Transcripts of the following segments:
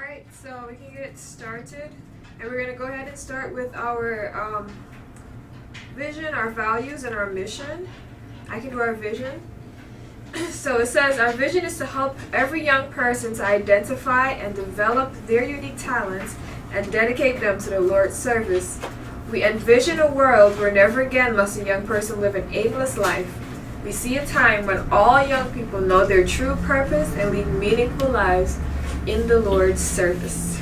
Alright, so we can get started. And we're going to go ahead and start with our vision, our values, and our mission. I can do our vision. So it says, our vision is to help every young person to identify and develop their unique talents and dedicate them to the Lord's service. We envision a world where never again must a young person live an aimless life. We see a time when all young people know their true purpose and lead meaningful lives in the Lord's service.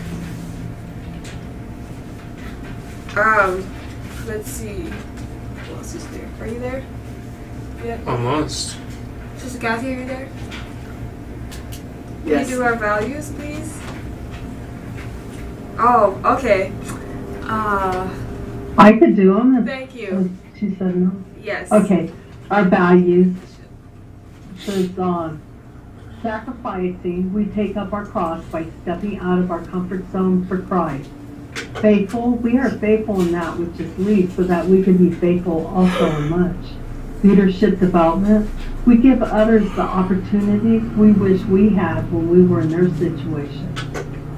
Let's see. Who else is there? Are you there? Yeah. Almost. Sister Kathy, are you there? Yes. Can you do our values, please? Oh, okay. I could do them. Thank you. She said no. Yes. Okay. Our values says sacrificing. We take up our cross by stepping out of our comfort zone for Christ. Faithful. We are faithful in that which is least, so that we can be faithful also in much. Leadership development. We give others the opportunities we wish we had when we were in their situation.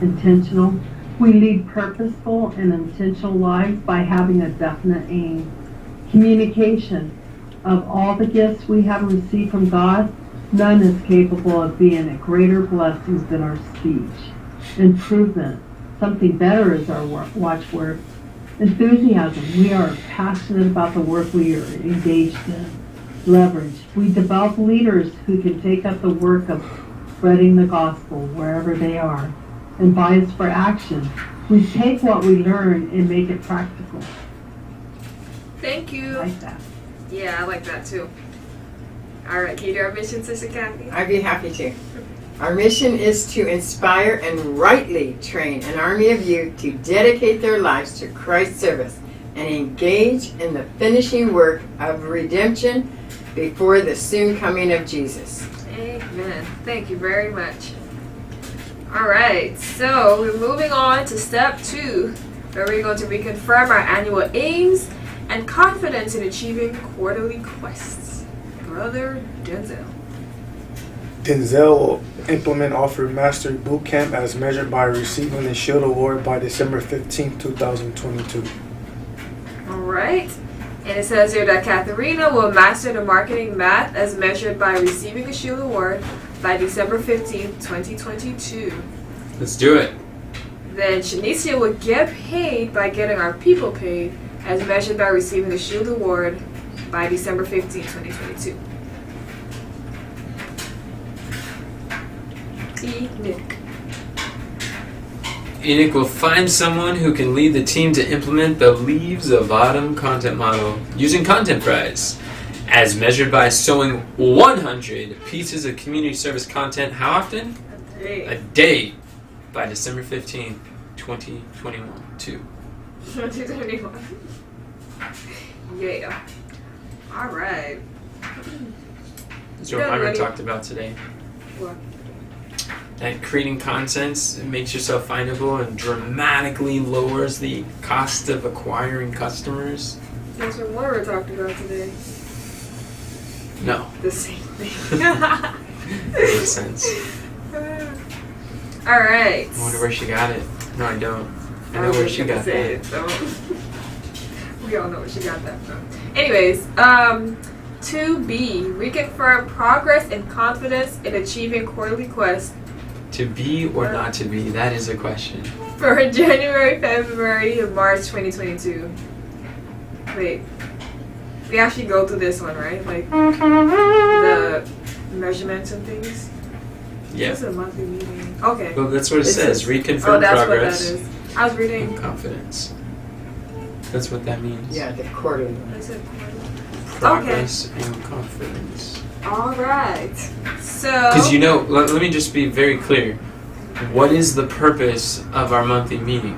Intentional. We lead purposeful and intentional lives by having a definite aim. Communication. Of all the gifts we have received from God, none is capable of being a greater blessing than our speech. Improvement. Something better is our watchword. Enthusiasm. We are passionate about the work we are engaged in. Leverage. We develop leaders who can take up the work of spreading the gospel wherever they are. And bias for action. We take what we learn and make it practical. Thank you. Like that. Yeah, I like that too. Alright, can you do our mission, Sister Kathy? I'd be happy to. Our mission is to inspire and rightly train an army of youth to dedicate their lives to Christ's service and engage in the finishing work of redemption before the soon coming of Jesus. Amen. Thank you very much. Alright, so we're moving on to step 2, where we're going to reconfirm our annual aims and confidence in achieving quarterly quests. Brother Denzel. Denzel will implement Offer Mastery Bootcamp as measured by receiving the Shield Award by December 15, 2022. Alright. And it says here that Katharina will master the marketing math as measured by receiving a Shield Award by December 15, 2022. Let's do it. Then Shanicia will get paid by getting our people paid as measured by receiving the Shield Award by December 15, 2022. Nick. Enoch will find someone who can lead the team to implement the Leaves of Autumn content model using Content Prize, as measured by sewing 100 pieces of community service content. How often? A day by December 15, 2021. 2021. Yeah. Alright. That's what Myron talked about today. What? That creating content makes yourself findable and dramatically lowers the cost of acquiring customers. That's what Moira talked about today. No. The same thing. Makes sense. Alright. I wonder where she got it. No, I don't. I know where she got that. It, so. We all know where she got that from. Anyways, 2B, reconfirm progress and confidence in achieving quarterly quests. To be or not to be, that is a question. For January, February, and March 2022. Wait. We actually go through this one, right? Like, the measurements and things? Yeah. This is a monthly meeting. Okay. Well, that's what it says. Reconfirm Oh, that's progress what that is. I was reading. and confidence. That's what that means. Yeah, the quarterly one. I said quarterly. Progress and confidence. Alright. So. Because let me just be very clear. What is the purpose of our monthly meeting?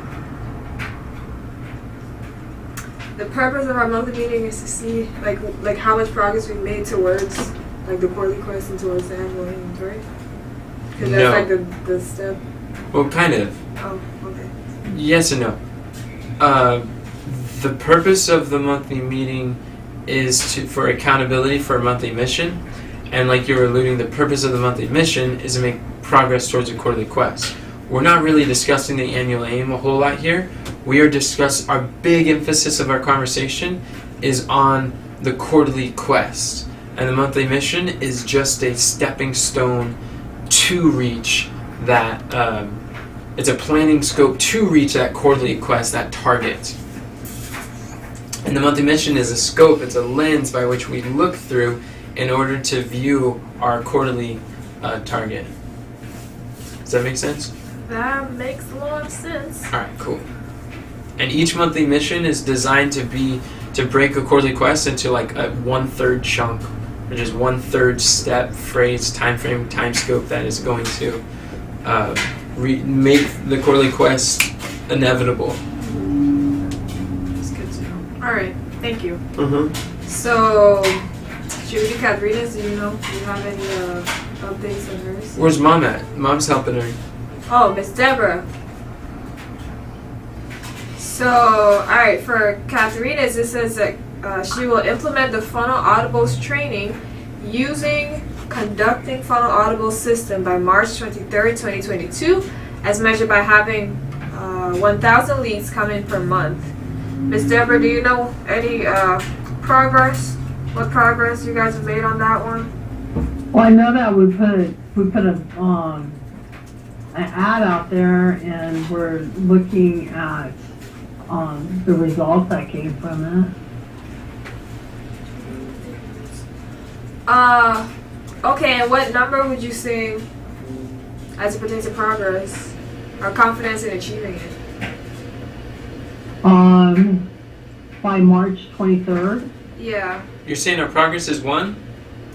The purpose of our monthly meeting is to see like how much progress we've made towards like the quarterly quest and towards the annual aims, right? Because No. that's like the step. Well, kind of. Oh, okay. Yes and no. The purpose of the monthly meeting is for accountability for a monthly mission. And like you were alluding, the purpose of the monthly mission is to make progress towards a quarterly quest. we're not really discussing the annual aim a whole lot here. We are our big emphasis of our conversation is on the quarterly quest. And the monthly mission is just a stepping stone to reach that, it's a planning scope to reach that quarterly quest, that target. And the monthly mission is a scope, it's a lens by which we look through in order to view our quarterly target. Does that make sense? That makes a lot of sense. Alright, cool. And each monthly mission is designed to break a quarterly quest into like a 1/3 chunk, or just 1/3 step, phrase, time frame, time scope that is going to make the quarterly quest inevitable. That's good to know. Alright, thank you. Mm-hmm. So, should we do Katharina's? Do you have any updates on hers? Where's Mom at? Mom's helping her. Oh, Miss Deborah. So, alright, for Katharina's, it says that she will implement the Funnel Audibles training using Conducting Funnel Audible system by March 23rd, 2022, as measured by having 1,000 leads come in per month. Miss Deborah, do you know any progress? What progress you guys have made on that one? Well, I know that we put an ad out there, and we're looking at the results that came from it. Okay, and what number would you say as it pertains to progress or confidence in achieving it? By March 23rd. Yeah. You're saying our progress is 1?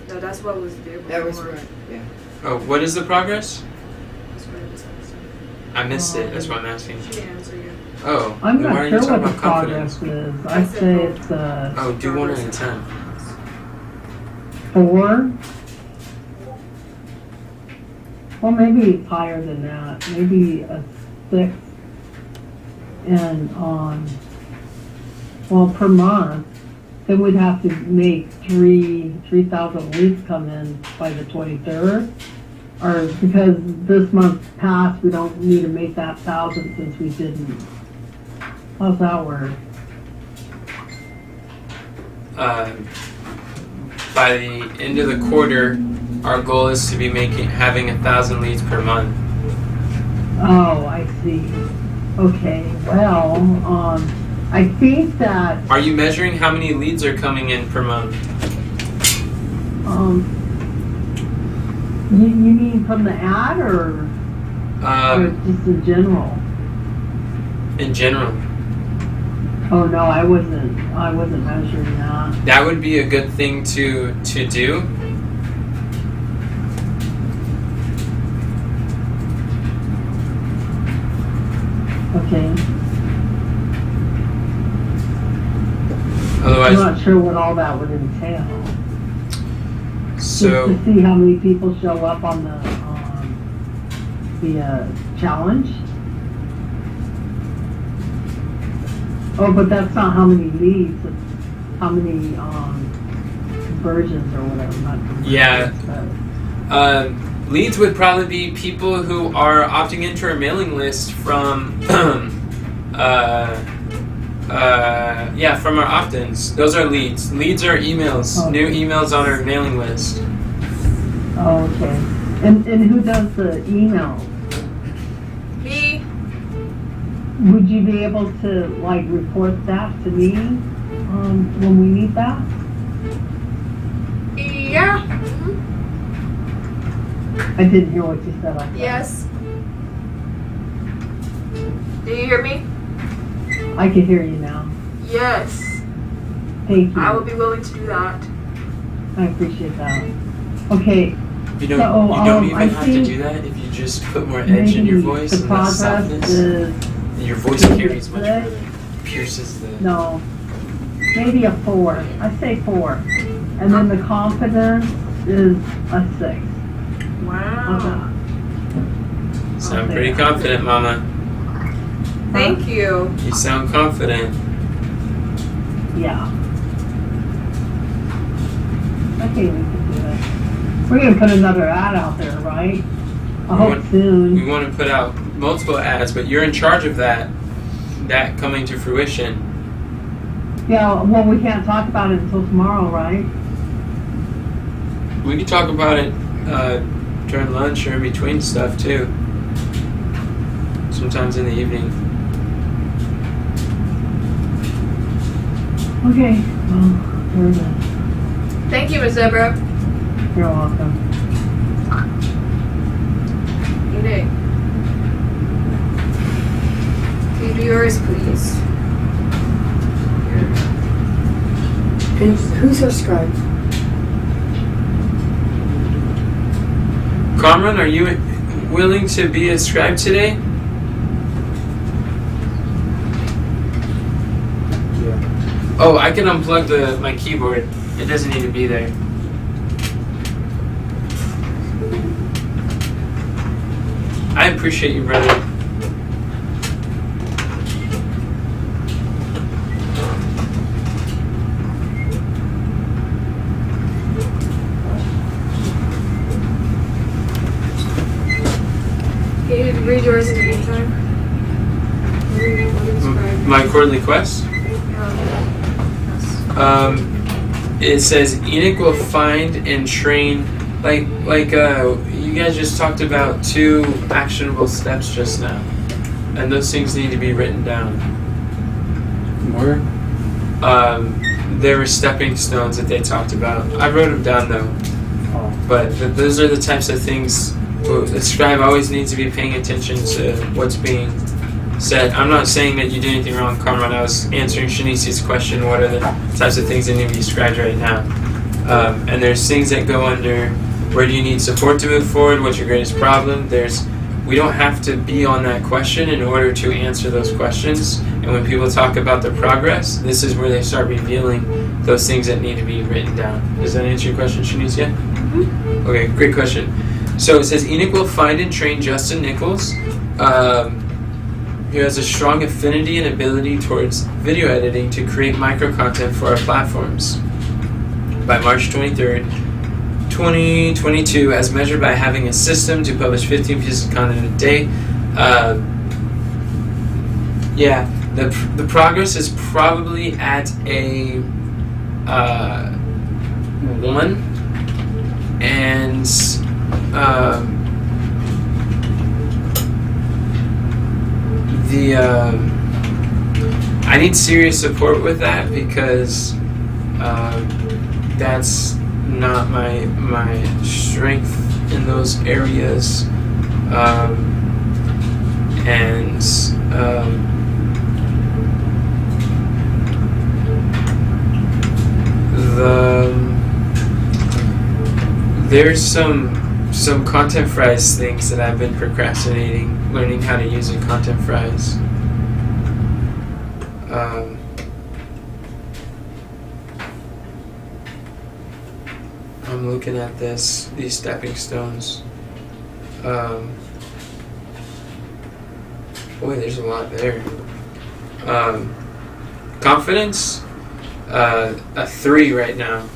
No, that's what was there before. That was right. Yeah. Oh, what is the progress? That's what it was asking. I missed it, that's why I'm asking. She didn't answer yet. Oh, I'm then why not are you sure talking what the about confidence? progress is. I'd say it's Oh, do 1 at a time. 4. Well, maybe it's higher than that. Maybe a 6. And well, per month, then we'd have to make 3,000 leads come in by the 23rd. Or because this month passed, we don't need to make that 1,000 since we didn't. How's that work? By the end of the quarter, our goal is to be having 1,000 leads per month. Oh, I see. Okay, well, I think that, Are you measuring how many leads are coming in per month? you mean from the ad or just in general? In general. Oh no, I wasn't measuring that. That would be a good thing to do. Okay. Otherwise, I'm not sure what all that would entail. so Just to see how many people show up on the challenge. Oh, but that's not how many leads. It's how many conversions or whatever. Not conversions, Yeah. but- leads would probably be people who are opting into our mailing list from from our opt-ins. Those are leads. Leads are emails, Oh. new emails on our mailing list. Oh, okay. And who does the email? Me? Would you be able to like report that to me when we need that? Yeah. I didn't hear what you said. I'm sorry. Yes. Do you hear me? I can hear you now. Yes. Thank you. I would be willing to do that. I appreciate that. Okay. You don't even I have to think do that if you just put more edge in your maybe voice the and less progress softness. is Your voice maybe carries a much six. further. Pierces the. No, maybe a 4. I say 4, and then the confidence is a 6. How's Wow. that? Sound say pretty that. confident, Mama. Thank you. You sound confident. Yeah. Okay, we can do that. We're gonna put another ad out there, right? I hope soon. We want to put out multiple ads, but you're in charge of that coming to fruition. Yeah, well, we can't talk about it until tomorrow, right? We could talk about it during lunch or in between stuff too. Sometimes in the evening. Okay, well, we're done. Thank you, Miss Deborah. You're welcome. Nick. Can you do yours, please? And who's our scribe? Cameron, are you willing to be a scribe today? Yeah. Oh, I can unplug my keyboard. It doesn't need to be there. I appreciate you, brother. Can you read yours in the meantime? My quarterly quest? It says Enoch will find and train, you guys just talked about 2 actionable steps just now, and those things need to be written down. Where? There were stepping stones that they talked about. I wrote them down though, Oh. but those are the types of things. The scribe always needs to be paying attention to what's being said. I'm not saying that you did anything wrong, Conrad. I was answering Shanice's question, what are the types of things that need to be scribed right now? And there's things that go under, where do you need support to move forward? What's your greatest problem? We don't have to be on that question in order to answer those questions. And when people talk about the progress, this is where they start revealing those things that need to be written down. Does that answer your question, Shanice, yet? Mm-hmm. Okay, great question. So it says Enoch will find and train Justin Nichols, who has a strong affinity and ability towards video editing to create micro content for our platforms. By March 23rd, 2022, as measured by having a system to publish 15 pieces of content a day. The progress is probably at a 1, and I need serious support with that because that's not my strength in those areas, there's some content fries things that I've been procrastinating, learning how to use in content fries. I'm looking at these stepping stones. Boy, there's a lot there. Confidence, a 3 right now.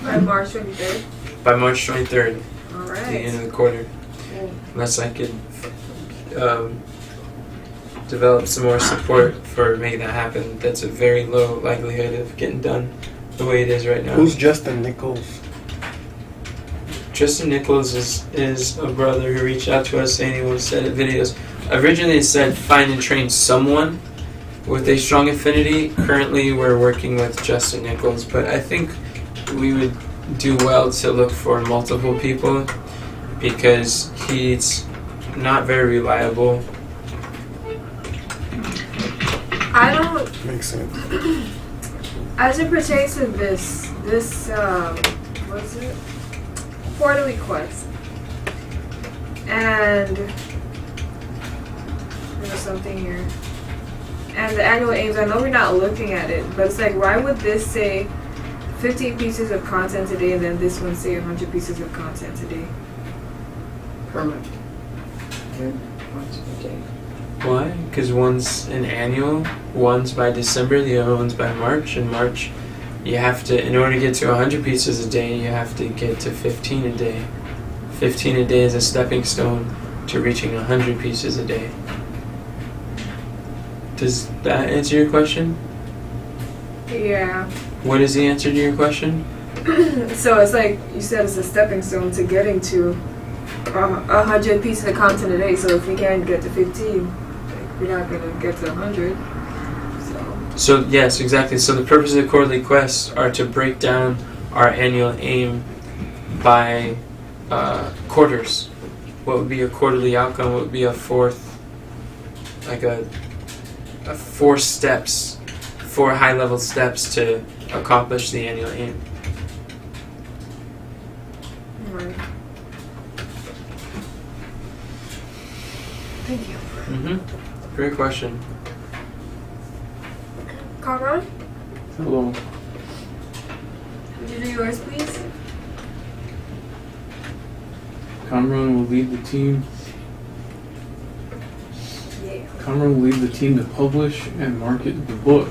By March 23rd. By March 23rd. All At the right. end of the quarter. Cool. Unless I could develop some more support for making that happen. That's a very low likelihood of getting done the way it is right now. Who's Justin Nichols? Justin Nichols is a brother who reached out to us saying he wants to edit videos. Originally it said find and train someone with a strong affinity. Currently we're working with Justin Nichols, but I think we would do well to look for multiple people because he's not very reliable. I don't. Makes sense. As it pertains to this what is it? Quarterly quest. And there's something here. And the annual aims, I know we're not looking at it, but it's like, why would this say 15 pieces of content today and then this one say 100 pieces of content today? Per month. Once a day. Why? Because one's an annual, one's by December, the other one's by March. In March, you have to, in order to get to 100 pieces a day, you have to get to 15 a day. 15 a day is a stepping stone to reaching 100 pieces a day. Does that answer your question? Yeah. What is the answer to your question? So it's like you said, it's a stepping stone to getting to 100 pieces of content a day. So if we can't get to 15, we're not gonna get to 100. So yes, exactly. So the purpose of the quarterly quests are to break down our annual aim by quarters. What would be a quarterly outcome? What would be a fourth, like a 4 steps, 4 high-level steps to accomplish the annual aim. Right. Thank you. Mm-hmm. Great question. Conrad, Hello. would you do yours, please? Cameron will lead the team. Yeah. Cameron will lead the team to publish and market the book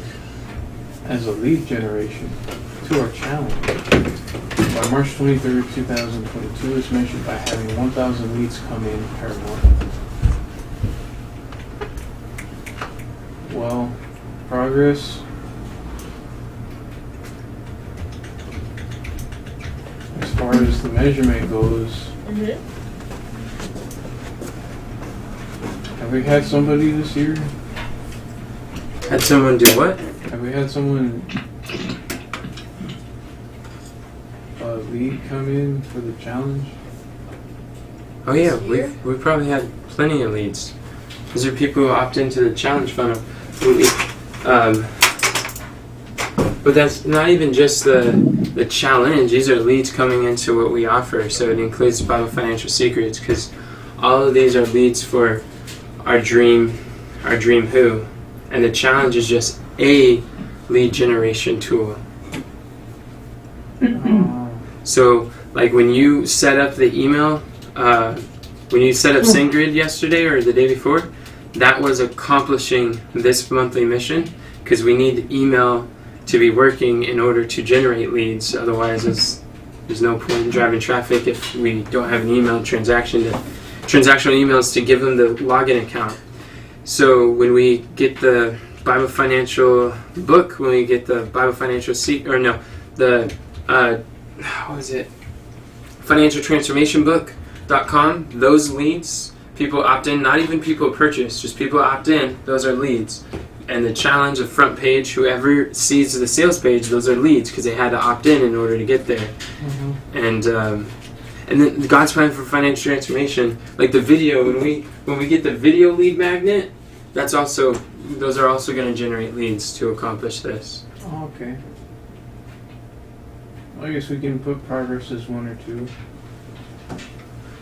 as a lead generation to our challenge. By March 23rd, 2022 is measured by having 1,000 leads come in per month. Well, progress. As far as the measurement goes, Mm-hmm. have we had somebody this year? Had someone do what? Have we had someone lead come in for the challenge? Oh yeah, This year? we probably had plenty of leads. These are people who opt into the challenge funnel. But that's not even just the challenge. These are leads coming into what we offer. So it includes Bible Financial Secrets, because all of these are leads for our dream who. And the challenge is just a lead generation tool. So like when you set up the email, when you set up SendGrid yesterday or the day before, that was accomplishing this monthly mission, because we need email to be working in order to generate leads. Otherwise, there's no point in driving traffic if we don't have an email transactional emails to give them the login account. So when we get the Bible Financial book, when we get the Bible Financial Financial Transformation Book.com, those leads, people opt in, not even people purchase, just people opt in, those are leads. And the challenge of front page, whoever sees the sales page, those are leads, because they had to opt in order to get there. Mm-hmm. And then God's plan for financial transformation, like the video, when we get the video lead magnet, those are also going to generate leads to accomplish this. Oh, okay. I guess we can put progress as 1 or 2.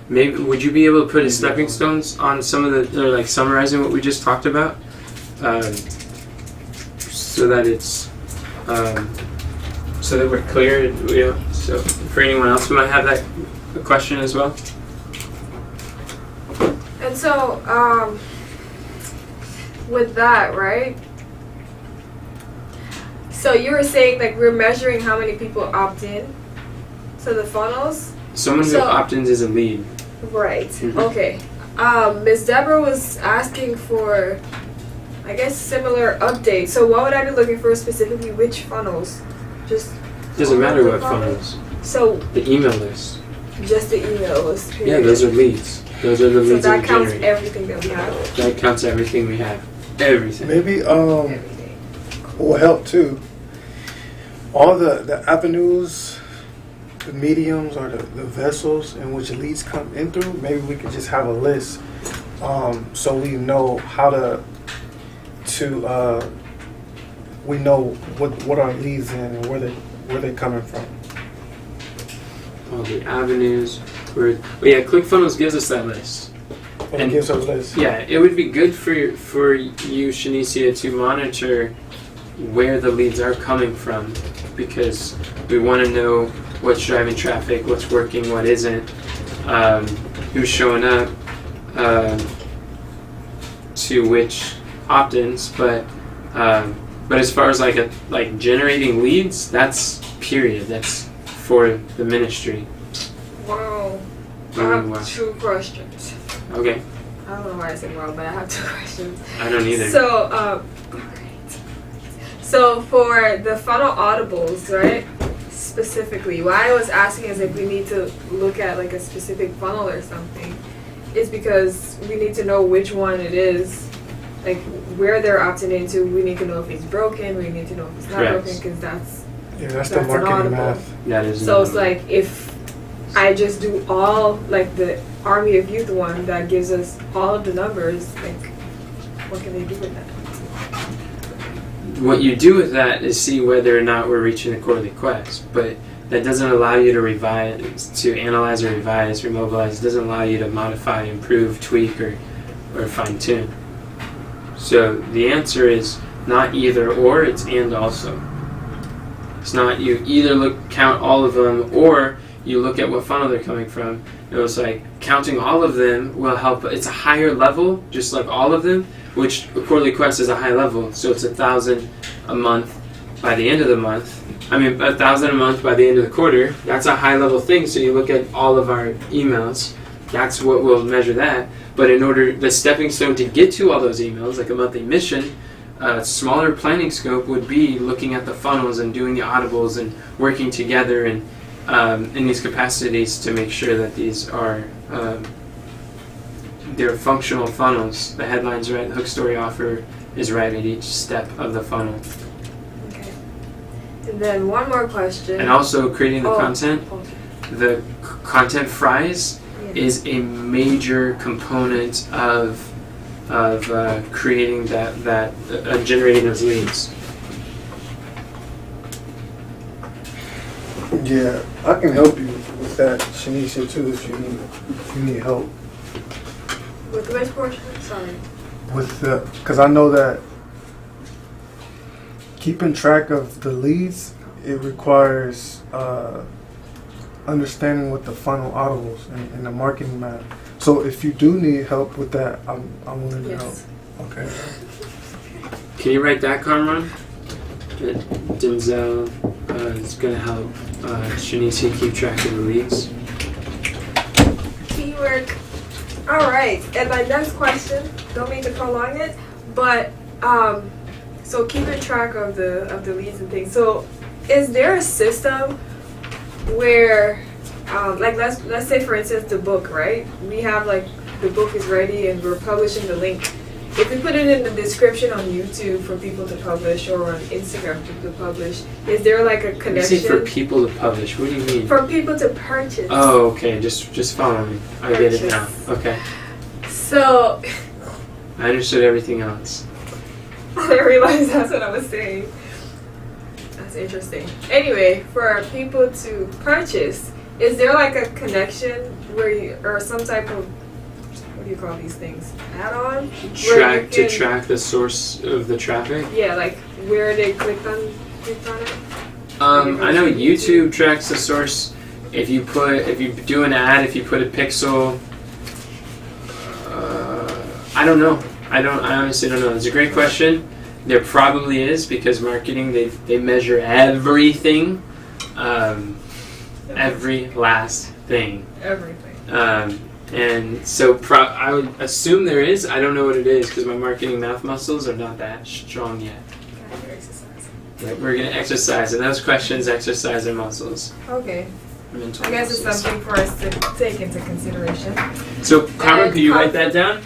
Maybe would you be able to put as stepping stones on some of the, or like summarizing what we just talked about, so that it's so that we're clear. So for anyone else who might have that question as well. And so, with that, right? So you were saying like we're measuring how many people opt in, so the funnels. Someone who opt-ins is a lead. Right. Mm-hmm. Okay. Ms. Deborah was asking for, I guess, similar updates. So what would I be looking for specifically? Which funnels? Just Doesn't all matter of the what funnels? funnels. So The email list. just the email list. Yeah, Period. those are leads. Those are the So leads that we counts generate. everything that we have. That counts everything we have. Everything. Maybe Everything. will help too. All the avenues, the mediums, or the vessels in which leads come in through. Maybe we could just have a list, so we know how we know what our leads in and where they coming from. All the avenues. ClickFunnels gives us that list. And And- it gives us a list. Yeah, it would be good for you, Shanicia, to monitor where the leads are coming from, because we want to know what's driving traffic, what's working, what isn't, who's showing up to which opt-ins. But as far as like generating leads, that's period. That's for the ministry. Wow. Doing have what? 2 questions. Okay. I don't know why I said well, but I have 2 questions. I don't either. So, so for the funnel audibles, right? Specifically, why I was asking is if we need to look at like a specific funnel or something, is because we need to know which one it is, like where they're opting into. We need to know if it's broken. We need to know if it's not Correct. broken, because that's the an marketing audible. math. That is. So it's like if I just do all like the Army of Youth one that gives us all of the numbers, like what can they do with that? What you do with that is see whether or not we're reaching the quarterly quest, but that doesn't allow you to revise, to analyze or revise, remobilize. It doesn't allow you to modify, improve, tweak, or fine tune. So the answer is not either or, it's and also. It's not you either count all of them, or you look at what funnel they're coming from. It was like counting all of them will help. It's a higher level, just like all of them, which a quarterly quest is a high level. So it's 1,000 a month by the end of the month. 1,000 a month by the end of the quarter. That's a high level thing. So you look at all of our emails. That's what will measure that. But in order, the stepping stone to get to all those emails, like a monthly mission, a smaller planning scope would be looking at the funnels and doing the audibles and working together and in these capacities to make sure that these are they're functional funnels. The headline's right, the hook story offer is right at each step of the funnel. Okay. And then one more question. And also creating the content. Oh. The content fries is a major component of creating that generating those leads. Yeah, I can help you with that, Shanisha, too, if you need help. With which portion? Sorry. Because I know that keeping track of the leads, it requires understanding what the funnel audibles and the marketing map. So if you do need help with that, I'm willing to help. Okay. Can you write that, Carmen? That Denzel is going to help Shanice keep track of the leads. Teamwork. All right. And my next question, don't mean to prolong it, but so keeping track of the leads and things. So is there a system where like let's say for instance the book, right? We have like the book is ready and we're publishing the link. If we put it in the description on YouTube for people to publish or on Instagram for people to publish, is there like a connection? You say for people to publish. What do you mean? For people to purchase. Oh, okay. Just follow me. I get it now. Okay. So I understood everything else. I realized that's what I was saying. That's interesting. Anyway, for people to purchase, is there like a connection where you, or some type of, what do you call these things? Add-on? To track the source of the traffic? Yeah, like where they clicked on it? I know YouTube tracks the source. If you do an ad, if you put a pixel, I don't know. I honestly don't know. It's a great question. There probably is, because marketing, they measure everything, every last thing. Everything. And so I would assume there is. I don't know what it is because my marketing math muscles are not that strong yet. Right, we're going to exercise, and those questions exercise our muscles. Okay. Mental I guess it's muscles. something for us to take into consideration. So, Carmen, could you write that down?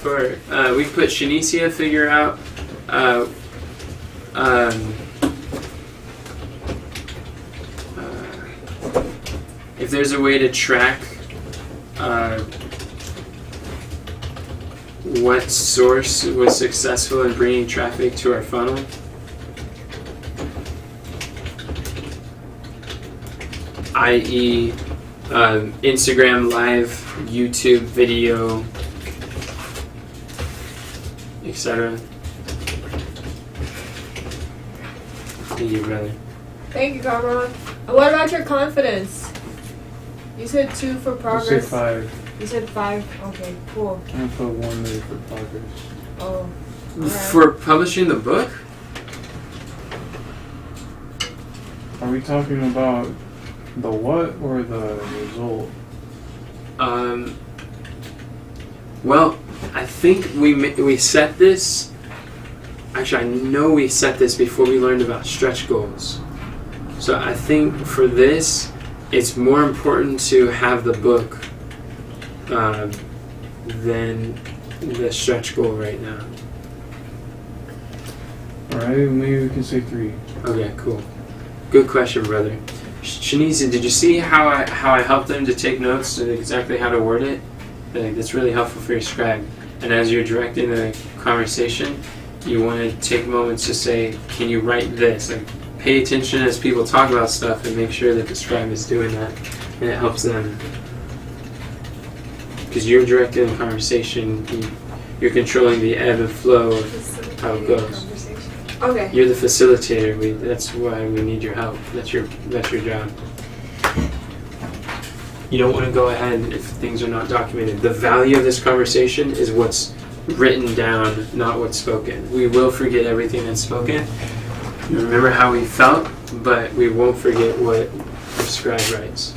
For we can put Shanicia figure out. If there's a way to track what source was successful in bringing traffic to our funnel. I.e. Instagram Live, YouTube video, etc. Thank you, brother. Thank you, Cameron. What about your confidence? You said 2 for I'll progress. say 5. You said 5. Okay, cool. And put 1 there for progress. Oh. Alright. For publishing the book? Are we talking about the what or the result? Well, I think we set this. Actually, I know we set this before we learned about stretch goals. So I think for this, it's more important to have the book than the stretch goal right now. Alright, maybe we can say 3. Okay, cool. Good question, brother. Shanice, did you see how I helped them to take notes and exactly how to word it? Like, that's really helpful for your scribe. And as you're directing the conversation, you want to take moments to say, can you write this? Like, pay attention as people talk about stuff and make sure that the scribe is doing that. And it helps them. Because you're directing the conversation, you're controlling the ebb and flow of how it goes. Okay. You're the facilitator. That's why we need your help. That's your job. You don't want to go ahead if things are not documented. The value of this conversation is what's written down, not what's spoken. We will forget everything that's spoken. Remember how we felt, but we won't forget what the scribe writes.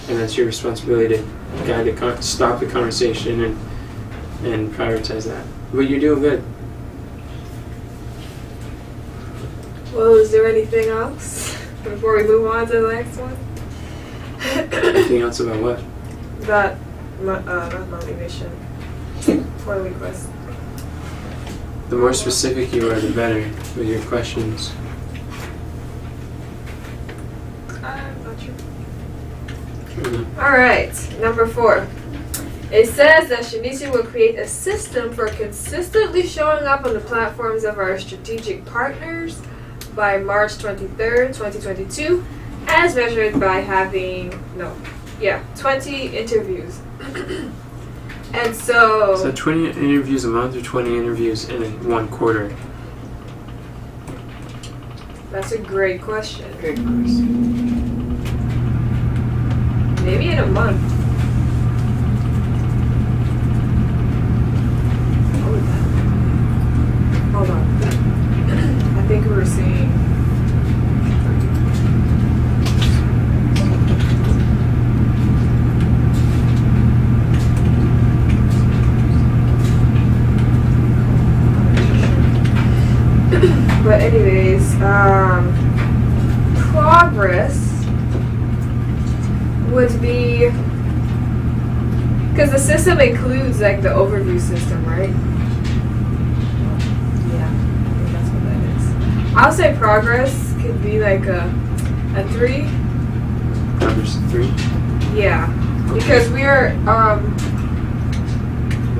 And that's your responsibility to guide stop the conversation and prioritize that. But you're doing good. Well, is there anything else before we move on to the next one? Anything else about what? That motivation for the request. The more specific you are, the better with your questions. I'm not sure. Mm-hmm. Alright, number 4. It says that Shanice will create a system for consistently showing up on the platforms of our strategic partners by March 23rd, 2022, as measured by having 20 interviews. And so 20 interviews a month or 20 interviews in 1 quarter? That's a great question. Good question. Maybe in a month. Hold on. I think we were seeing. But anyways, progress would be, because the system includes like the overview system, right? Yeah, I think that's what that is. I'll say progress could be like a 3. Progress 3? Yeah, because we're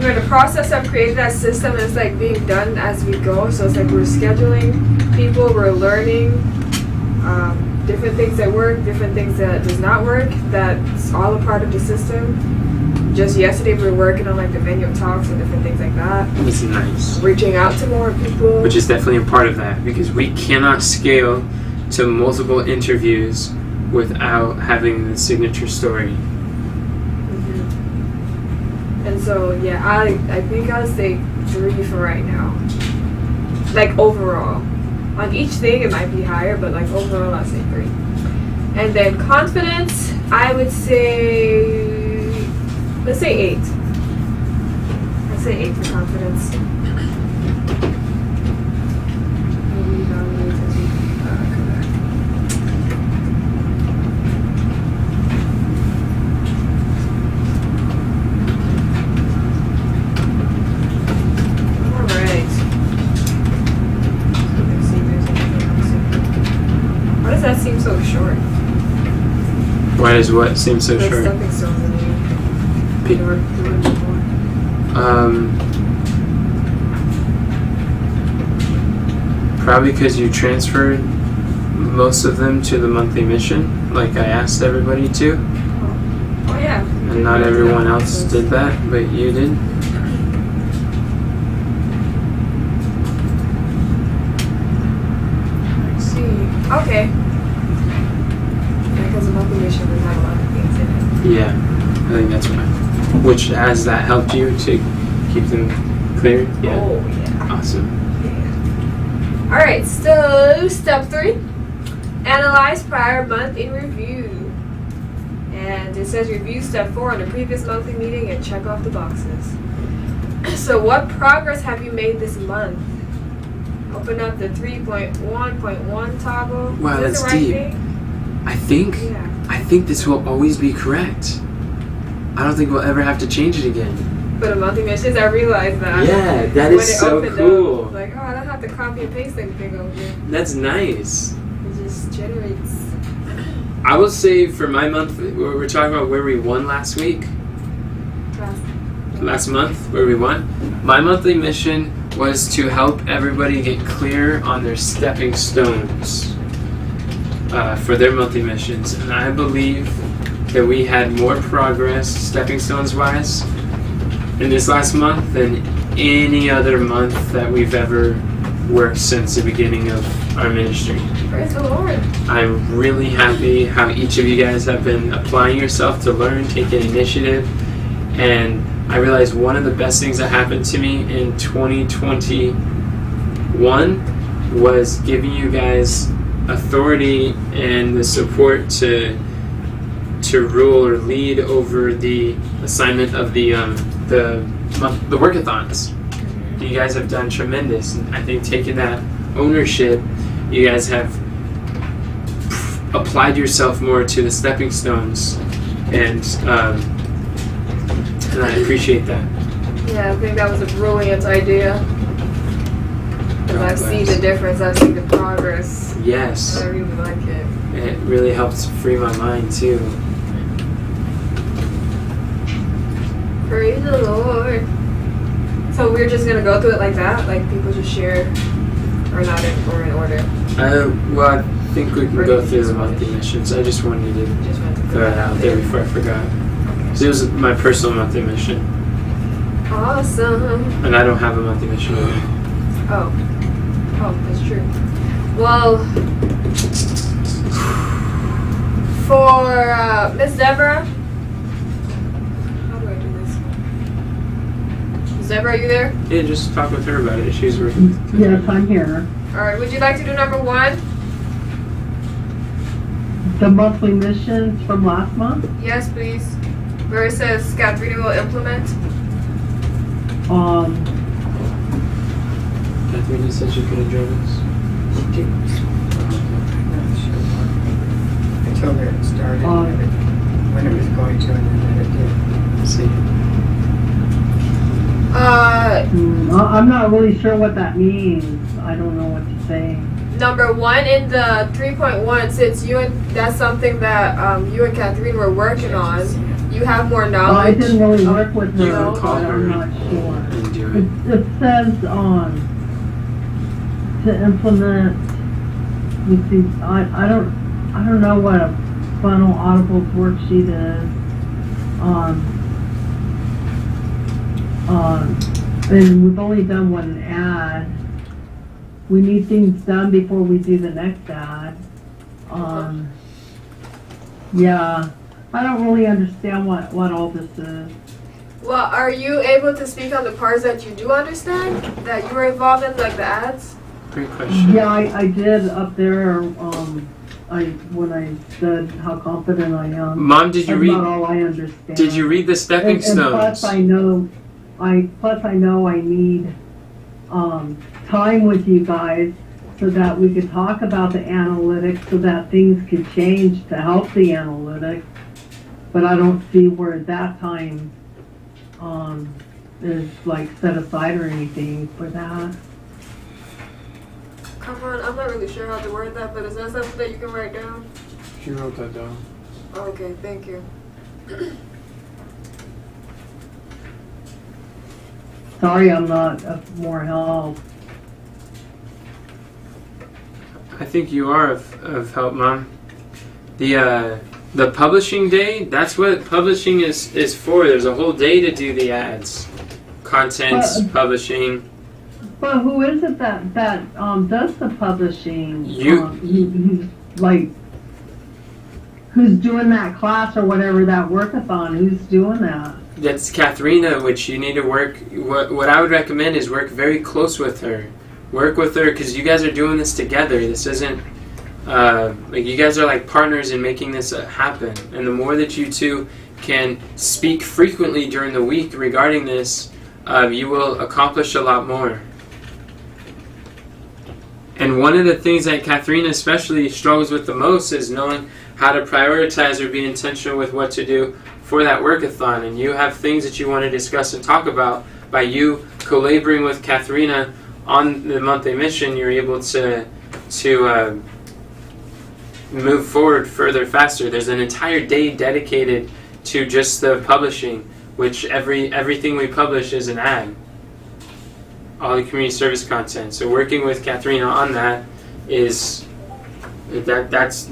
in the process of creating that system. It's like being done as we go. So it's like we're scheduling people, we're learning different things that work, different things that does not work. That's all a part of the system. Just yesterday we were working on like the venue talks and different things like that. That's nice. Reaching out to more people. Which is definitely a part of that, because we cannot scale to multiple interviews without having the signature story. And so, yeah, I think I'll say 3 for right now. Like, overall. On each thing, it might be higher, but, like, overall, I'll say 3. And then confidence, I would say... Let's say 8. Let's say 8 for confidence. That seems so short. Why does what seem so There's short? something so Probably because you transferred most of them to the monthly mission, like I asked everybody to. Oh yeah. And not everyone else did that, but you did. Let's see. Okay. Because the monthly mission would have a lot of things in it. Yeah, I think that's why. Which has that helped you to keep them clear? Yeah. Oh yeah. Awesome. Yeah. Alright, so step 3. Analyze prior month in review. And it says review step 4 on the previous monthly meeting and check off the boxes. So what progress have you made this month? Open up the 3.1.1 toggle. Wow, Is this that's the right deep. thing? I think this will always be correct. I don't think we'll ever have to change it again. For the monthly missions, I realized that. Yeah, that when is it so opened cool. Up, like, oh, I don't have to copy and paste anything over here. That's nice. It just generates. I will say for my month, we're talking about where we won last week. Last month, where we won. My monthly mission was to help everybody get clear on their stepping stones for their monthly missions. And I believe that we had more progress, stepping stones wise, in this last month than any other month that we've ever worked since the beginning of our ministry. Praise the Lord. I'm really happy how each of you guys have been applying yourself to learn, taking initiative, and I realized one of the best things that happened to me in 2021 was giving you guys authority and the support to rule or lead over the assignment of the workathons. You guys have done tremendous, and I think taking that ownership, you guys have applied yourself more to the stepping stones, and I appreciate that. Yeah, I think that was a brilliant idea. And I've seen the difference. I've seen the progress. Yes. I really like it. It really helps free my mind too. Praise the Lord. So we're just gonna go through it like that? Like people just share, or not in order? Well, I think we can go through the monthly missions. I just wanted to throw that out there before I forgot. So it was my personal monthly mission. Awesome. And I don't have a monthly mission with me. Oh, that's true. Well, for Miss Deborah, how do I do this? Miss Deborah, are you there? Yeah, just talk with her about it. She's working. Yes, I'm here. All right. Would you like to do number 1? The monthly missions from last month. Yes, please. Where it says Catherine will implement. Catherine said she couldn't join us. I told her it started when it was going to, and then it did. See. I'm not really sure what that means. I don't know what to say. Number 1 in the 3.1, since that's something that you and Catherine were working on. You have more Well, I knowledge. didn't really work with You her, can but call her I'm not sure. and do it. It says to implement. Let's see. I don't know what a funnel audibles worksheet is. And we've only done one ad. We need things done before we do the next ad. Yeah. I don't really understand what all this is. Well, are you able to speak on the parts that you do understand? That you were involved in, like the ads? Great question. Yeah, I did up there. When I said how confident I am. Mom, did you That's read? not all I understand. Did you read the stepping And stones? plus, I know I need time with you guys so that we could talk about the analytics, so that things could change to help the analytics. But I don't see where that time is like set aside or anything for that. Come on, I'm not really sure how to word that, but is that something that you can write down? She wrote that down. Okay, thank you. Sorry, I'm not of more help. I think you are of help, Mom. The publishing day, that's what publishing is for. There's a whole day to do the ads. Content, publishing. But who is it that does the publishing? You. Who's doing that class or whatever, that workathon? Who's doing that? That's Katharina, which you need to work. What I would recommend is work very close with her. Work with her because you guys are doing this together. This isn't like you guys are like partners in making this happen. And the more that you two can speak frequently during the week regarding this, you will accomplish a lot more. And one of the things that Katharina especially struggles with the most is knowing how to prioritize or be intentional with what to do for that workathon. And you have things that you want to discuss and talk about. By you collaborating with Katharina on the monthly mission, you're able to move forward further faster. There's an entire day dedicated to just the publishing, which everything we publish is an ad. All the community service content. So working with Katharina on that is that's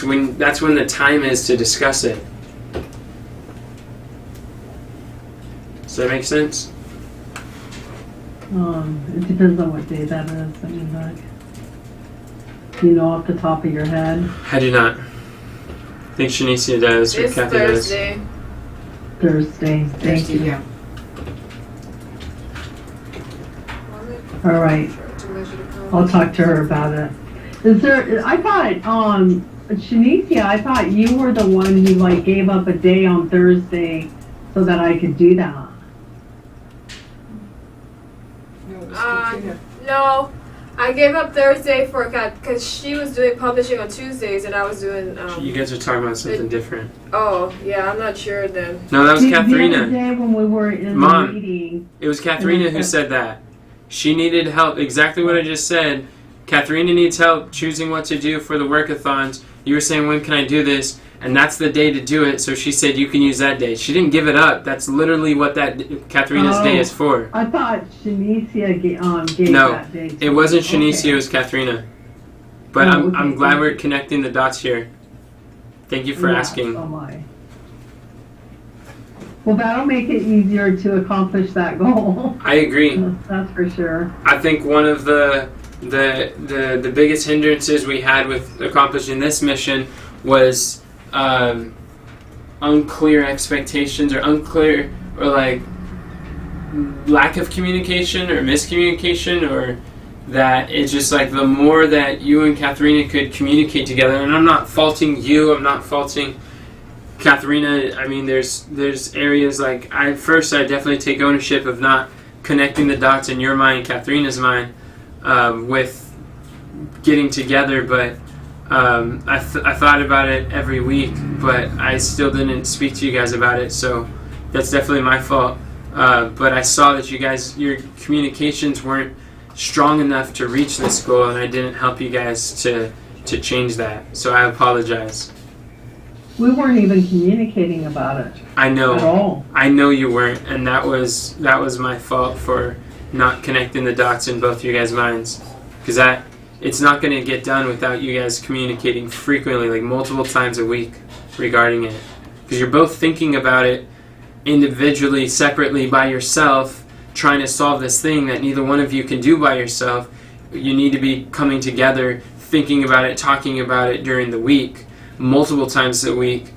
when the time is to discuss it. Does that make sense? It depends on what day that is. I mean, like, do you know off the top of your head? I do not. I think Shanicia does. Or It's Kathy does. Thursday. Thursday. Thank you. Yeah. All right. I'll talk to her about it. Is there? I thought, Shanicia, I thought you were the one who like gave up a day on Thursday so that I could do that. No, I gave up Thursday for because she was doing publishing on Tuesdays and I was doing. You guys are talking about something different. Oh yeah, I'm not sure then. No, that was The other Katharina. day when we were in Mom. the meeting. It was Katharina who said that. She needed help. Exactly what I just said. Katharina needs help choosing what to do for the workathons. You were saying, when can I do this? And that's the day to do it. So she said, you can use that day. She didn't give it up. That's literally what that Katharina's day is for. I thought Shanicia gave No, that day. it wasn't Shanicia. Okay. It was Katharina. But Oh, I'm okay. glad we're connecting the dots here. Thank you for Yeah, asking. Oh my. Well, that'll make it easier to accomplish that goal. I agree. That's for sure. I think one of the biggest hindrances we had with accomplishing this mission was unclear expectations or like lack of communication or miscommunication, or that it's just like the more that you and Katharina could communicate together, and I'm not faulting you, I'm not faulting Katharina. I mean, there's areas like I definitely take ownership of not connecting the dots in your mind, Katharina's mind, with getting together. But I thought about it every week, but I still didn't speak to you guys about it. So that's definitely my fault. But I saw that your communications weren't strong enough to reach this goal, and I didn't help you guys to change that. So I apologize. We weren't even communicating about it I know. at all. I know you weren't, and that was my fault for not connecting the dots in both your guys' minds, because it's not going to get done without you guys communicating frequently, like multiple times a week regarding it, because you're both thinking about it individually, separately, by yourself, trying to solve this thing that neither one of you can do by yourself. You need to be coming together, thinking about it, talking about it during the week, multiple times a week,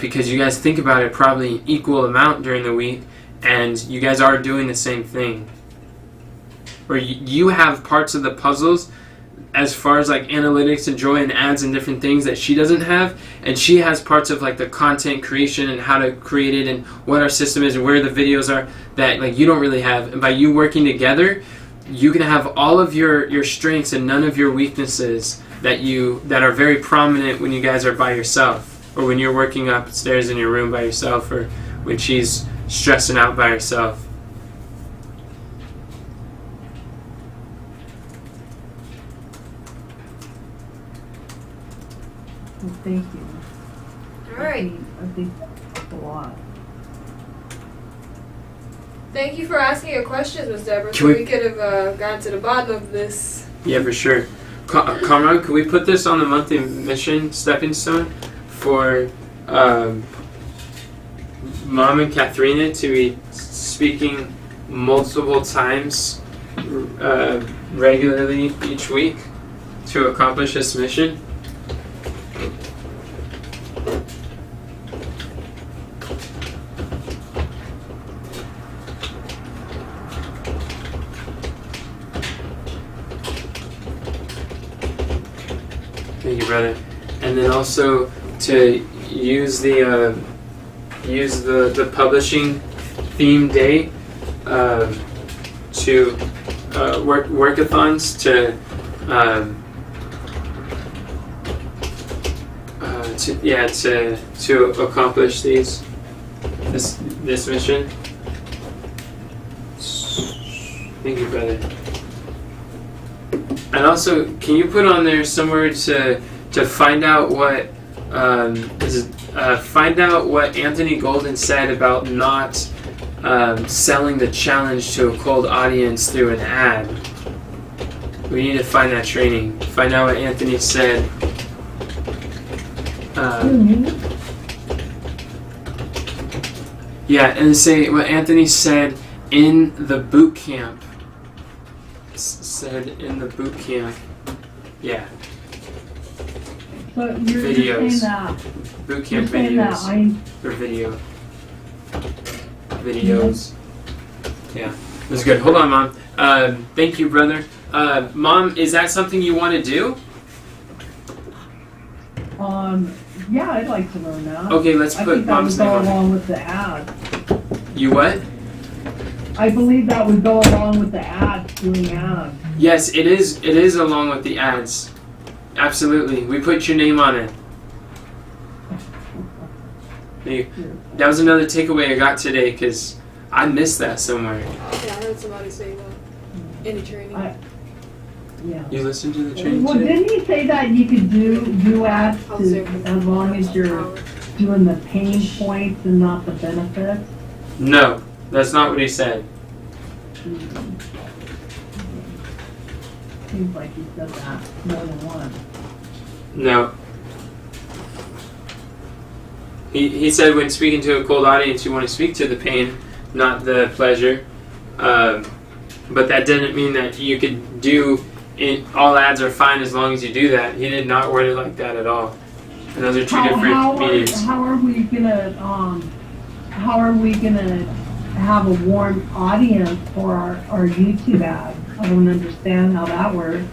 because you guys think about it probably an equal amount during the week, and you guys are doing the same thing. Or you have parts of the puzzles as far as like analytics and joy and ads and different things that she doesn't have, and she has parts of like the content creation and how to create it and what our system is and where the videos are that like you don't really have. And by you working together, you can have all of your strengths and none of your weaknesses that are very prominent when you guys are by yourself, or when you're working upstairs in your room by yourself, or when she's stressing out by herself. Well, thank you. All right. I think that's a lot. Thank you for asking your questions, Ms. Deborah. Can So we- we could have gotten to the bottom of this. Yeah, for sure. Kamran, could we put this on the monthly mission stepping stone for Mom and Katharina to be speaking multiple times regularly each week to accomplish this mission? Thank you, brother. And then also to use the publishing theme day to workathons to accomplish this mission. Thank you, brother. And also, can you put on there somewhere to find out what find out what Anthony Golden said about not selling the challenge to a cold audience through an ad? We need to find that training. Find out what Anthony said. Yeah, and say what Anthony said in the boot camp. Yeah. So you're Videos. saying that. Boot camp You're saying that videos. Videos. Yeah. That's good. Hold on, Mom. Thank you, brother. Mom, is that something you want to do? Yeah, I'd like to learn that. Okay, let's I put think that Mom's would name go on it. along with the ad. You what? I believe that would go along with the ads, doing ads. Yes, it is. It is along with the ads. Absolutely. We put your name on it. That was another takeaway I got today because I missed that somewhere. Yeah, I heard somebody say that in a training. Yeah. You listened to the training Well, today? didn't he say that you could do ads as long as you're doing the pain points and not the benefits? No, that's not what he said. Seems like he said that more than once. No. He said when speaking to a cold audience, you want to speak to the pain, not the pleasure. But that didn't mean that you could do all ads are fine as long as you do that. He did not word it like that at all. And those are two different meanings. How are we gonna have a warm audience for our YouTube ads? I don't understand how that works.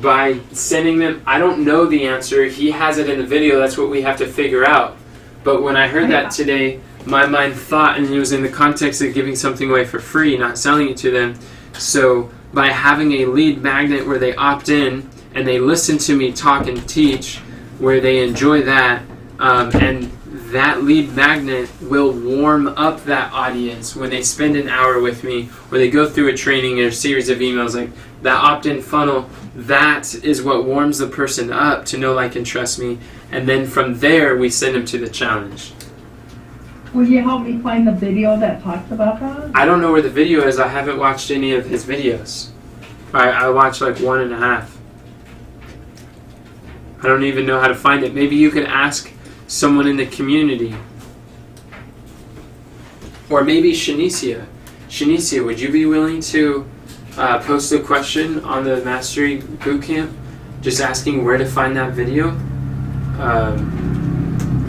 By sending them, I don't know the answer. He has it in the video. That's what we have to figure out. But when I heard that today, my mind thought, and it was in the context of giving something away for free, not selling it to them. So by having a lead magnet where they opt in and they listen to me talk and teach, where they enjoy that, and that lead magnet will warm up that audience when they spend an hour with me, or they go through a training or a series of emails, like that opt-in funnel. That is what warms the person up to know, like, and trust me. And then from there, we send them to the challenge. Will you help me find the video that talks about that? I don't know where the video is. I haven't watched any of his videos. I watched like 1.5. I don't even know how to find it. Maybe you could ask someone in the community. Or maybe Shanicia. Shanicia, would you be willing to post a question on the Mastery Bootcamp, just asking where to find that video? Or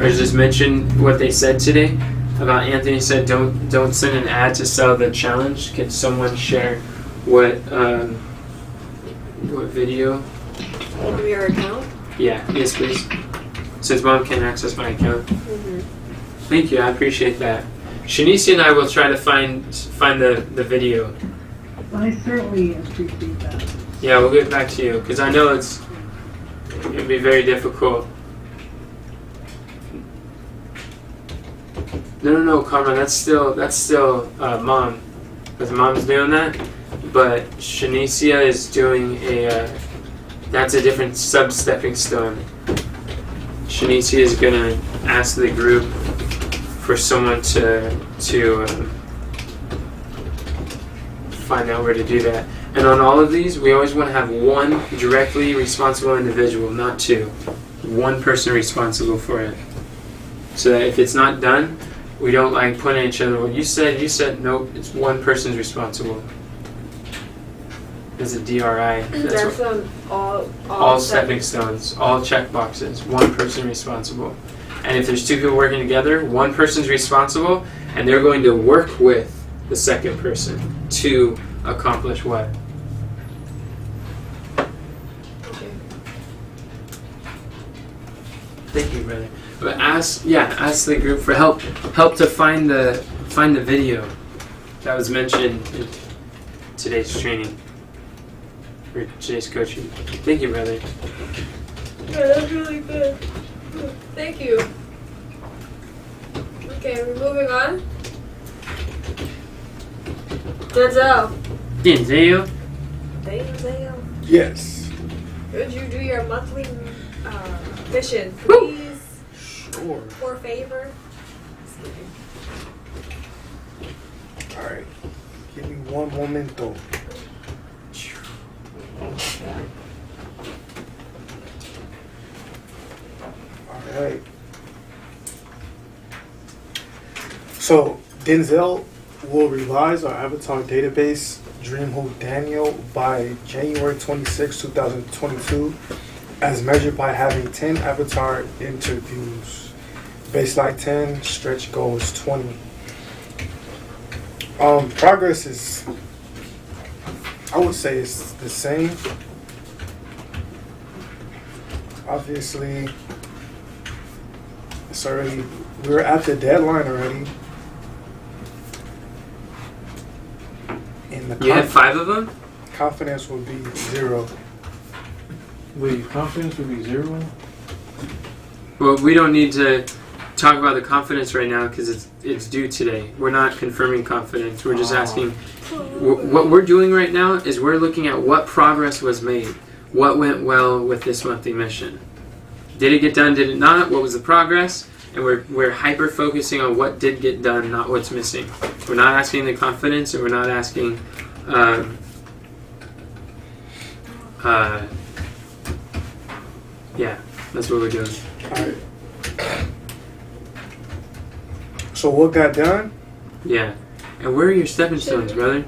just mention what they said today about Anthony said don't send an ad to sell the challenge. Can someone share what video? Give me your account. Yeah, yes please. Since Mom can't access my account. Mm-hmm. Thank you, I appreciate that. Shanicia and I will try to find the video. I certainly appreciate that. Yeah, we'll get back to you because I know it'd be very difficult. No, Karma. That's still Mom, because Mom's doing that. But Shanicia is doing that's a different sub-stepping stone. Shanicia is gonna ask the group for someone to find out where to do that. And on all of these, we always want to have one directly responsible individual, not two. One person responsible for it. So that if it's not done, we don't like point at each other. Well, you said, nope, it's one person's responsible. There's a DRI. That's all stepping stones, all check boxes, one person responsible. And if there's two people working together, one person's responsible, and they're going to work with the second person to accomplish what? Thank you, brother. But ask the group for help to find the video that was mentioned in today's training or today's coaching. Thank you, brother. Yeah, that's really good. Thank you. Okay, we're moving on. Denzel. Denzel. Yes. Would you do your monthly mission, please? Sure. For favor. Just kidding. All right. Give me one momento. All right. So Denzel will revise our avatar database Dreamhoop Daniel by January 26, 2022, as measured by having 10 avatar interviews. Baseline 10, stretch goal is 20. Progress is, I would say it's the same. Obviously, it's already, we're at the deadline already. And the You had 5 of them? confidence will be 0. Wait, confidence would be 0? Well, we don't need to talk about the confidence right now because it's due today. We're not confirming confidence. We're just asking. What we're doing right now is we're looking at what progress was made. What went well with this monthly mission? Did it get done? Did it not? What was the progress? And we're hyper focusing on what did get done, not what's missing. We're not asking the confidence, and we're not asking. Yeah, that's what we're doing. Alright. So what got done? Yeah. And where are your stepping stones, brother?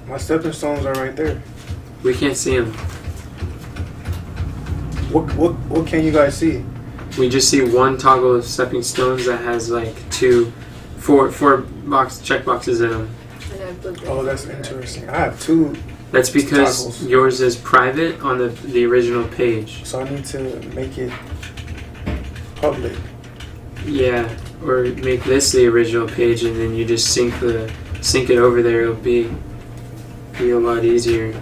My stepping stones are right there. We can't see them. What can you guys see? We just see one toggle of stepping stones that has like four check boxes in them. Oh, that's interesting. I have 2. That's because toggles. yours is private on the original page. So I need to make it public. Yeah, or make this the original page, and then you just sync it over there. It'll be a lot easier.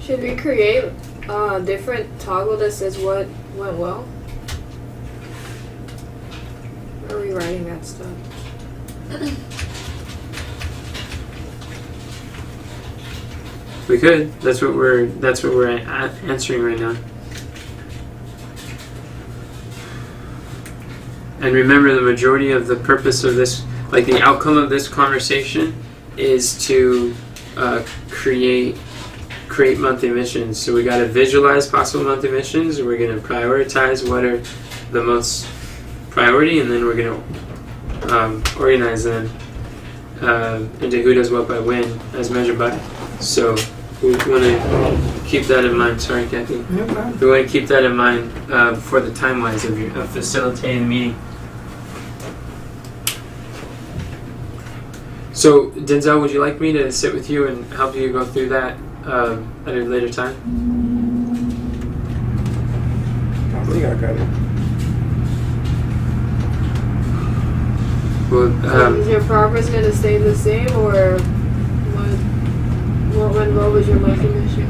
Should we create a different toggle that says what went well? Or are we writing that stuff? We could. That's what we're answering right now. And remember, the majority of the purpose of this, like the outcome of this conversation, is to create monthly missions. So we got to visualize possible monthly missions, and we're going to prioritize what are the most priority, and then we're going to organize them into who does what by when, as measured by. So we want to keep that in mind. Sorry, Kathy. No problem. We want to keep that in mind for the time-wise of facilitating the meeting. So, Denzel, would you like me to sit with you and help you go through that at a later time? I think I got it. Well, So is your progress going to stay the same, or what went well was your monthly mission?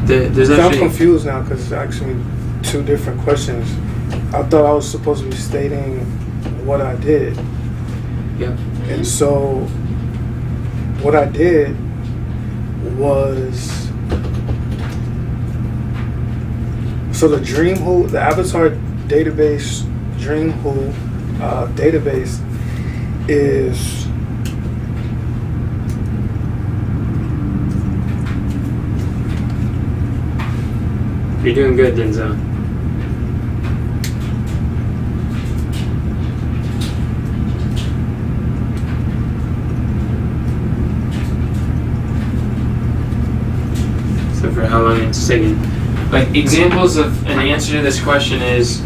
there's I'm actually confused now because it's actually 2 different questions. I thought I was supposed to be stating what I did. Yep. And so what I did was, so the Dreamhoop, the avatar database, Dreamhoop database is You're doing good, Denzel. So for how long it's taking. Like examples of an answer to this question is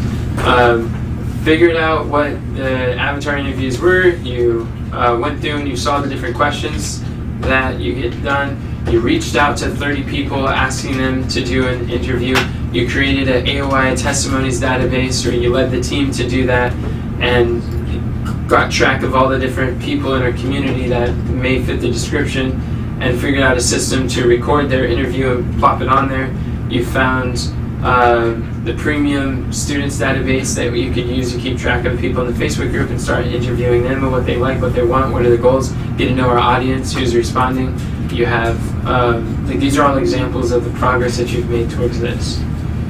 figured out what the avatar interviews were, you went through and you saw the different questions that you get done, You reached out to 30 people asking them to do an interview. You created an AOI testimonies database, or you led the team to do that, and got track of all the different people in our community that may fit the description, and figured out a system to record their interview and plop it on there. You found the premium students database that you could use to keep track of people in the Facebook group and start interviewing them and what they like, what they want, what are the goals, get to know our audience, who's responding. You have, these are all examples of the progress that you've made towards this.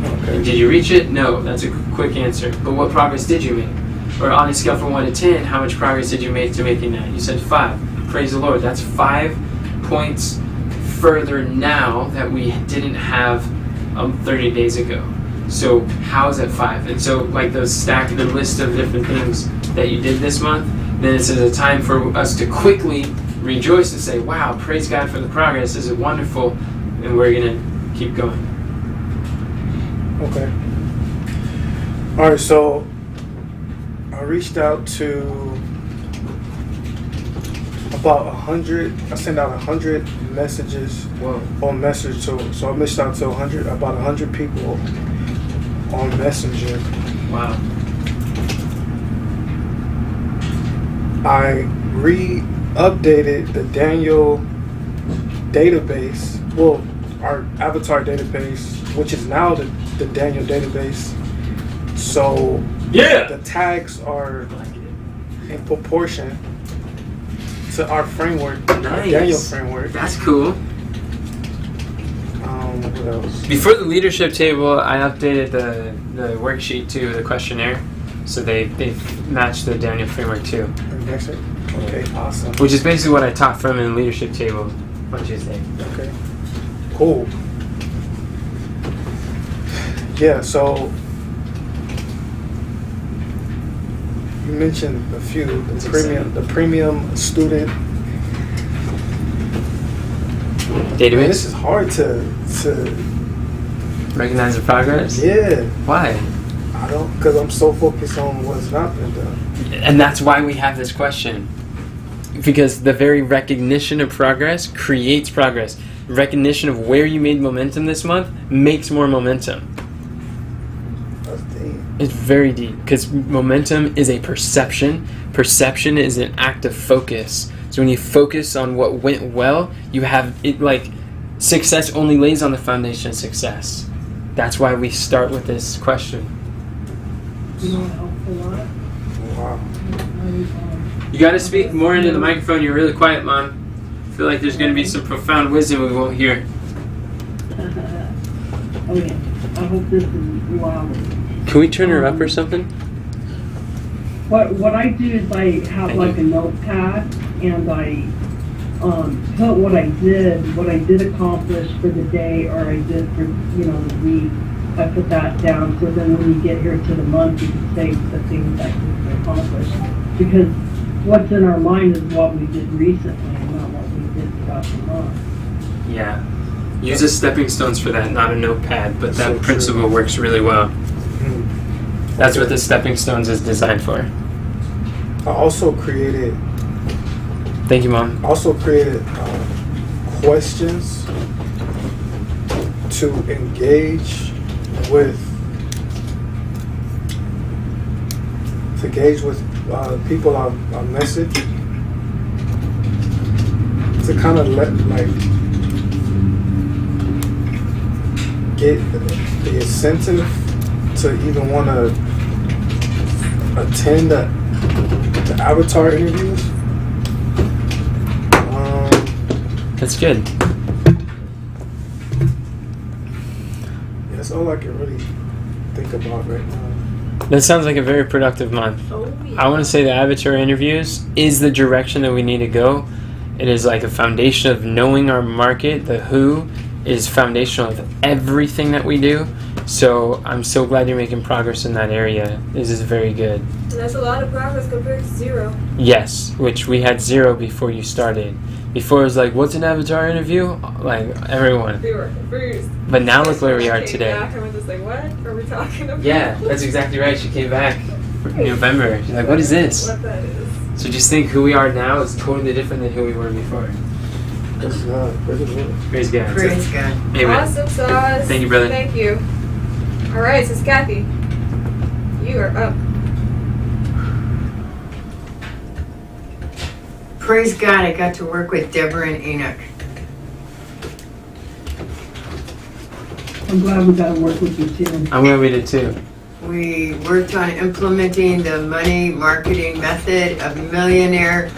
Okay. Did you reach it? No, that's a quick answer. But what progress did you make? Or on a scale from 1 to 10, how much progress did you make to making that? You said 5. Praise the Lord. That's 5 points further now that we didn't have 30 days ago. So how is that 5? And so like the list of different things that you did this month, then it's a time for us to quickly rejoice and say, wow, praise God for the progress. This is wonderful. And we're going to keep going. Okay. All right, so I reached out to about 100. I sent out 100 messages on Messenger. So I reached out to about 100 people on Messenger. Wow. I re-updated the Daniel database. Well, our avatar database, which is now the Daniel database. So the tags are in proportion to our framework, our Daniel framework. That's cool. What else? Before the leadership table, I updated the worksheet to the questionnaire, so they matched the Daniel framework too. Okay, awesome. Which is basically what I taught from in the leadership table on Tuesday. Okay, cool. Yeah, so you mentioned a few. The premium student database. Man, this is hard to recognize the progress. Yeah. Why? I don't, because I'm so focused on what's not been done. And that's why we have this question. Because the very recognition of progress creates progress. Recognition of where you made momentum this month makes more momentum. That's deep. It's very deep, because momentum is a perception. Perception is an act of focus. So when you focus on what went well, you have it, like, success only lays on the foundation of success. That's why we start with this question. You know what helps a lot? Wow. You got to speak more into the microphone. You're really quiet, Mom. I feel like there's going to be some profound wisdom we won't hear. Okay, I hope this is loud. Can we turn her up or something? What I do is I have like a notepad, and I put what I did accomplish for the day, or I did for the week. I put that down, so then when you get here to the month, you can say the things that we accomplished. Because what's in our mind is what we did recently, and not what we did throughout the month. Yeah. Use a stepping stones for that, not a notepad, but that So principle true. works really well. That's what the stepping stones is designed for. I also created Thank you, Mom. Questions to engage with people I message, to kind of get the incentive to even want to attend the avatar interviews. That's good. That's all I can really think about right now. That sounds like a very productive month. I want to say the avatar interviews is the direction that we need to go. It is like a foundation of knowing our market. The who is foundational of everything that we do. So I'm so glad you're making progress in that area. This is very good. And that's a lot of progress compared to 0. Yes, which we had 0 before you started. Before it was like, what's an avatar interview? Like, everyone. We were confused. But now look where we are Came today. back and we're just like, what are we talking about? Yeah, that's exactly right. She came back in November. She's like, what is this? What that is. So just think who we are now is totally different than who we were before. Praise God. Praise the Lord. Praise God. Praise God. Amen. Awesome sauce. Thank you, brother. Thank you. All right, Sis Kathy, you are up. Praise God, I got to work with Deborah and Enoch. I'm glad we got to work with you too. I'm glad we did too. We worked on implementing the money marketing method of millionaire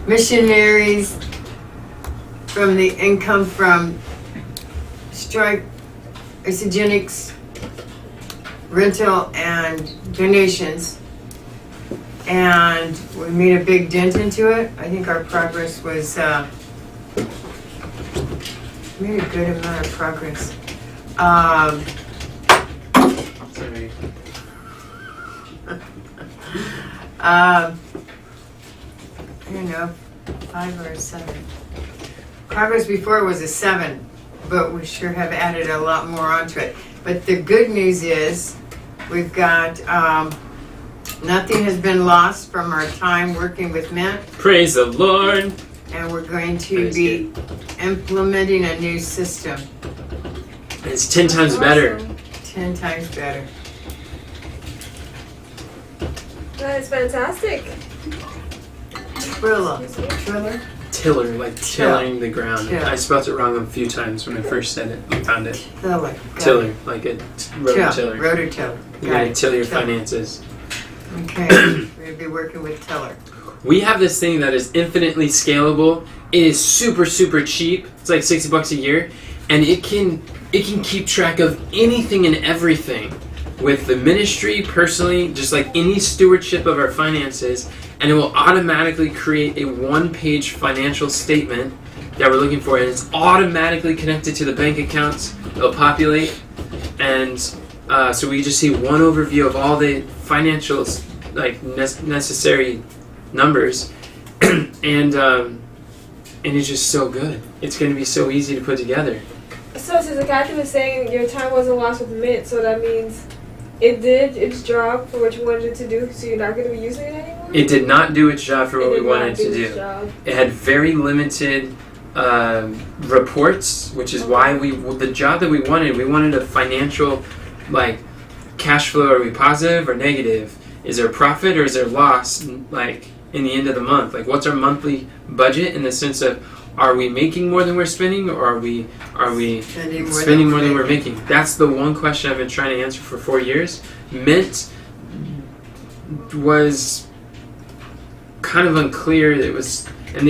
missionaries from the income from Stripe, Isogenics, rental, and donations. And we made a big dent into it. I think our progress was, made a good amount of progress. Sorry. I don't know, 5 or 7. Progress before was a 7, but we sure have added a lot more onto it. But the good news is we've got, nothing has been lost from our time working with Mint, Praise the Lord. and we're going to Praise be implementing a new system, It's 10 times better. Awesome. 10 times better. That is fantastic. Trilla. Triller? Tiller, like tilling the ground. Till. I spelled it wrong a few times when I first said it. I found it. Tiller. Got Tiller, like a it. rototiller. Rototiller. You Got gotta it. till your Tiller. finances. Okay, we're going to be working with Tiller. We have this thing that is infinitely scalable. It is super, super cheap. It's like $60 a year, and it can keep track of anything and everything with the ministry personally, just like any stewardship of our finances, and it will automatically create a one-page financial statement that we're looking for, and it's automatically connected to the bank accounts. It'll populate, and so we just see one overview of all the financial like necessary numbers, and it's just so good. It's going to be so easy to put together. So, Sister Kathy was saying your time wasn't lost with Mint, so that means it did its job for what you wanted it to do, so you're not going to be using it anymore? It did not do its job for what we wanted to its do. job. It had very limited reports, which is why the job that we wanted a financial, like, cash flow. Are we positive or negative? Is there profit or is there loss, like, in the end of the month? Like, what's our monthly budget in the sense of, are we making more than we're spending, or are we spending more than we're making? That's the one question I've been trying to answer for 4 years. Mint was kind of unclear. It was, and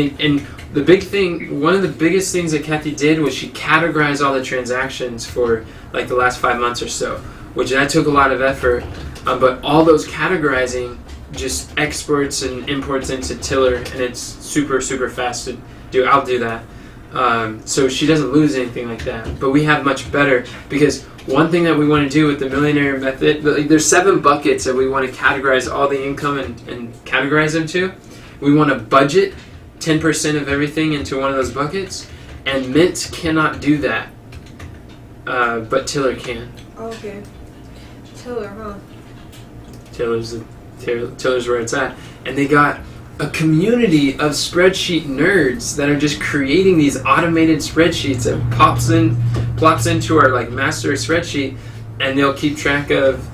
the big thing, one of the biggest things that Kathy did was she categorized all the transactions for like the last 5 months or so, which that took a lot of effort. But all those categorizing just exports and imports into Tiller, and it's super, super fast to do. I'll do that. So she doesn't lose anything like that. But we have much better, because one thing that we want to do with the millionaire method, there's 7 buckets that we want to categorize all the income and categorize them to. We want to budget 10% of everything into one of those buckets, and Mint cannot do that, but Tiller can. Okay. Tiller, huh? Tiller's where it's at, and they got a community of spreadsheet nerds that are just creating these automated spreadsheets that plops into our like master spreadsheet, and they'll keep track of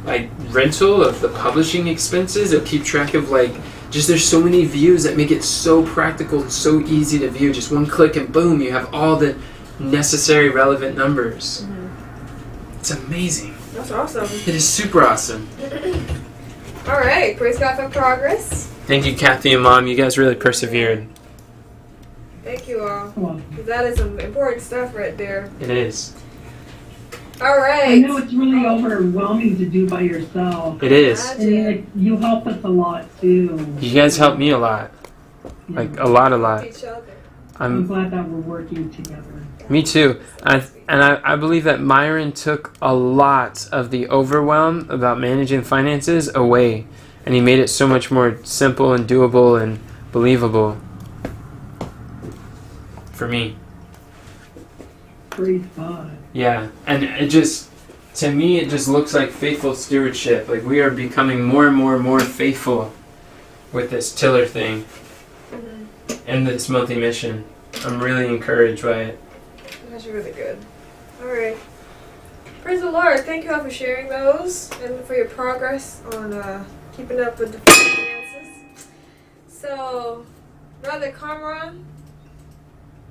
like rental of the publishing expenses. They'll keep track of like just there's so many views that make it so practical, so easy to view. Just one click and boom, you have all the necessary relevant numbers. Mm-hmm. It's amazing. That's awesome. It is super awesome. All right, praise God for progress. Thank you, Kathy and Mom. You guys really persevered. Thank you all. Well, That is some important stuff right there. It is. All right. I know it's really overwhelming to do by yourself. It is. And you help us a lot too. You guys helped me a lot. Like a lot. Each other. I'm glad that we're working together. Me too. I believe that Myron took a lot of the overwhelm about managing finances away, and he made it so much more simple and doable and believable for me. Praise God. Yeah, and it just, to me, it just looks like faithful stewardship. Like we are becoming more and more faithful with this Tiller thing and this monthly mission. I'm really encouraged by it. That's really good. Alright. Praise the Lord. Thank you all for sharing those and for your progress on keeping up with the finances. So, Brother Kamran,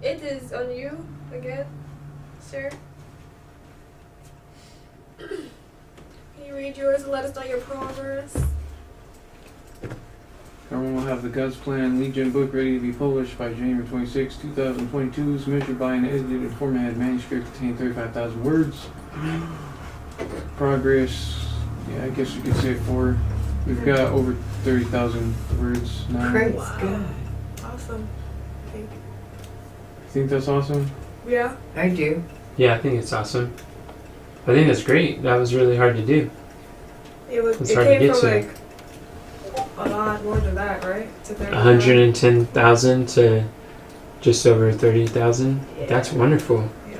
it is on you again, sir. Can you read yours and let us know your progress? Everyone will have the God's Plan Legion book ready to be published by January 26, 2022. It's measured by an edited formatted manuscript containing 35,000 words. Progress, yeah, I guess you could say 4. We've got over 30,000 words now. Praise Wow. God. Awesome. You think that's awesome? Yeah. I do. Yeah, I think it's awesome. I think that's great. That was really hard to do. It's It hard to came get from to. like a lot more than that, right? To 30,000. 110,000 to just over 30,000. Yeah. That's wonderful. Yeah.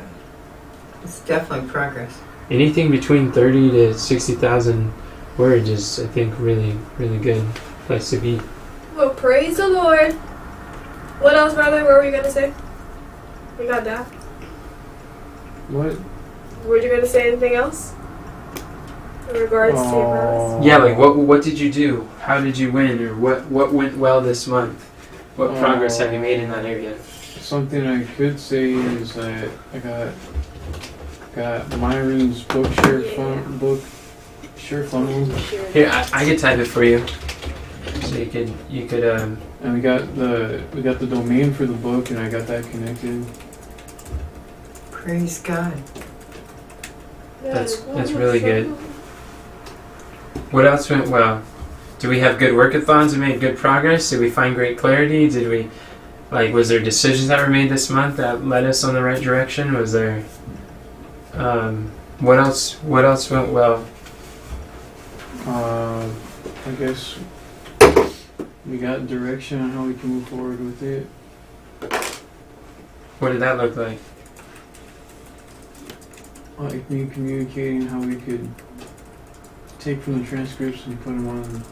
It's definitely progress. Anything between 30 to 60,000 words is, I think, really, really good place to be. Well, praise the Lord. What else, brother? What were you gonna say? We got that. What? Were you gonna say anything else in regards to your progress? Yeah, like what did you do? How did you win? Or what went well this month? What progress have you made in that area? Something I could say is that I got Myron's book share funnel, Here, I could type it for you. So you could and we got the domain for the book, and I got that connected. Praise God. That's really good. What else went well? Do we have good workathons and made good progress? Did we find great clarity? Did we, was there decisions that were made this month that led us on the right direction? Was there, what else went well? I guess we got direction on how we can move forward with it. What did that look like? Like me communicating how we could take from the transcripts and put them on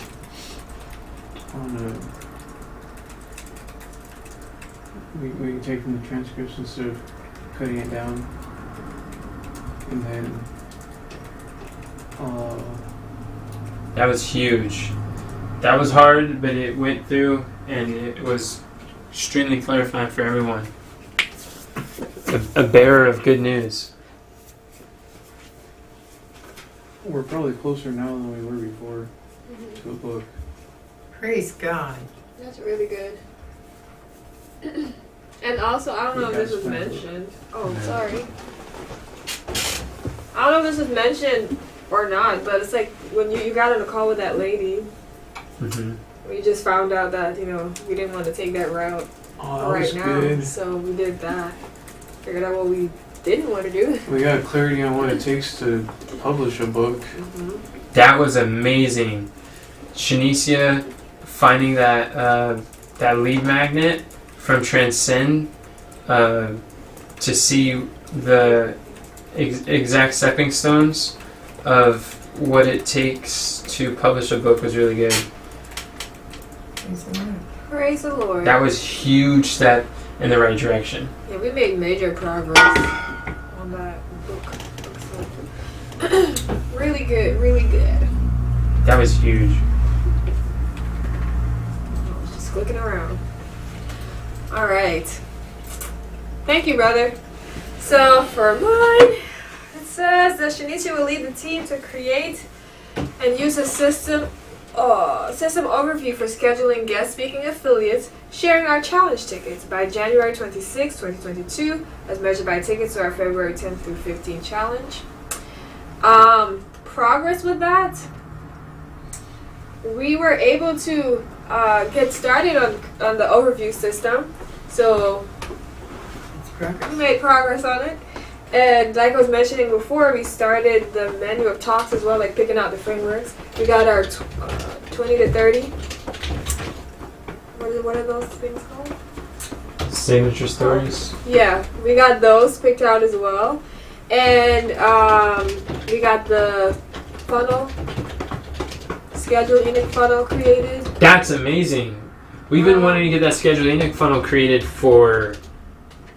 we can take from the transcripts instead of cutting it down, and then That was huge. That was hard, but it went through, and it was extremely clarifying for everyone. A bearer of good news. we're probably closer now than we were before to a book. Praise God. That's really good. And also, I don't know if this was mentioned. Oh, sorry. I don't know if this was mentioned or not, but it's like when you got on a call with that lady, Mm-hmm. we just found out that, we didn't want to take that route Oh, that right was now. good. So we did that. Figured out what we didn't want to do. We got clarity on what it takes to publish a book. Mm-hmm. That was amazing. Shanicia finding that lead magnet from Transcend to see the exact stepping stones of what it takes to publish a book was really good. Praise the Lord. Praise the Lord. That was huge step in the right direction. Yeah, we made major progress on that book. So, really good, really good. That was huge. Just clicking around. All right. Thank you, brother. So for mine, it says that Shanicia will lead the team to create and use a system overview for scheduling guest speaking affiliates, sharing our challenge tickets by January 26, 2022, as measured by tickets to our February 10th through 15th challenge. Progress with that. We were able to get started on the overview system, so It's progress. we made progress on it. And like I was mentioning before, we started the menu of talks as well, like picking out the frameworks. We got our 20 to 30. What are those things called? Signature stories. Yeah, we got those picked out as well. And we got the funnel, schedule unique funnel created. That's amazing. We've been wanting to get that scheduled Enoch funnel created for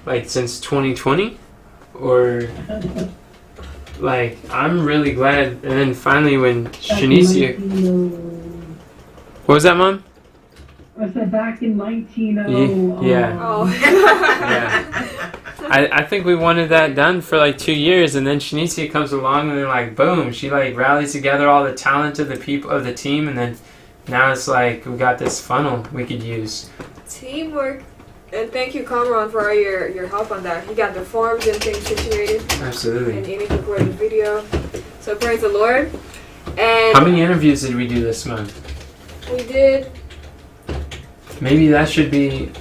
like since 2020, or like I'm really glad. And then finally, when Shanicia, what was that, Mom? I said back in 1900. Yeah. Oh. Yeah. I think we wanted that done for like 2 years, and then Shanicia comes along, and then like boom, she like rallies together all the talent of the people of the team, and then now it's like we got this funnel we could use. Teamwork. And thank you, Kamran, for all your help on that. He got the forms and things situated. Absolutely. And Amy recorded the video. So praise the Lord. And How many interviews did we do this month? we did. Maybe that should be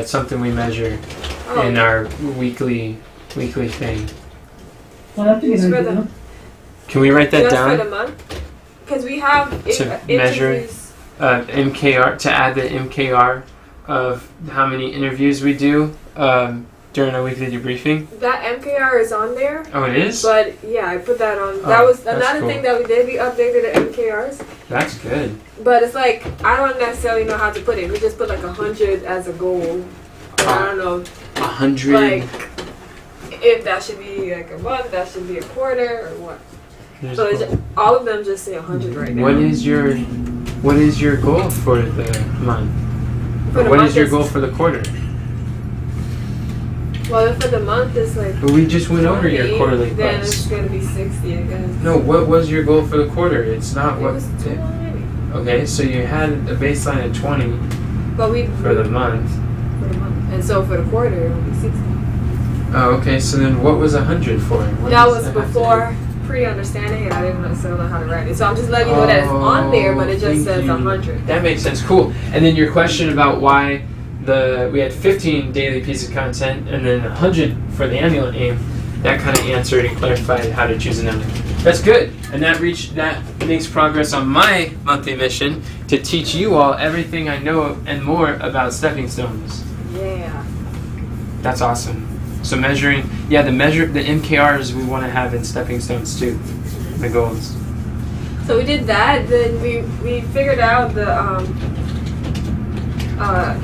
something we measure in our weekly thing. Well, that's a Just good for idea. the, Can we write that just down? for the month. Because we have To measure interviews. MKR, to add the MKR of how many interviews we do during our weekly debriefing. That MKR is on there. Oh, it is? But yeah, I put that on. Oh, That was that's another cool. thing that we did. We updated the MKRs. That's good. But it's like, I don't necessarily know how to put it. We just put like 100 as a goal. I don't know. 100. Like, if that should be like a month, that should be a quarter, or what. There's So it's goal. just, all of them just say 100 right now. What is your goal for the month? For the What month is your is- goal for the quarter? Well, for the month it's like But we just went over your 20, quarterly then it's quest. going to be 60, I guess. No, what was your goal for the quarter? It's not It what. was 20. Okay, so you had a baseline of 20 But we for the month. for the month. And so for the quarter, it will be 60. Oh, okay. So then, what was 100 for? What That does was have to do? before pre-understanding, and I didn't necessarily know how to write it. So I'm just letting you know that it's on there, but it just thank says you. 100. That makes sense. Cool. And then your question about why we had 15 daily pieces of content and then 100 for the annual aim. That kind of answered and clarified how to choose a number. That's good. And that makes progress on my monthly mission to teach you all everything I know and more about stepping stones. Yeah. That's awesome. So measuring, the MKRs we want to have in stepping stones too, the goals. So we did that. Then we figured out the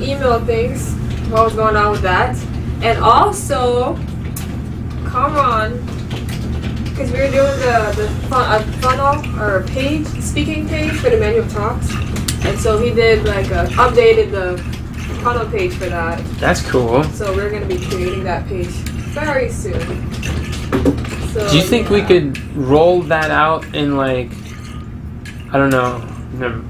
email things, what was going on with that, and also Kamran, because we were doing the funnel or speaking page for the menu of talks, and so he did updated the funnel page for that. That's cool. So we're going to be creating that page very soon. So, Do you think we could roll that out in I don't know.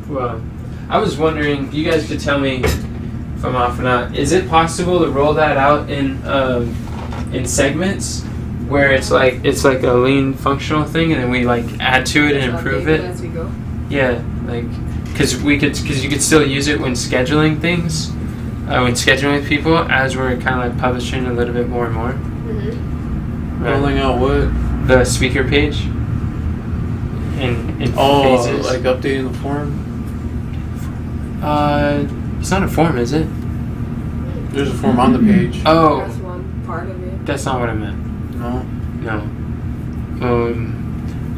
Well, I was wondering, you guys could tell me if I'm off or not. Is it possible to roll that out in segments where it's like a lean functional thing, and then we add to it and improve update it? as we go? Yeah, because you could still use it when scheduling things, when scheduling with people, as we're kind of publishing a little bit more and more. Mm-hmm. Rolling out what? The speaker page. In phases. Like updating the form? It's not a form, is it? There's a form on the page. Oh, That's one part of it. that's not what I meant. No. No.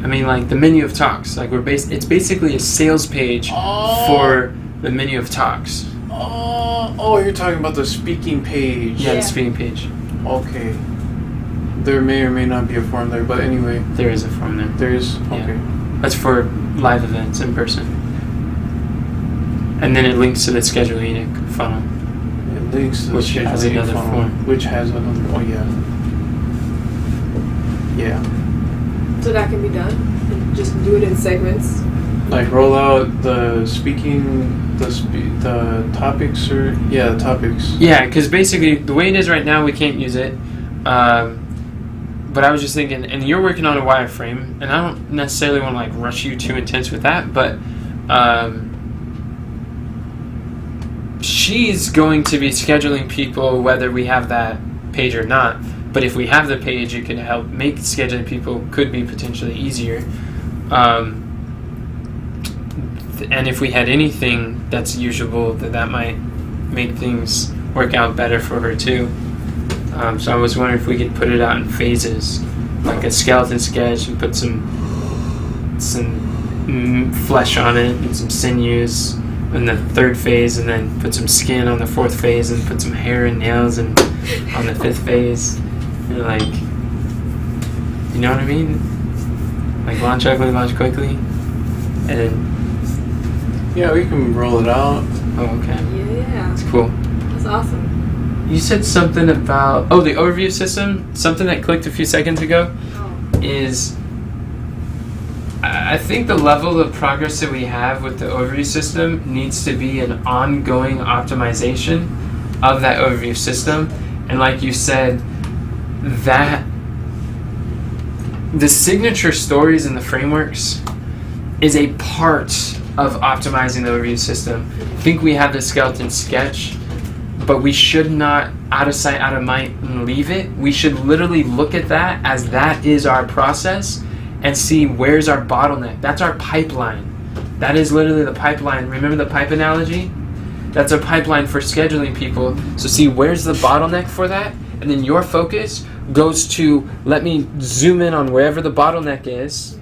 I mean, the menu of talks. It's basically a sales page for the menu of talks. Oh, you're talking about the speaking page. Yeah, Yeah. the speaking page. Okay. There may or may not be a form there, but anyway, There is a form there. there is. Yeah. Okay. That's for live events in person. And then it links to the scheduling funnel. It links to the Which has scheduling another funnel, form. Which has another. Oh yeah. Yeah. So that can be done. And just do it in segments. Roll out the speaking, the topics the topics. Yeah, because basically the way it is right now, we can't use it. But I was just thinking, and you're working on a wireframe, and I don't necessarily want to rush you too intense with that, but she's going to be scheduling people whether we have that page or not. But if we have the page, it could help make scheduling people could be potentially easier. And if we had anything that's usable, that might make things work out better for her too. So I was wondering if we could put it out in phases, like a skeleton sketch, and put some flesh on it and some sinews in the third phase, and then put some skin on the fourth phase, and put some hair and nails and on the 5th phase. You're like, you know what I mean? Like launch quickly, and then, Yeah, we can roll it out. oh, okay. Yeah, It's cool. that's awesome. You said something about, the overview system. Something that clicked a few seconds ago Oh. is, I think the level of progress that we have with the overview system needs to be an ongoing optimization of that overview system. And like you said, that the signature stories and the frameworks is a part of optimizing the overview system. I think we have the skeleton sketch, but we should not, out of sight, out of mind, leave it. We should literally look at that as that is our process and see where's our bottleneck. That's our pipeline. That is literally the pipeline. Remember the pipe analogy? That's a pipeline for scheduling people. So see where's the bottleneck for that, and then your focus goes to, let me zoom in on wherever the bottleneck is,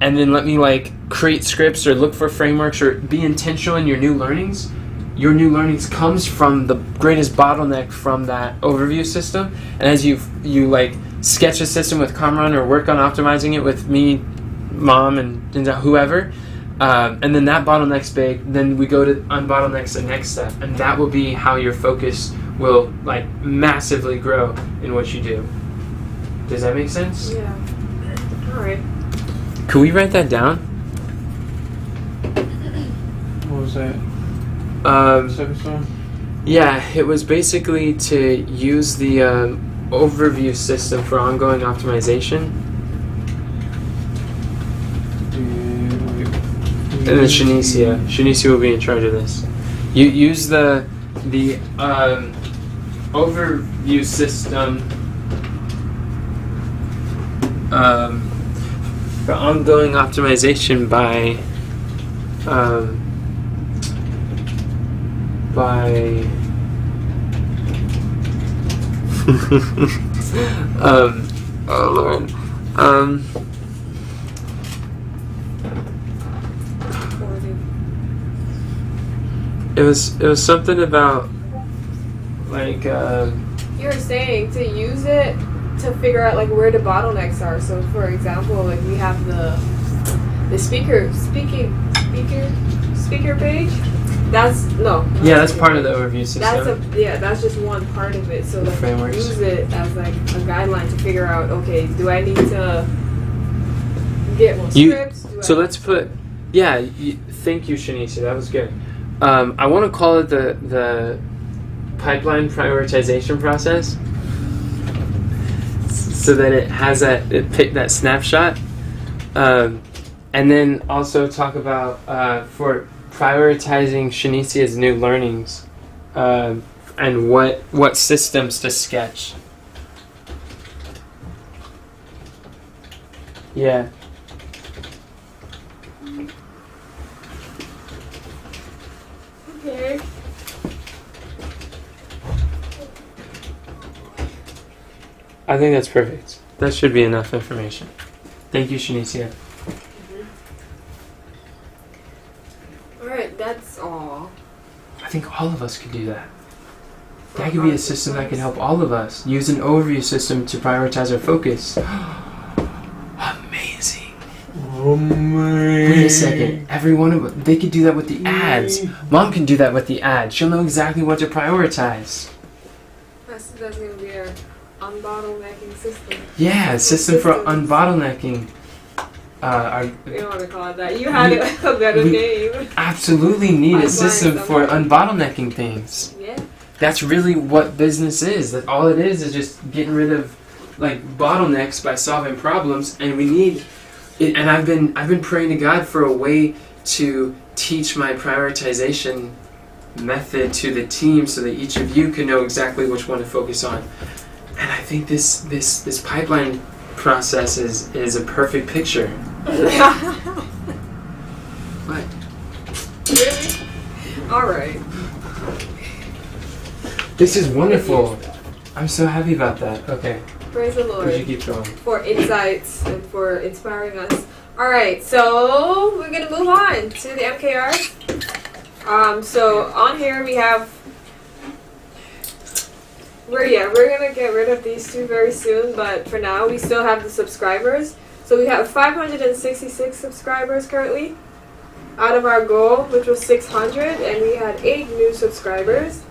and then let me like create scripts or look for frameworks or be intentional in your new learnings. Your new learnings comes from the greatest bottleneck from that overview system, and as you like sketch a system with Kamran or work on optimizing it with me, mom, and whoever, and then that bottleneck's big, then we go to unbottlenecks the next step, and that will be how your focus will like massively grow in what you do. Does that make sense? Yeah. All right. Could we write that down? What was that? This episode? Yeah, it was basically to use the overview system for ongoing optimization. And then Shanicia will be in charge of this. You use the overview system for ongoing optimization by oh Lord. It was something about like You were saying to use it to figure out like where the bottlenecks are. So for example, like we have the speaker page. That's that's part of the overview system. That's just one part of it. So The like frameworks. use it as like a guideline to figure out, okay, do I need to get more scripts? Let's put thank you, Shanicia, that was good. I want to call it the pipeline prioritization process, so that it has that snapshot, and then also talk about for prioritizing Shanicia's new learnings, and what systems to sketch. Yeah. Okay. I think that's perfect. That should be enough information. Thank you, Shanicia. Alright, that's all. I think all of us could do that. That could be a system that can help all of us. Use an overview system to prioritize our focus. Amazing. Wait a second. Every one of them, they could do that with the ads. Mom can do that with the ads. She'll know exactly what to prioritize. That's gonna be our unbottlenecking system. Yeah, a system for unbottlenecking. We don't want to call it that. You had a better name. Absolutely need a Pipeline system for unbottlenecking things. Yeah. That's really what business is. That all it is just getting rid of like bottlenecks by solving problems, and we need it. And I've been praying to God for a way to teach my prioritization method to the team, so that each of you can know exactly which one to focus on. And I think this pipeline process is a perfect picture. What? Really? Alright. This is wonderful. I'm so happy about that. Okay. Praise the Would you Lord keep going? for insights and for inspiring us. Alright, so we're going to move on to the MKR. So on here we have We're gonna get rid of these two very soon, but for now we still have the subscribers. So we have 566 subscribers currently out of our goal, which was 600, and we had 8 new subscribers.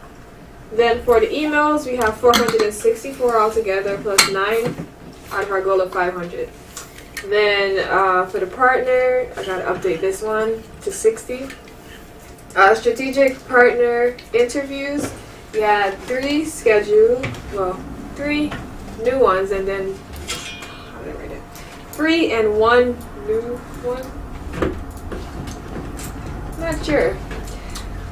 Then for the emails, we have 464 altogether, plus 9 out of our goal of 500. Then for the partner, I gotta update this one to 60. Strategic partner interviews, we had 3 scheduled, well, 3 new ones, and then, how did I write it? 3 and 1 new one? Not sure.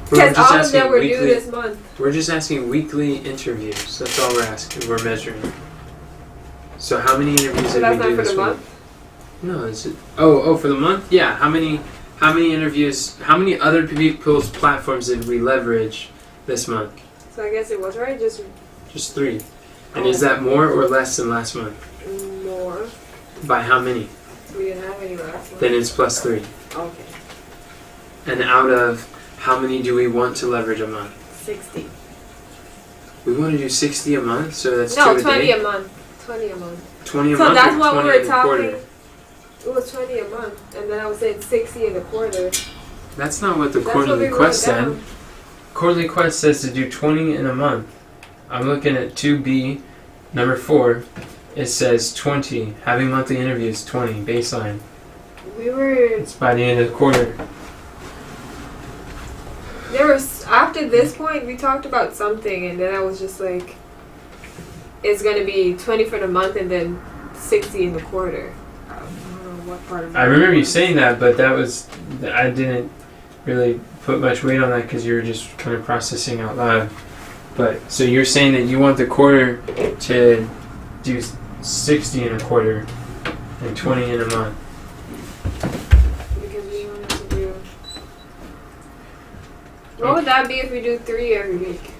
Because all of them were due this month. We're just asking weekly interviews. That's all we're asking. We're measuring. So how many interviews So did that's we do not for this the week? month? No, is it? Oh, for the month? Yeah. How many interviews? How many other people's platforms did we leverage this month? So I guess it was right, just Just 3. And is that more or less than last month? more. By how many? We didn't have any last month. Then it's plus 3. Okay, And out of how many do we want to leverage a month? 60. We want to do 60 a month, so that's No, 2 a 20 day. a month. 20 a month. 20 a So month that's or what 20 we were in a quarter? talking. It was 20 a month, and then I was saying 60 in a quarter. That's not what the That's quarterly what we quest wrote said. down. Quarterly quest says to do 20 in a month. I'm looking at 2B, number 4. It says 20. Having monthly interviews, 20, baseline. We were. It's by the end of the quarter. There was after this point we talked about something, and then I was just like, it's gonna be 20 for the month and then 60 in the quarter. I don't know what part of. I remember you saying that, but I didn't really put much weight on that because you were just kind of processing out loud. But so you're saying that you want the quarter to do 60 in a quarter and 20 in a month. Because we wanted to do. What would that be if we do 3 every week?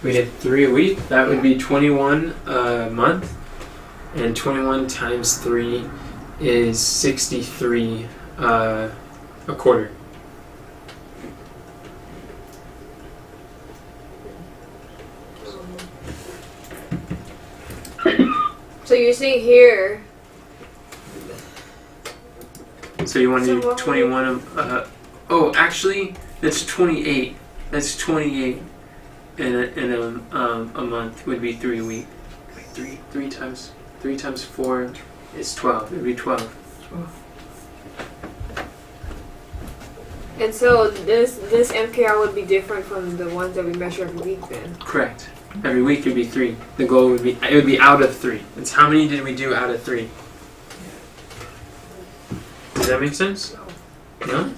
We did 3 a week. That would be 21 a month, and 21 times 3 is 63 a quarter. So you're saying here. So you want to So do what would 21? Oh, actually, that's 28. That's 28 in a month would be 3 a week. Wait, three times 4 is 12. It'd be 12. And so this MKR would be different from the ones that we measure every week then. Correct. Every week would be 3. The goal would be out of 3. It's how many did we do out of 3? Does that make sense? No?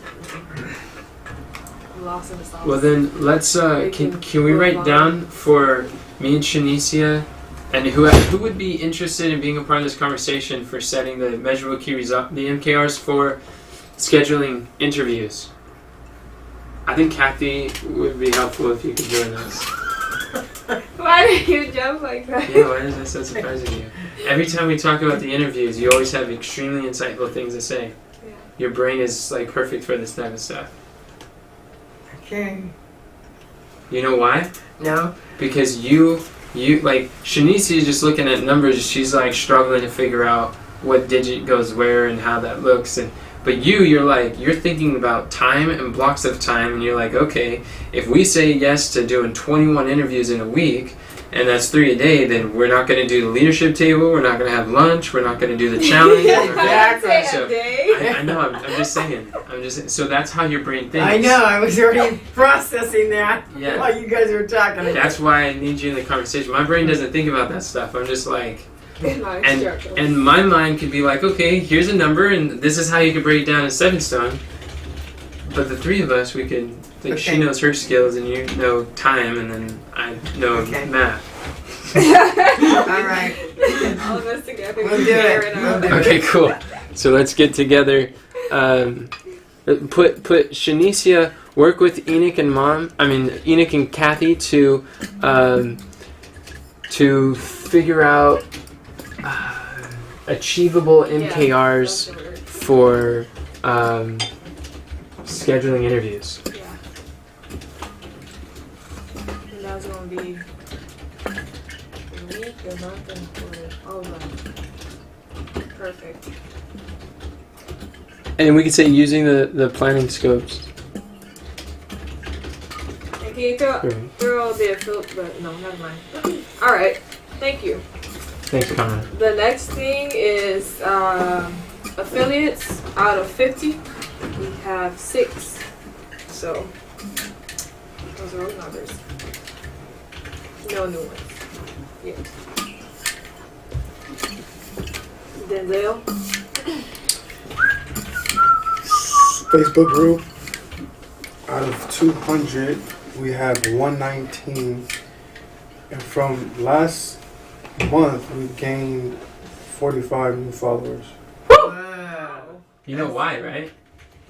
I'm lost in the sauce. Well then, let's. Can we write down for me and Shanicia, and who would be interested in being a part of this conversation for setting the measurable key result, the MKRs for scheduling interviews? I think Kathy would be helpful if you could join us. Why did you jump like that? Yeah, why is that so surprising to you? Every time we talk about the interviews, you always have extremely insightful things to say. Yeah. Your brain is like perfect for this type of stuff. Okay. You know why? No. Because you like Shanicia is just looking at numbers. She's like struggling to figure out what digit goes where and how that looks. But you're thinking about time and blocks of time, and you're like, okay, if we say yes to doing 21 interviews in a week, and that's 3 a day, then we're not going to do the leadership table, we're not going to have lunch, we're not going to do the challenge. Exactly. So, A day? I know, I'm just saying. So that's how your brain thinks. I know. I was already processing that Yeah. while you guys were talking. That's why I need you in the conversation. My brain doesn't think about that stuff. I'm just like, and my mind could be like, okay, here's a number, and this is how you could break it down in 7 stone. But the 3 of us, we could, like, she Okay. knows her skills, and you know time, and then I know Okay. math. All right. All of us together. We'll do it. We'll do it. Okay, cool. So let's get together. Put Shanicia, work with Enoch and Kathy to figure out achievable MKRs for scheduling interviews. Yeah. And that's gonna be week, the month, and quarter. All right. Perfect. And we could say using the planning scopes. And can you throw the but no, never mind. All right. Thank you. Thanks, Conrad. The next thing is affiliates. Out of 50, we have 6. So those are all numbers. No new ones. Yeah. Denzel. Facebook group. Out of 200, we have 119. And from last month, we gained 45 new followers. Wow. You know why, right?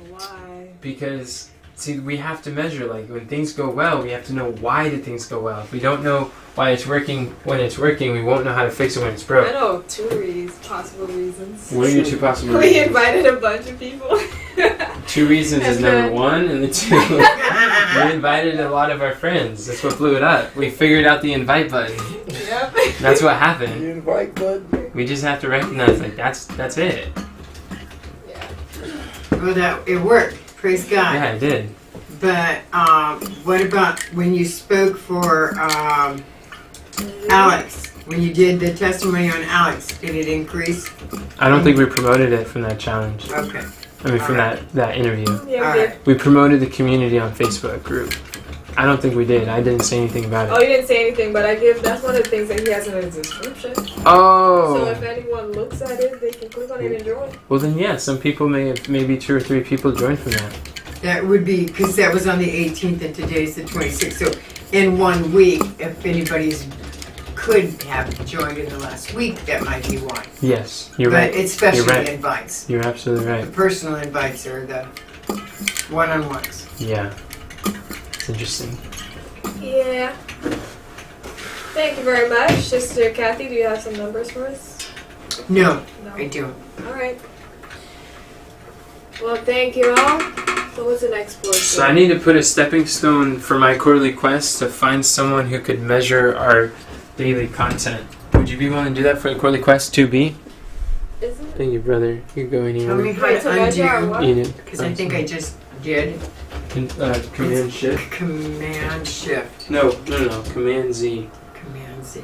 Why? Because, see, we have to measure, like, when things go well, we have to know why did things go well. If we don't know why it's working when it's working, we won't know how to fix it when it's I broke. know 2 possible reasons. What are your 2 possible We reasons? invited a bunch of people. 2 reasons is And number then- 1, and the 2, we invited a lot of our friends. That's what blew it up. We figured out the invite button. Yep. That's what The happened. invite button. We just have to recognize, like, that's it. Yeah. Well, that it worked. Praise God. Yeah, it did. But what about when you spoke for Alex? When you did the testimony on Alex, did it increase? I don't think we promoted it from that challenge. Okay. I mean, from Alright. that interview. Yeah, we All did. right. We promoted the community on Facebook group. I don't think we did. I didn't say anything about Oh, it. you didn't say anything, but that's one of the things that he has in his description. So Oh! if anyone looks at it, they can click on it and join. Well, then, yeah, some people maybe 2 or 3 people joined from that. That would be, because that was on the 18th and today's the 26th. So in 1 week, if anybody's could have joined in the last week, that might be why. Yes, you're But right. it's especially You're right. the invites. You're absolutely The right. personal invites are the one-on-ones. Yeah. It's interesting. Yeah. Thank you very much. Sister Kathy, do you have some numbers for us? No, No. I don't. Alright. Well, thank you all. So what's the next portion? So I need to put a stepping stone for my quarterly quest to find someone who could measure our daily content. Would you be willing to do that for the quarterly quest 2B? Isn't it? Thank you, brother. You go Tell me anywhere. how Wait, to measure our to what? You did. because I think I just did. Command shift. Command Shift. No. Command Z. Command Z.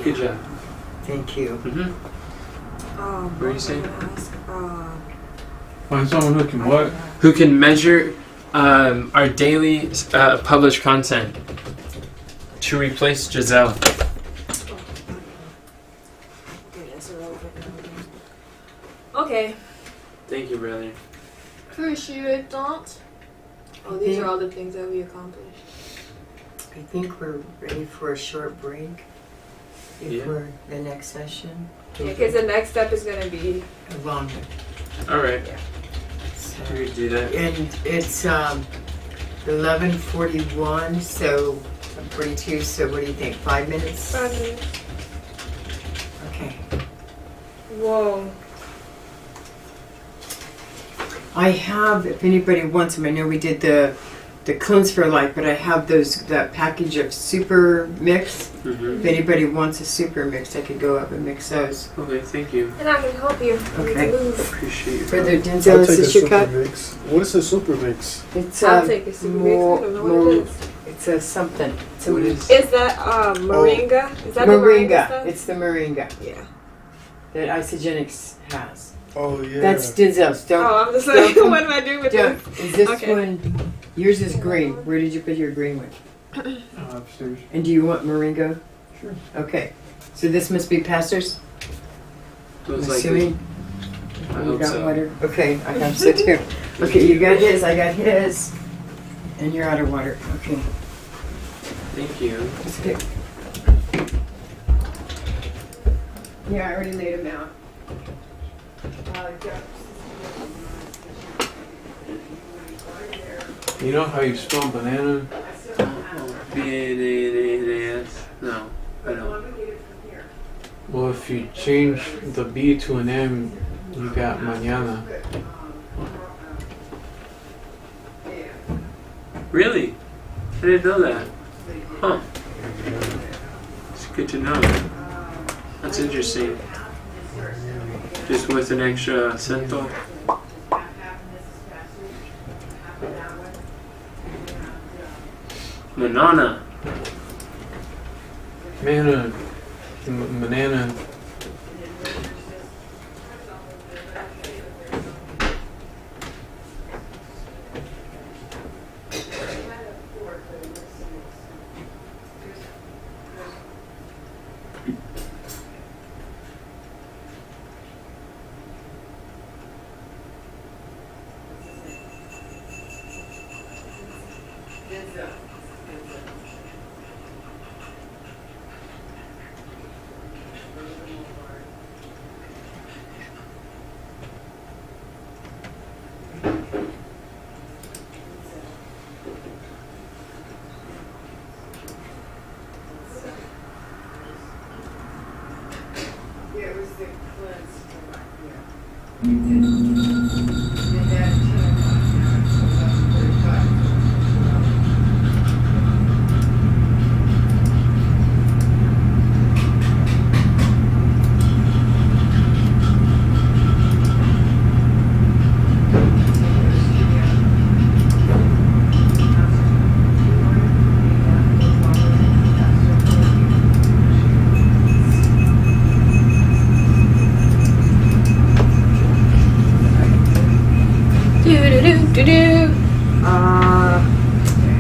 Good job. Thank you. Mm-hmm. What were you saying? Ask? Find someone who can what? Who can measure our daily published content to replace Giselle? Okay, that's irrelevant. Okay. Thank you, brother. Appreciate that. Oh, these are all the things that we accomplished. I think we're ready for a short break before the next session. Yeah, because the next step is going to be... A long one. All right. So, We could do that. and it's 11:41, so 42. So what do you think? 5 minutes? 5 minutes. Okay. Whoa. I have, if anybody wants them, I know we did the cleanse for life, but I have that package of super mix. Mm-hmm. If anybody wants a super mix, I could go up and mix those. Okay, thank you. And I can help you. Okay. Move. Appreciate you. Brother I'll Denzel, is take a this your super cup? mix. What is a super mix? It's I'll take a super mix. I don't know what it is. It's a something. It's a What is- Is that moringa? Is that the moringa moringa. stuff? It's the moringa Yeah. that Isogenics has. Oh yeah. That's Denzel's. Don't. Oh, I'm just like, don't- what am I doing with don't. this? Is this Okay. one? Yours is green. Where did you put your green one? Upstairs. And do you want moringa? Sure. Okay. So this must be Pastor's. I'm Most likely. assuming. I You hope got so. water. Okay, I got so too. Okay, you got his. I got his. And you're out of water. Okay. Thank you. Let's pick. Yeah, I already laid them out. You know how you spell banana? B-A-N-A-N-A-S. No, I don't. Well, if you change the B to an M, you got mañana. Really? I didn't know that. Huh. It's Good to know. That's interesting. Just with an extra acento. Manana. Banana.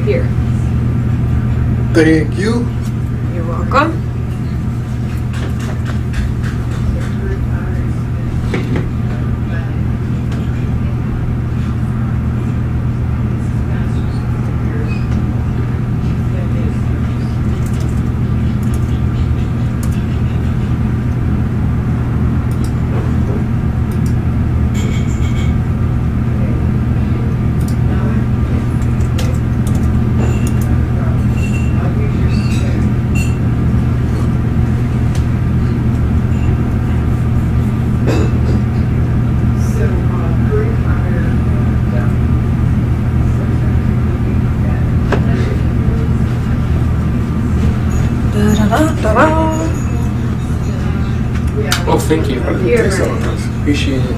Here. Thank you. You're welcome. Oh, thank you. Here. Appreciate it.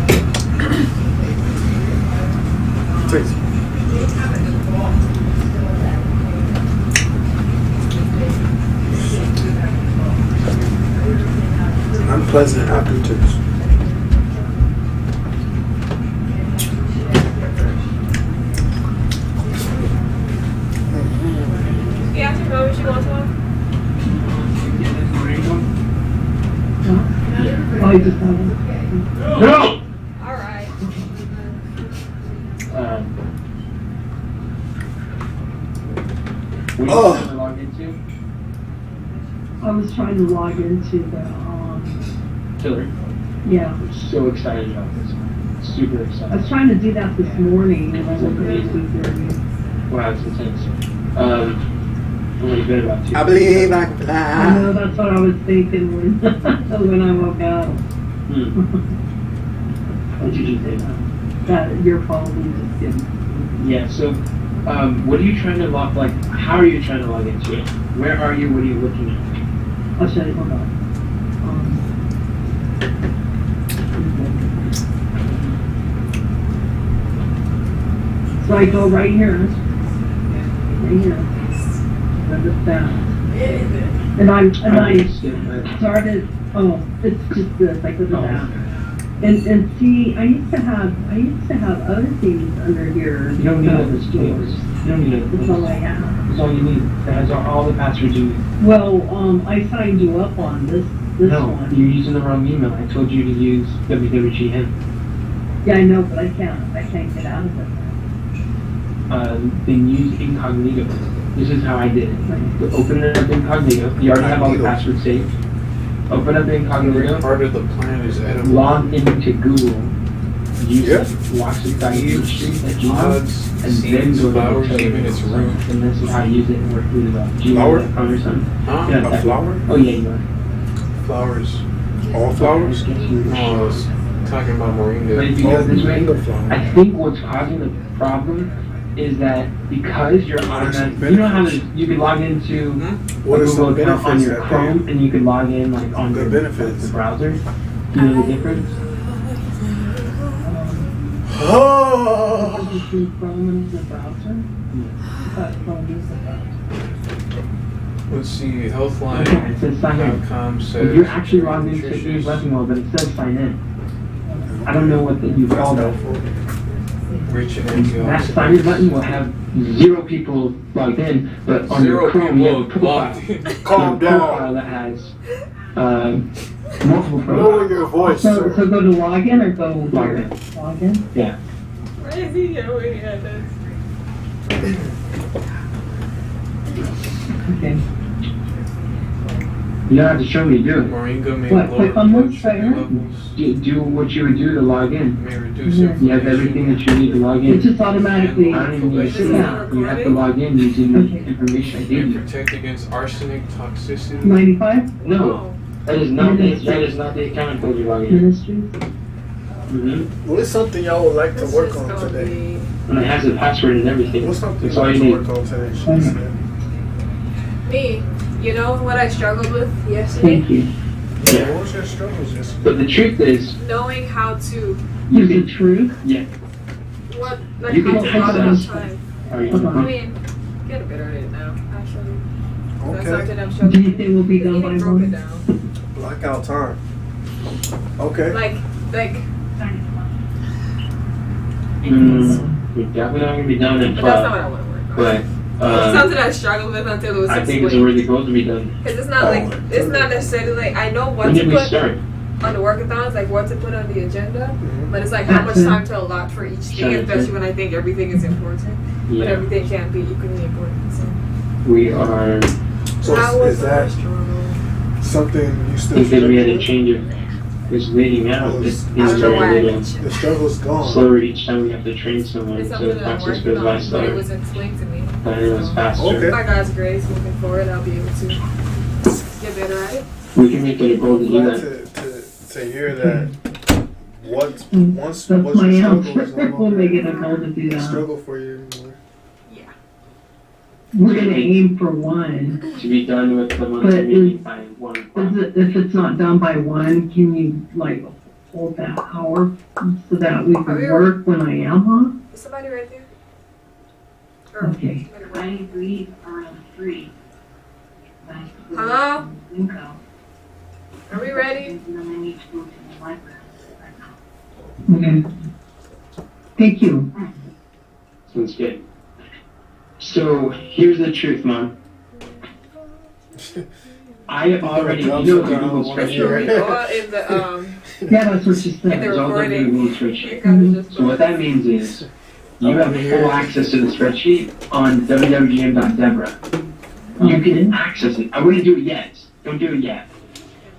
Please. Unpleasant aftertaste. You asked your mom if she wants one? Oh, you just have one? No! Alright. What Oh. are you trying to log into? I was trying to log into the, Hillary. yeah. I'm so excited about this. Super I excited. was trying to do that this morning and I looked at it this Wow, it's intense. What have you been about I to? believe I can I know, fly. that's what I was thinking when, when I woke up. What did you say now? That you're probably just getting. Yeah, so what are you trying to log, like, how are you trying to log into it? Where are you? What are you looking at? I'll show you, hold on. So I go right here. Right here. And this down. And I started, oh, it's just this, I go to that. And see, I used to have other things under here. You don't need all this details. You don't need it. That's all I have. That's all you need. That has all the passwords you need. Well, I signed you up on this No, one. you're using the wrong email. I told you to use wwgn. Yeah, I know, but I can't get out of it. Then use incognito. This is how I did it. So open it up incognito. You already have all the passwords saved. Open up incognito. Part of the plan is edible. Log into Google. Use Yep. Watch.street at Gmail. Odds, And then seeds, go to flowers, the giving its room. And this is how you use it and work through the Flower? Gmail or something. Huh? Yeah, A that- flower? Oh yeah, you are. Flowers. All flowers? I guess you- No, I was talking about But moringa. if you go this way, moringa flower. I think what's causing the problem is that because you're What are some automatic, you know how benefits? you can log into What a are some Google account on benefits your that Chrome and you can log in like on Good your benefits. the browser. Do you know the difference? Oh! Between Chrome and the browser? I thought Chrome is the browser. Let's see, Okay, it says sign in. Healthline.com says. If you're actually logged into the blessing mode, but it says sign in. I don't know what you call that. Reaching That sign in button will have 0 people logged in, but on your Chrome you have a profile. Calm You have a profile down. that has multiple Lower profiles. your voice, So sir. go to login or go Login. Login? Yeah. Why is he yelling at us? Okay. You don't have to show me, do it. Moringa may What, lower click on blood this sugar right here? levels, Do what you would do to log in. may reduce Yeah. You have everything that you need to log It in. just automatically. I don't even need to sit Yeah. down. You have to log in using the information I may gave you. protect against arsenic toxicity. 95? No, that is not the account code you log in. Ministries? Mm-hmm. What is something y'all would like to This work is on gonna today? be- And it has a password and everything. What's something That's you all like you to need. work on today? She said. Me, you know what I struggled with yesterday? Thank you. Yeah. What was your struggles yesterday? But the truth is, Knowing how to, Use the truth? what, like You how can to fix block that. out time. are you? Hold I on. mean, get better at it now, actually. That's Okay. something I'm Do struggling you with. think we'll be done He by broke it 1? down. Blackout time. Okay. Like, We're definitely not gonna be done in but that's not 5. what I want to work on. But It's something I struggled with until it was I think it's explained. already going to be done. Because it's not like, it's not necessarily like, I know what When to did we put start? on the workathons, like what to put on the agenda, Mhm. but it's like how much That's it. time to allot for each thing, Sure. especially when I think everything is important, but Yeah, everything can't be equally important. So we are. So that is was that my struggle. something you still Because we had struggle to with? change it. It's leading out. Oh, It's I don't know why I very little. mentioned The that. struggle's gone. Slower each time we have to train someone, It's so something the that I'm process working goes by on, but it slower. was explained to me. But it was faster. Okay. By God's grace, moving forward, I'll be able to get better at it. We can make it a goal to do Glad that. to hear that. Once That's your my struggle is answer. no We'll make it a longer goal to do a that. struggle for you anymore. We're gonna aim for 1. To be done with the But monthly meeting by 1 o'clock. If it's not done by 1, can you like hold that hour so that we Are we can work when I am, Is somebody right there? huh? Or Okay. somebody right- agree around 3. Hello? Are we ready? Okay. Thank you. Sounds good. So here's the truth, Mom. I already, you know the Google It's the re- spreadsheet. oh, in the Yeah, that's what she in the said. It's all done in the recording. Google You spreadsheet. gotta just So what that means is you have full access to the spreadsheet on www.debra. You can access it. I wouldn't do it yet. Don't do it yet.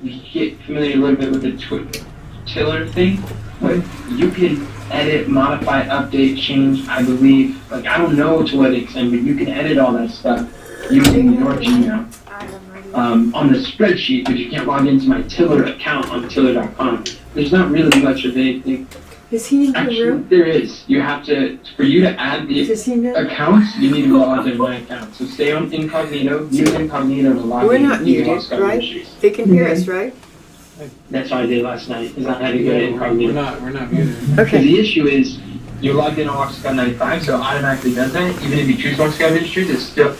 You get familiar a little bit with the tiller thing, but you can edit, modify, update, change, I believe. Like, I don't know to what extent, but you can edit all that stuff using your Gmail I am ready. on the spreadsheet, but you can't log into my Tiller account on Tiller.com. There's not really much of anything. Is he in the Actually, room? there is. You have to, for you to add the Does he know? accounts, you need to log into my account. So stay on incognito, use incognito to log We're in. not You muted, lost got right? issues. They can hear us, right? That's what I did last night, is I had to go to We're incognito. not muted. Because Okay. the issue is, you logged in on Oxcom 95, so it automatically does that. Even if you choose Oxcom Industries, it's still.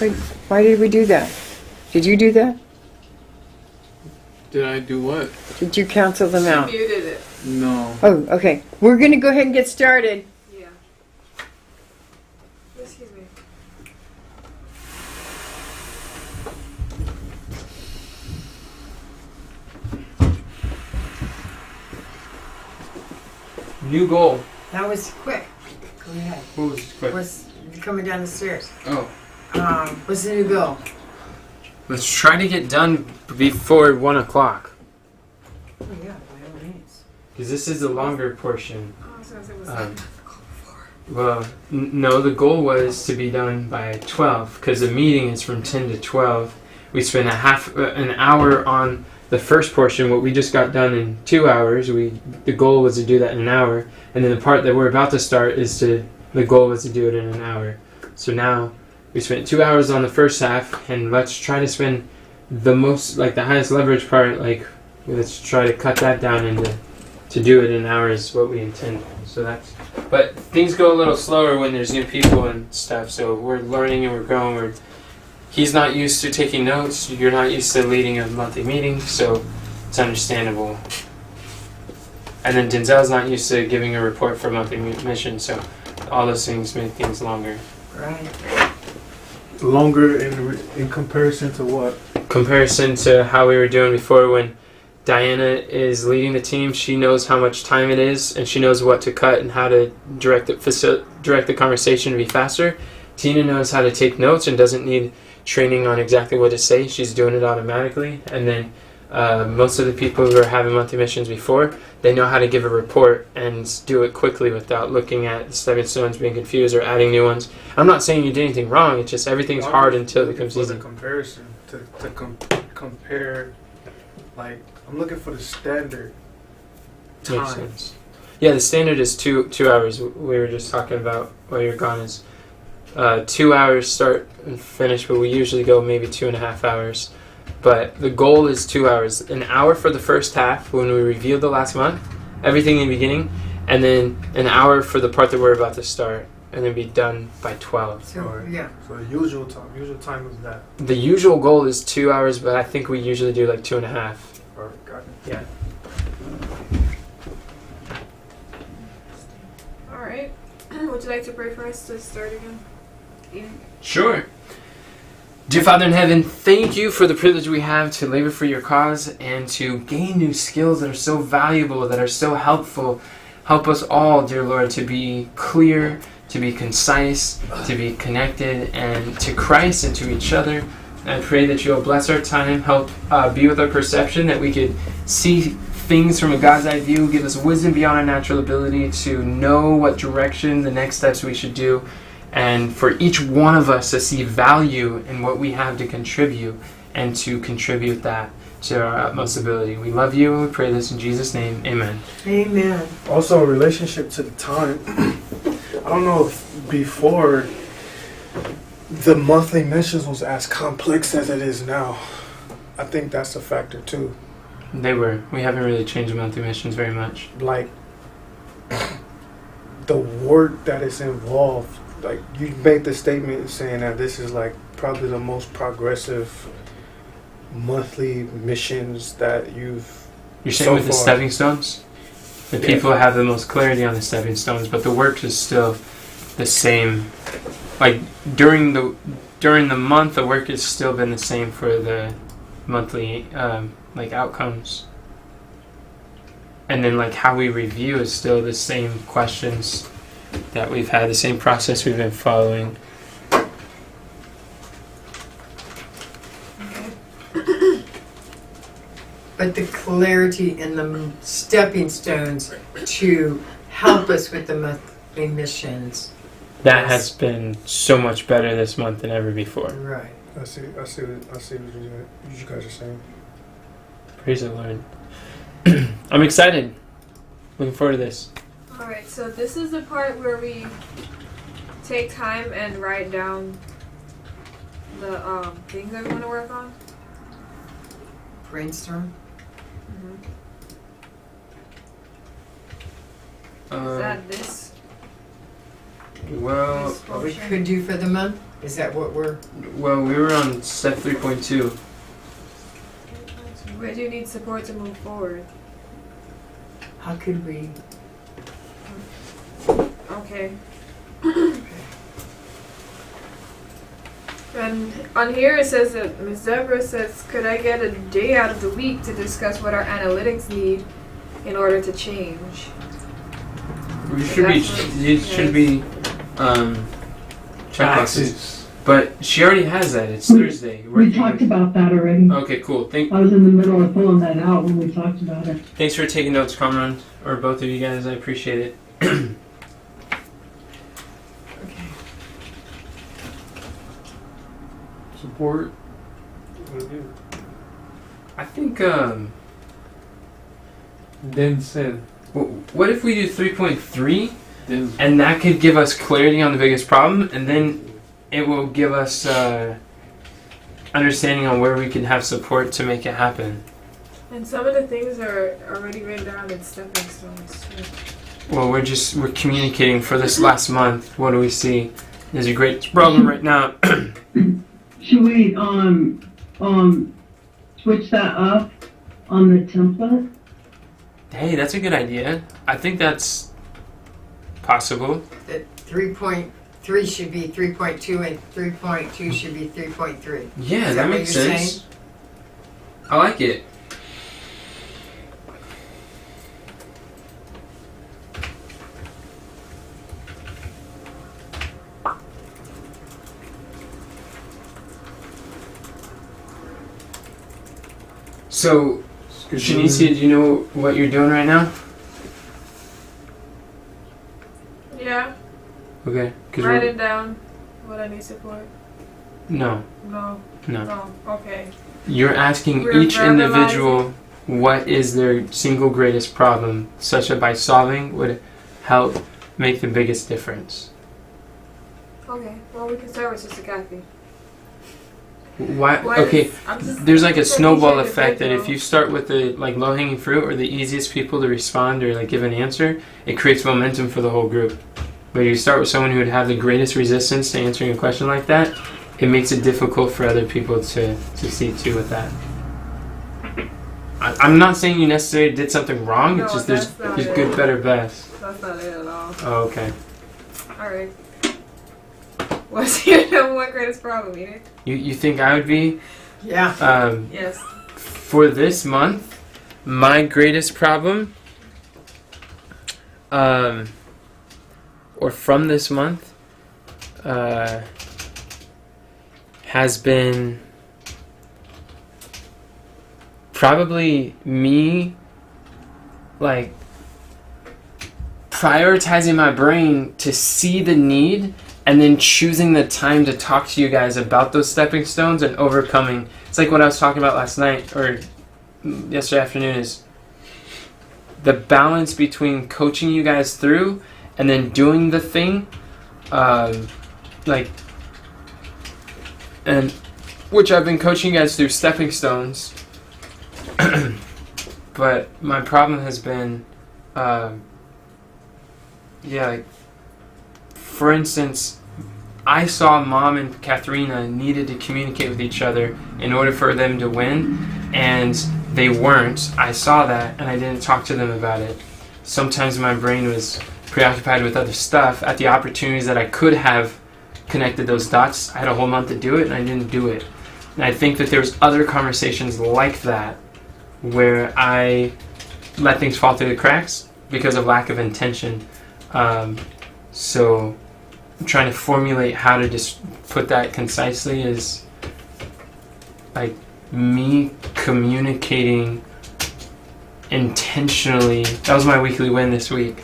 Wait, why did we do that? Did you do that? Did I do what? Did you cancel them out? Muted it. No. Oh, okay. We're gonna go ahead and get started. Yeah. Excuse me. New goal. That was quick. Go ahead. What was quick? What's coming down the stairs? Oh. What's the new goal? Let's try to get done before 1 o'clock. Oh yeah, by all means. Because this is the longer portion. Oh, I was gonna say, was Um, that? Well, no, the goal was to be done by 12 because the meeting is from 10 to 12. We spent an hour on the first portion, what we just got done in 2 hours. The goal was to do that in an hour, and then the part that we're about to start is to The goal was to do it in an hour. So now we spent 2 hours on the first half, and let's try to spend the most, like the highest leverage part, like let's try to cut that down into to do it in an hour is what we intend. So that's, but things go a little slower when there's new people and stuff. So we're learning and we're growing. He's not used to taking notes. You're not used to leading a monthly meeting, so it's understandable. And then Denzel's not used to giving a report for a monthly mission, so all those things make things longer. Right. Longer in comparison to what? Comparison to how we were doing before. When Diana is leading the team, she knows how much time it is, and she knows what to cut and how to direct the conversation to be faster. Tina knows how to take notes and doesn't need training on exactly what to say. She's doing it automatically. And then most of the people who are having monthly missions before, they know how to give a report and do it quickly without looking at the stepping stones, being confused, or adding new ones. I'm not saying you did anything wrong. It's just everything's hard until it becomes easy. The comparison to compare, like I'm looking for the standard time. Makes sense. Yeah, the standard is two hours. We were just talking about while you're gone is 2 hours start and finish, but we usually go maybe 2.5 hours. But the goal is 2 hours. An hour for the first half when we revealed the last month, everything in the beginning, and then an hour for the part that we're about to start, and then be done by 12. So, yeah. So the usual time is that. The usual goal is 2 hours, but I think we usually do like 2.5. Got it. Yeah. All right. Would you like to pray for us to start again? Ian? Sure. Dear Father in heaven, thank you for the privilege we have to labor for your cause and to gain new skills that are so valuable, that are so helpful. Help us all, dear Lord, to be clear, to be concise, to be connected, and to Christ and to each other. I pray that you'll bless our time, help be with our perception, that we could see things from a God's eye view, give us wisdom beyond our natural ability to know what direction, the next steps we should do, and for each one of us to see value in what we have to contribute and to contribute that to our utmost ability. We love you, and we pray this in Jesus' name. Amen. Amen. Also, in relationship to the time, I don't know if before the monthly missions was as complex as it is now. I think that's a factor too. They were. We haven't really changed the monthly missions very much. Like the work that is involved. Like you made the statement saying that this is like probably the most progressive monthly missions that you've. You're saying with the stepping stones? The people have the most clarity on the stepping stones, but the work is still the same. Like during the month, the work has still been the same for the monthly like outcomes. And then like how we review is still the same questions that we've had, the same process we've been following. But the clarity and the stepping stones to help us with the monthly missions. That has been so much better this month than ever before. Right. I see what you guys are saying. Praise the Lord. I'm excited. Looking forward to this. Alright, so this is the part where we take time and write down the things that we want to work on. Brainstorm. Is that this? Well, What we could do for the month? Is that what we're... we were on step 3.2. Where do you need support to move forward? How could we... Okay. And on here it says that Ms. Deborah says, could I get a day out of the week to discuss what our analytics need in order to change? It should be checkboxes. But she already has that. It's Thursday. We talked about that already. Okay, cool. I was in the middle of pulling that out when we talked about it. Thanks for taking notes, Kamran, or both of you guys. I appreciate it. Okay. Support. I think, Then said. what if we do 3.3? And that could give us clarity on the biggest problem, and then it will give us understanding on where we can have support to make it happen. And some of the things are already written down in stepping stones too. Well, we're communicating for this last month. What do we see? There's a great problem right now. Should we switch that up on the template? Hey, that's a good idea. I think that's possible. That 3.3 should be 3.2 and 3.2 should be 3.3. Yeah, Is that what makes you're sense. saying? I like it. So, Shanicia, do you know what you're doing right now? Yeah. Okay. Writing down what I need support. No. No. No. No. Okay. You're asking We're each individual what is their single greatest problem, such that by solving would help make the biggest difference. Okay. Well, we can start with Sister Kathy. Why? Why Okay. There's like a for snowball each effect that if individual. you start with the like low-hanging fruit or the easiest people to respond or like give an answer, it creates momentum for the whole group. But if you start with someone who would have the greatest resistance to answering a question like that, it makes it difficult for other people to see too with that. I'm not saying you necessarily did something wrong. No, It's just that's not there's it. good, better, best. That's not it at all. Oh, okay. All right. What's your number one greatest problem, Edith? You think I would be? Yeah. Yes. For this month, my greatest problem, or from this month, has been probably me, like, prioritizing my brain to see the need and then choosing the time to talk to you guys about those stepping stones and overcoming. It's like what I was talking about last night or yesterday afternoon, is the balance between coaching you guys through and then doing the thing, and which I've been coaching you guys through stepping stones. But my problem has been, for instance, I saw Mom and Katharina needed to communicate with each other in order for them to win, and they weren't. I saw that, and I didn't talk to them about it. Sometimes my brain was preoccupied with other stuff. At the opportunities that I could have connected those dots, I had a whole month to do it, and I didn't do it. And I think that there's other conversations like that where I let things fall through the cracks because of lack of intention. So I'm trying to formulate how to just put that concisely is like me communicating intentionally. That was my weekly win this week.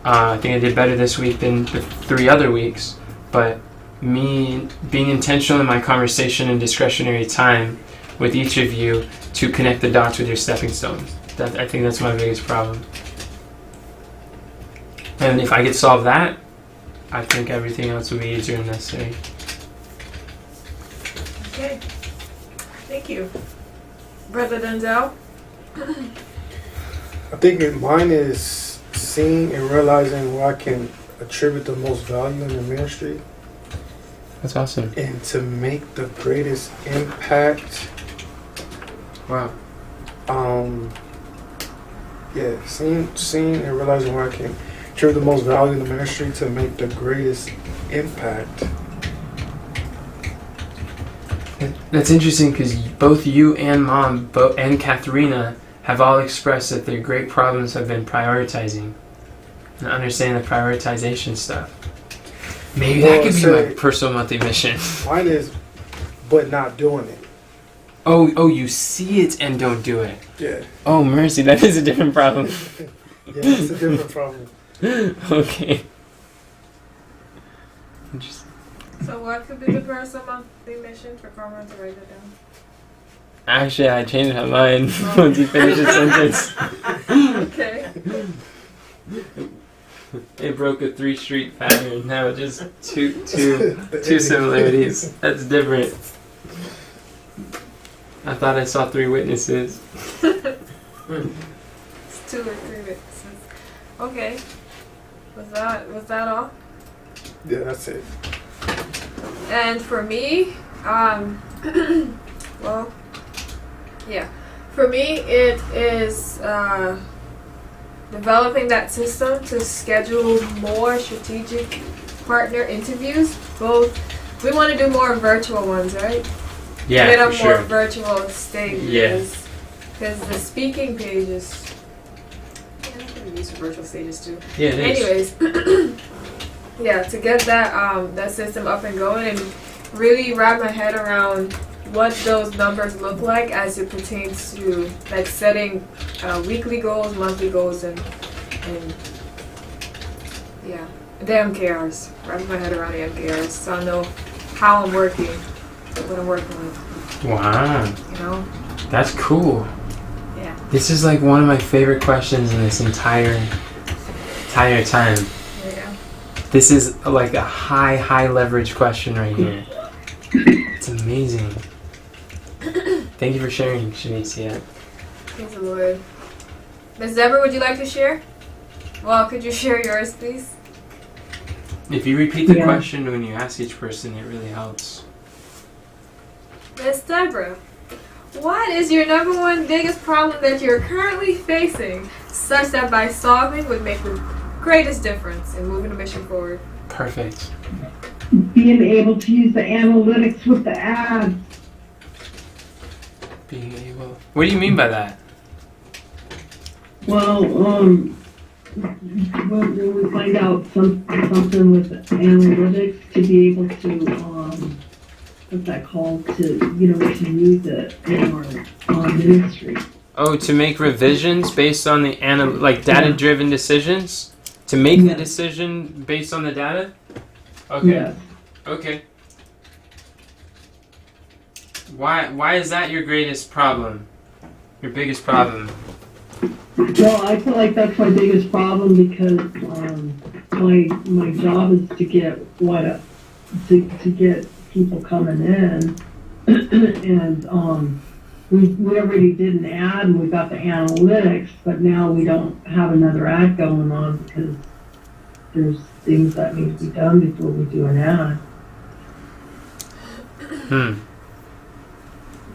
I think I did better this week than the 3 other weeks, but me being intentional in my conversation and discretionary time with each of you to connect the dots with your stepping stones. I think that's my biggest problem. And if I could solve that, I think everything else would be easier and necessary. Okay. Thank you. Brother Denzel? I think mine is seeing and realizing where I can attribute the most value in the ministry That's awesome. and to make the greatest impact. Wow. Seeing and realizing where I can attribute the most value in the ministry to make the greatest impact. That's interesting because both you and Mom and Katharina have all expressed that their great problems have been prioritizing and understanding the prioritization stuff. Maybe that could be my personal monthly mission. Mine is, but not doing it. Oh, you see it and don't do it. Yeah. Oh, mercy, that is a different problem. Yeah, it's a different problem. Okay. Interesting. So what could be the personal monthly mission for Carmen to write that down? Actually, I changed my mind once you finish the sentence. Okay. It broke a 3-street pattern. Now just two similarities. That's different. I thought I saw 3 witnesses. It's 2 or 3 witnesses. Okay. Was that all? Yeah, that's it. And for me, well, yeah. For me, it is developing that system to schedule more strategic partner interviews. Both, we want to do more virtual ones, right? Yeah, Get for a sure. more virtual state. Yeah. Because the speaking pages. Yeah, I'm going to use for virtual stages too. Yeah, it is. Anyways, yeah, to get that system up and going and really wrap my head around what those numbers look like as it pertains to like setting weekly goals, monthly goals, and yeah, the MKRs. Wrapping my head around the MKRs so I know how I'm working, what I'm working with. Wow, You know? that's cool. Yeah. This is like one of my favorite questions in this entire time. Yeah. This is like a high leverage question right here. It's amazing. Thank you for sharing, Shanicia. Praise the Lord. Ms. Deborah, would you like to share? Well, could you share yours, please? If you repeat the Yeah. question when you ask each person, it really helps. Ms. Deborah, what is your number one biggest problem that you're currently facing, such that by solving would make the greatest difference in moving the mission forward? Perfect. Being able to use the analytics with the ads. Being able. What do you mean by that? Well, when we find out something with analytics, to be able to, what's that called, to use it in our ministry. Oh, to make revisions based on the data-driven decisions? To make the Yeah. decision based on the data? Okay. Yes. Okay. Why is that your greatest problem? Your biggest problem? Well, I feel like that's my biggest problem because my job is to get to get people coming in, and we already did an ad and we got the analytics, but now we don't have another ad going on because there's things that need to be done before we do an ad.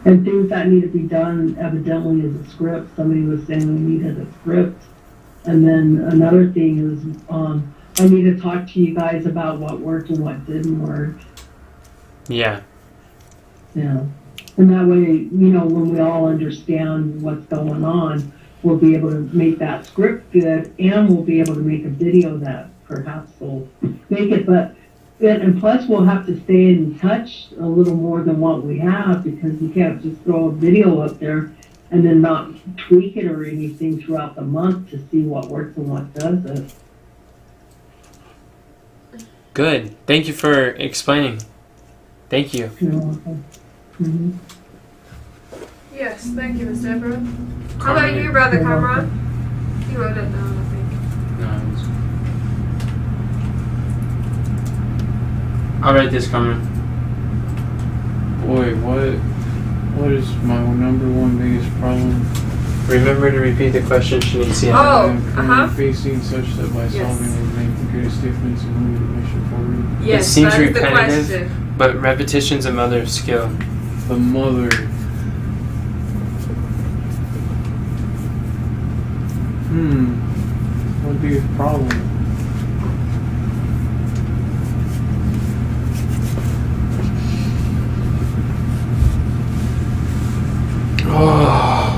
And things that need to be done evidently is a script. Somebody was saying we needed a script. And then another thing is I need to talk to you guys about what worked and what didn't work. Yeah. Yeah. And that way, when we all understand what's going on, we'll be able to make that script good, and we'll be able to make a video that perhaps will make it. And plus, we'll have to stay in touch a little more than what we have, because we can't just throw a video up there and then not tweak it or anything throughout the month to see what works and what doesn't. Good. Thank you for explaining. Thank you. Mm-hmm. Yes, thank you, Ms. Deborah. How about you, Brother Cameron? You wrote it down, I think. No, I'll write this, Cameron. Boy, what is my number one biggest problem? Remember to repeat the question, Shanicia. Oh, I am currently uh-huh. facing such that by Yes. solving would make the greatest difference in moving the mission forward. Yes, seems that is the repetitive. question. But repetition's a mother of skill. The mother. What would be a problem? Oh.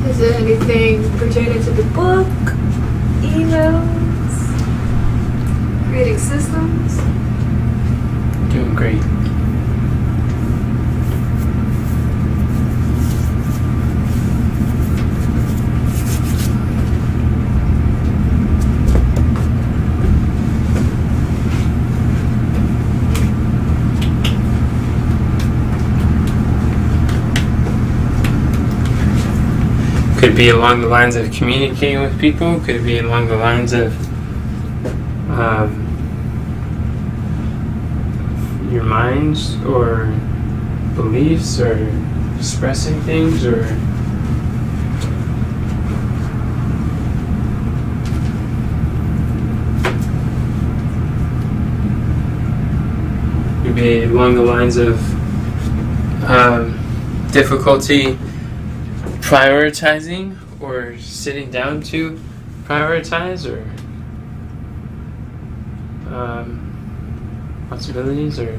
Is there anything pertaining to the book, emails, creating systems? Doing great. Could it be along the lines of communicating with people? Could it be along the lines of your minds or beliefs or expressing things or could be along the lines of difficulty prioritizing or sitting down to prioritize or possibilities or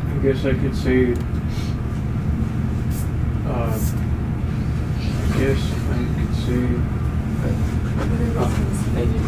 I guess I could say, oh, thank you.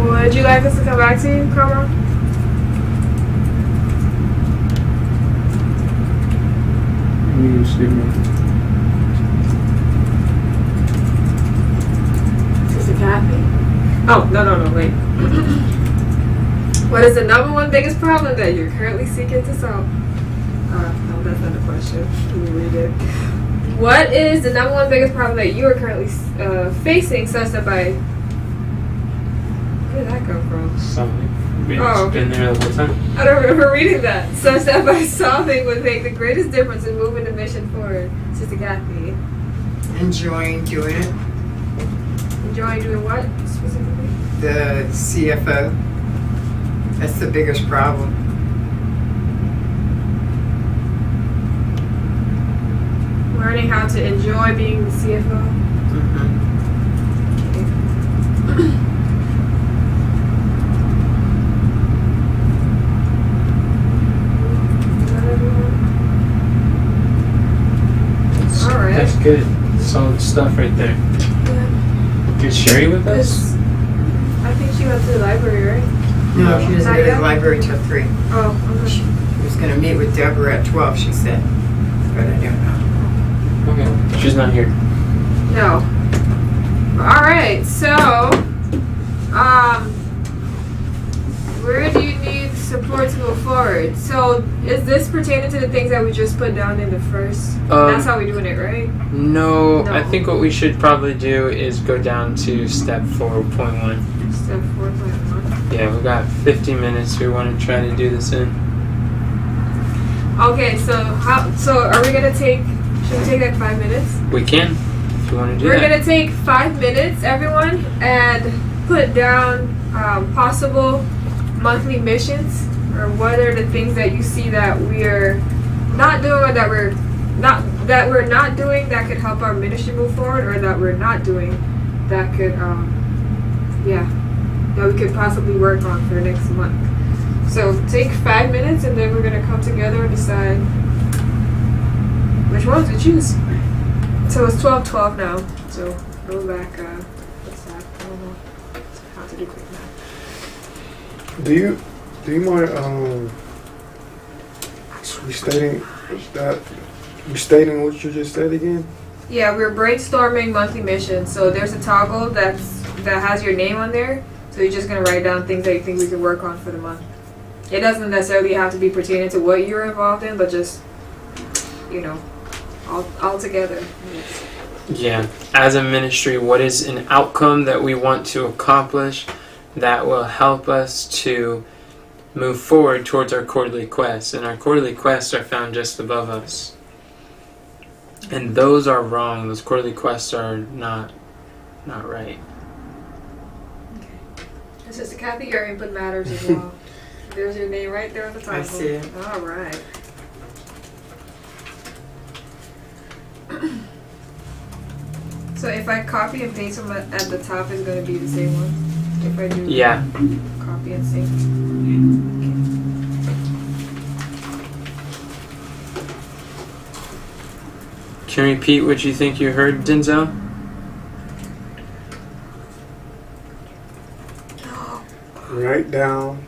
Would you like us to come back to you, Carmel? Excuse me. Sister Kathy? Oh, no, wait. What is the number one biggest problem that you're currently seeking to solve? No, that's not the question. Let me read it. What is the number one biggest problem that you are currently facing such that by... Where did that come from? Something. It's Oh. been there the whole time. I don't remember reading that. Such that by solving would make the greatest difference in moving the mission forward. Sister Kathy. Enjoying doing it. Enjoying doing what specifically? The CFO. That's the biggest problem. Learning how to enjoy being the CFO. Alright. That's good. Solid stuff right there. Yeah. Is Sherry with us? I think she went to the library, right? No, she doesn't Not go to yet? the library till 3. Oh, okay. She was going to meet with Deborah at 12, she said. But I don't know. Okay. She's not here. No. Alright, so, where do you need support to move forward? So, is this pertaining to the things that we just put down in the first? That's how we're doing it, right? No, No. I think what we should probably do is go down to step 4.1. Step 4.1. Yeah, we got 50 minutes we want to try to do this in. Okay, so are we gonna should we take like 5 minutes? We can, if you want to do We're that. gonna take 5 minutes, everyone, and put down possible monthly missions, or what are the things that you see that we're not doing, or that we're not doing that could help our ministry move forward, or that we're not doing that could that we could possibly work on for next month. So take 5 minutes, and then we're gonna come together and decide which ones to choose. So it's 12:12 now. So go back. What's that? I don't know how to do quick math. Do you mind restating what you just said again? Yeah, we're brainstorming monthly missions. So there's a toggle that has your name on there. So you're just gonna write down things that you think we could work on for the month. It doesn't necessarily have to be pertaining to what you're involved in, but just all together. Yeah, as a ministry, what is an outcome that we want to accomplish that will help us to move forward towards our quarterly quests? And our quarterly quests are found just above us. And those are wrong. Those quarterly quests are not right. And Sister Kathy, your input matters as well. There's your name right there at the top. I see it. All right. So if I copy and paste them at the top, is going to be the same one? If I do Yeah. copy and sync. Can you repeat what you think you heard, Denzel? Write down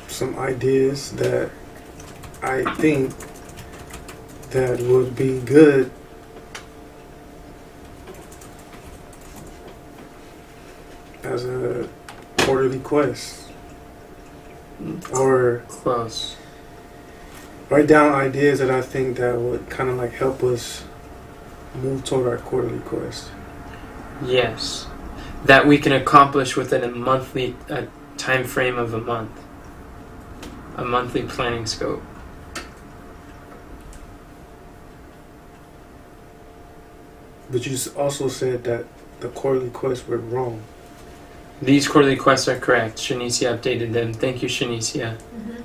some ideas that I think that would be good as a quarterly quest. Or Close. write down ideas that I think that would kind of like help us move toward our quarterly quest. Yes. That we can accomplish within a time frame of a month. A monthly planning scope. But you also said that the quarterly quests were wrong. These quarterly quests are correct. Shanicia updated them. Thank you, Shanicia. Mm-hmm.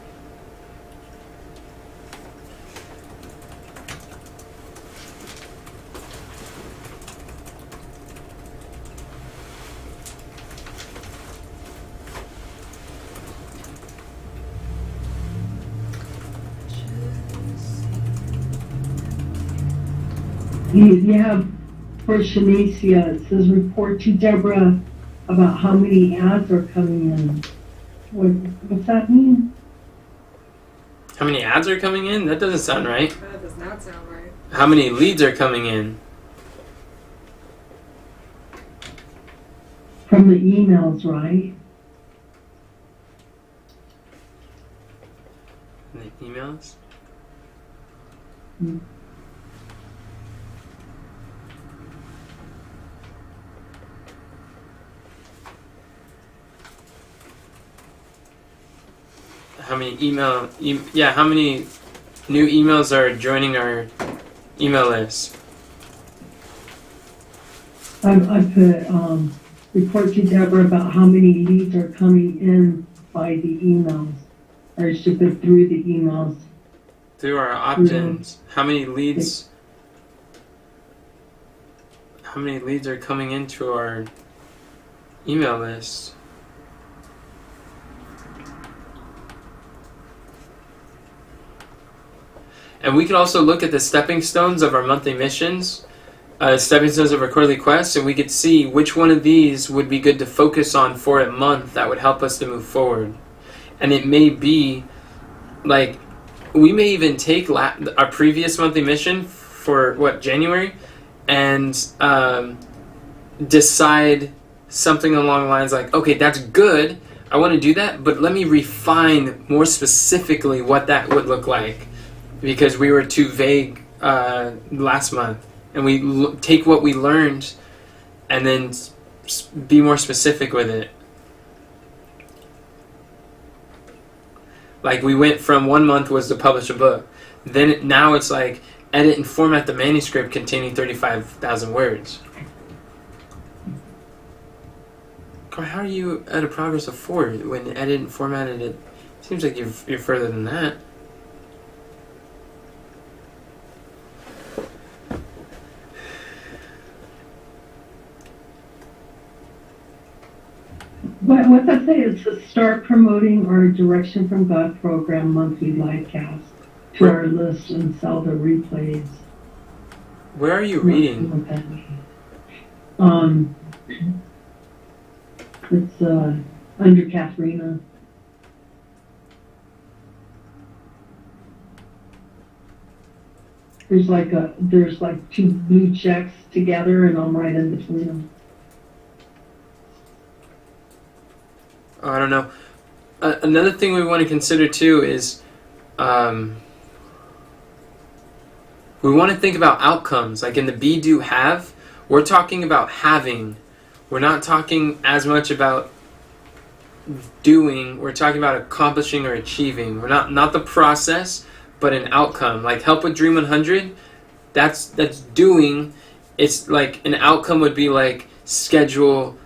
You have for Shanicia, it says report to Deborah about how many ads are coming in. What's that mean? How many ads are coming in? That doesn't sound right. That does not sound right. How many leads are coming in? From the emails, right? The emails? Mm. How many how many new emails are joining our email list? I put report to Deborah about how many leads are coming in by the emails. Or I should put through the emails. Through our opt-ins. How many leads? How many leads are coming into our email list? And we can also look at the stepping stones of our monthly missions, stepping stones of our quarterly quests, and we could see which one of these would be good to focus on for a month that would help us to move forward. And it may be, like, we may even take our previous monthly mission for, January, and decide something along the lines like, okay, that's good, I want to do that, but let me refine more specifically what that would look like. Because we were too vague last month, and we take what we learned and then be more specific with it. Like we went from 1 month was to publish a book, then now it's like edit and format the manuscript containing 35,000 words. How are you at a progress of 4 when edit and formatted it? Seems like you're further than that. What I say is to start promoting our Direction from God program monthly live cast to our list and sell the replays. Where are you reading? It's under Katharina. There's like 2 blue checks together, and I'm right in between them. I don't know. Another thing we want to consider too is we want to think about outcomes. Like in the be, do, have, we're talking about having. We're not talking as much about doing. We're talking about accomplishing or achieving. We're not the process, but an outcome. Like help with Dream 100, that's doing. It's like an outcome would be like schedule,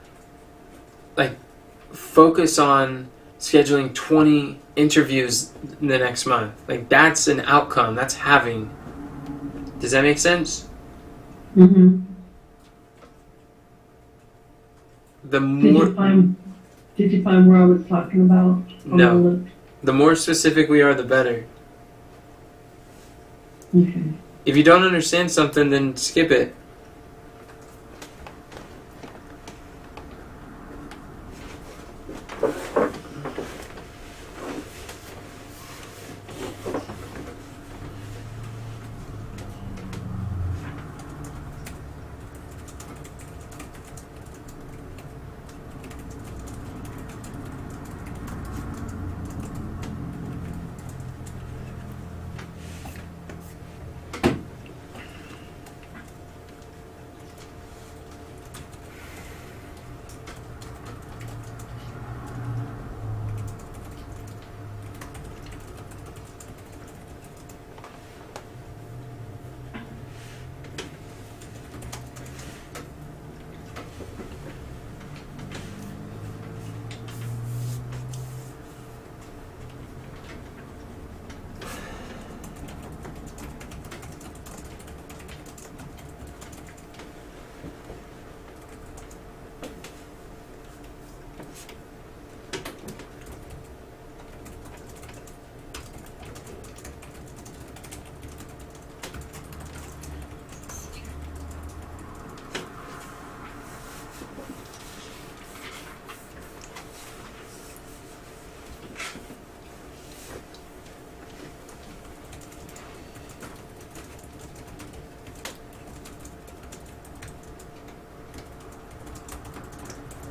like focus on scheduling 20 interviews in the next month. Like, that's an outcome. That's having. Does that make sense? Mm-hmm. The Did more you find where I was talking about? No. The more specific we are, the better. Okay. If you don't understand something, then skip it.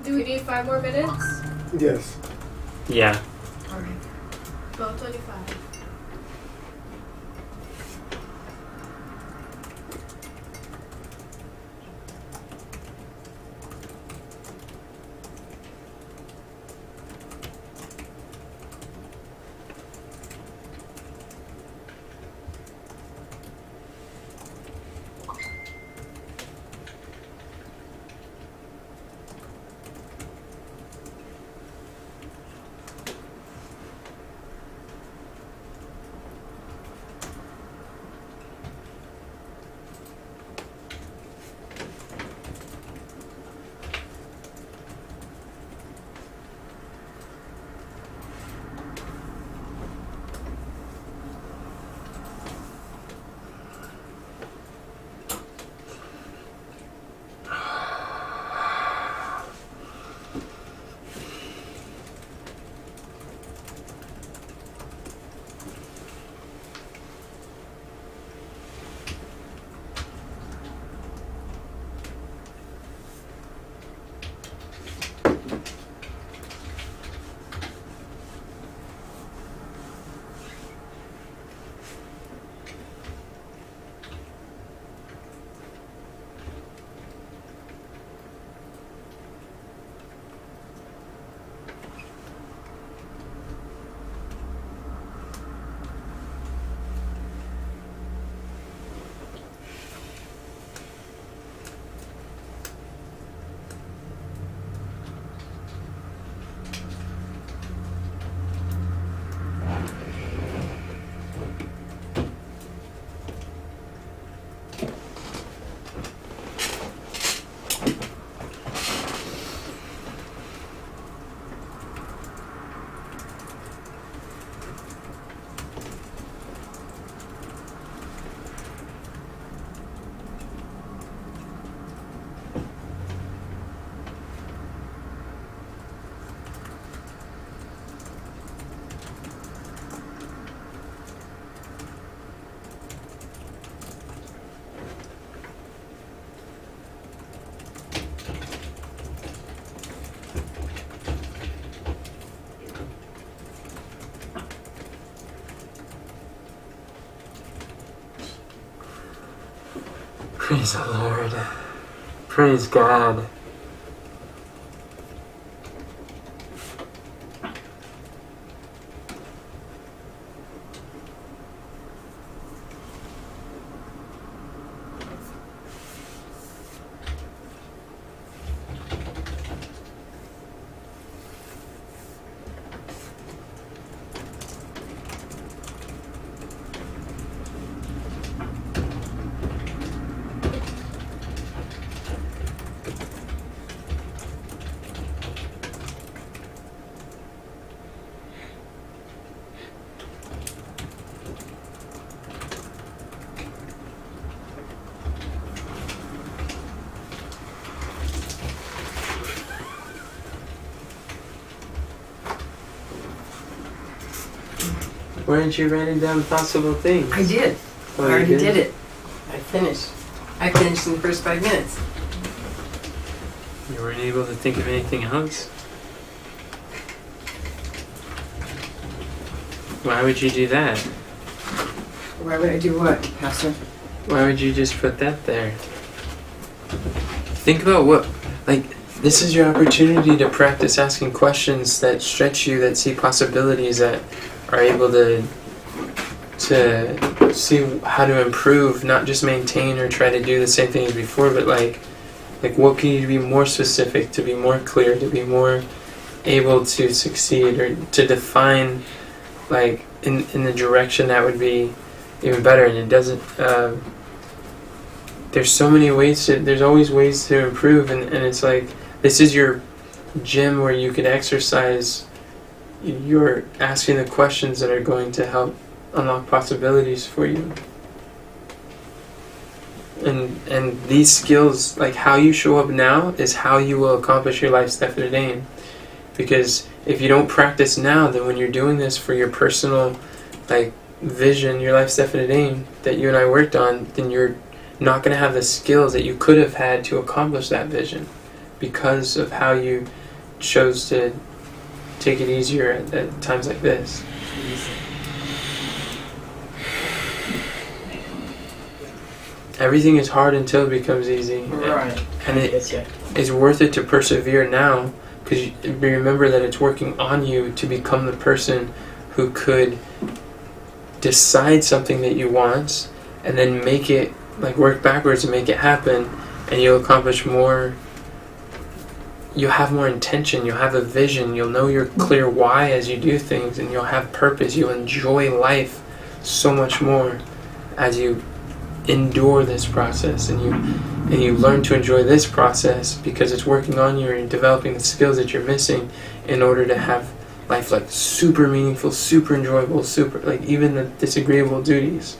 Do we need 5 more minutes? Yes. Yeah. Alright. 12:25. Praise the Lord. Praise God. Why aren't you writing down possible things? I did. Oh, I you already did it. I finished in the first 5 minutes. You weren't able to think of anything else? Why would you do that? Why would I do what, Pastor? Why would you just put that there? Think about what, like, this is your opportunity to practice asking questions that stretch you, that see possibilities, that are able to see how to improve, not just maintain or try to do the same thing as before, but like what can you be more specific, to be more clear, to be more able to succeed, or to define like in the direction that would be even better. And it doesn't there's so many ways to, there's always ways to improve, and it's like this is your gym where you can exercise. You're asking the questions that are going to help unlock possibilities for you. And these skills, like how you show up now, is how you will accomplish your life's definite aim. Because if you don't practice now, then when you're doing this for your personal like vision, your life's definite aim that you and I worked on, then you're not going to have the skills that you could have had to accomplish that vision, because of how you chose to take it easier at times like this. Everything is hard until it becomes easy. Right. And it's worth it to persevere now, because you remember that it's working on you to become the person who could decide something that you want and then make it, like work backwards and make it happen, and you'll accomplish more. You'll have more intention, you'll have a vision, you'll know your clear why as you do things, and you'll have purpose. You'll enjoy life so much more as you endure this process, and you learn to enjoy this process because it's working on you, and you're developing the skills that you're missing in order to have life like super meaningful, super enjoyable, super like even the disagreeable duties.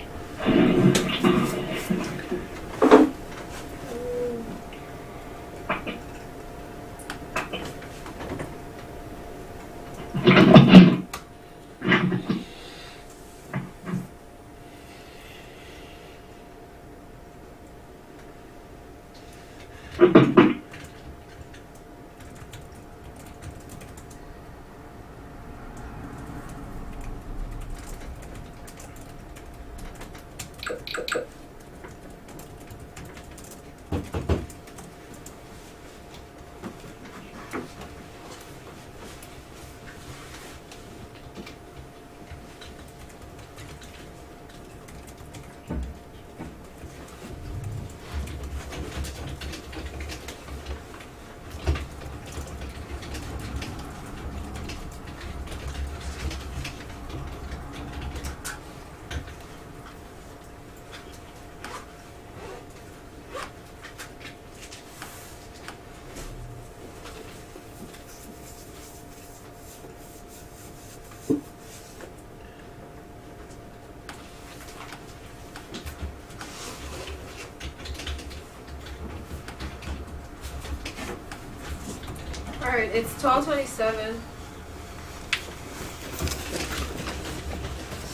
Alright, it's 12:27.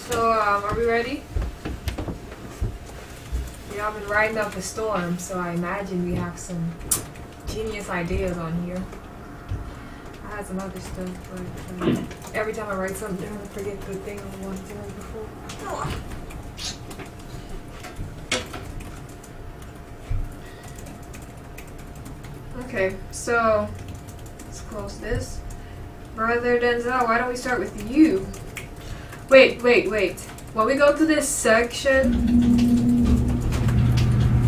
So, are we ready? Yeah, I've been riding up a storm, so I imagine we have some genius ideas on here. I had some other stuff, but every time I write something down, I forget the thing I wanted to write before. Oh. Okay, so let's close this. Brother Denzel, why don't we start with you? Wait. When we go to this section,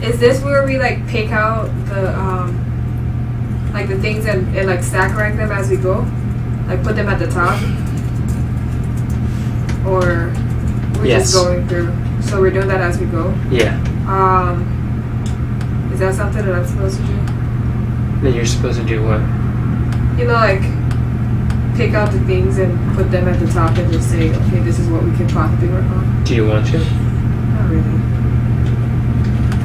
is this where we like pick out the like the things and like stack rank them as we go? Like put them at the top? Or we're Yes. just going through? So we're doing that as we go? Yeah. Is that something that I'm supposed to do? Then you're supposed to do what? You know, like pick out the things and put them at the top and just say, okay, this is what we can possibly work on. Do you want to? Not really.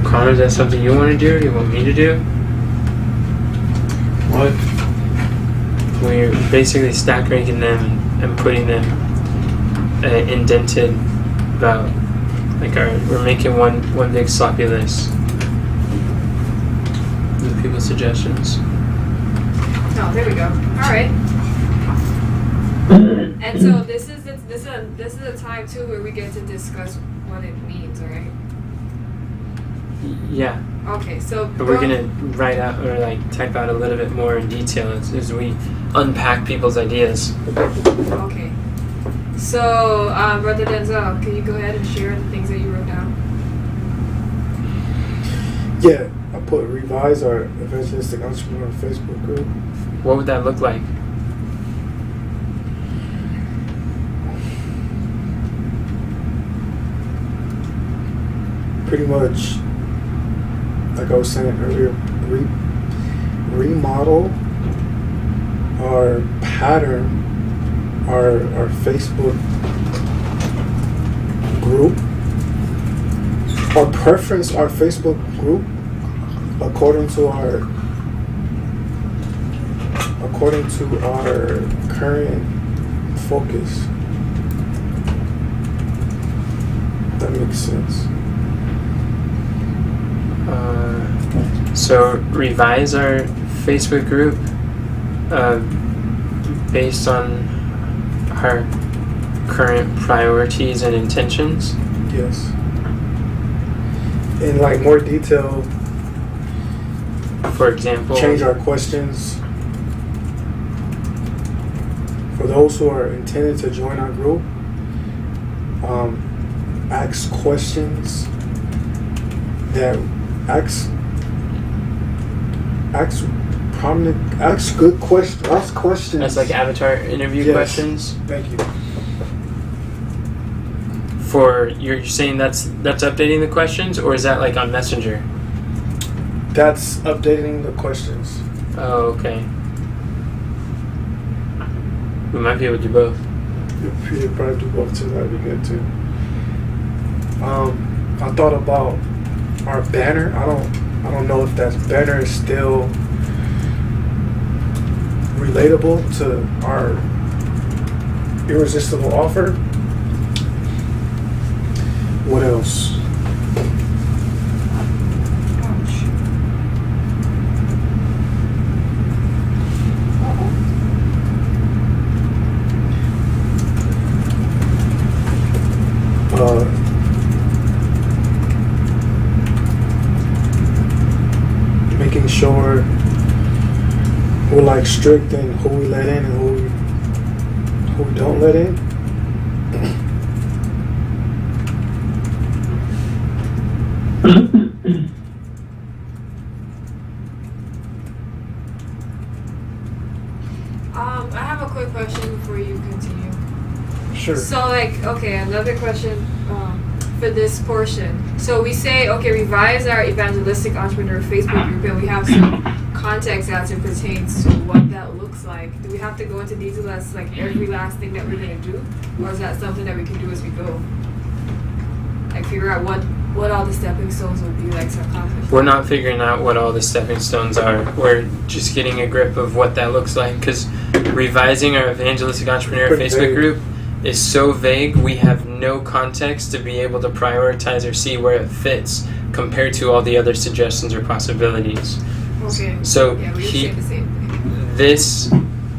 Connor, is that something you want to do or you want me to do? What? Where you're basically stack ranking them and putting them indented about like we're making one big sloppy list with people's suggestions. Oh, there we go. All right. And so this is a time too where we get to discuss what it means, right? Yeah. Okay, so But we're gonna write out or like type out a little bit more in detail as we unpack people's ideas. Okay. So, Brother Denzel, can you go ahead and share the things that you wrote down? Yeah, I put revise our evangelistic entrepreneur Facebook group. What would that look like? Pretty much, like I was saying earlier, remodel our pattern, our Facebook group, or preference our Facebook group according to our current focus. That makes sense. So revise our Facebook group based on our current priorities and intentions. Yes. In like more detail, For example, change our questions. For those who are intended to join our group, ask questions that ask good questions. Ask questions. that's like avatar interview Yes. questions. Thank you. For you're saying that's updating the questions, or is that like on Messenger? That's updating the questions. Oh, okay. We might be able to do both. You probably do both too. That'd be good too. I thought about our banner. I don't know if that banner is still relatable to our irresistible offer. What else? Making sure we're like strict in who we let in and who we don't let in. I have a quick question before you continue. Sure. So, like, okay, another question for this portion. So we say, okay, revise our evangelistic entrepreneur Facebook group, and we have some context as it pertains to what that looks like. Do we have to go into detail as like every last thing that we're gonna do, or is that something that we can do as we go? Like figure out what all the stepping stones would be like to accomplish. We're not figuring out what all the stepping stones are. We're just getting a grip of what that looks like, because revising our evangelistic entrepreneur Pretty Facebook vague. group is so vague. We have no context to be able to prioritize or see where it fits compared to all the other suggestions or possibilities. Okay. So Yeah, we say the same thing. this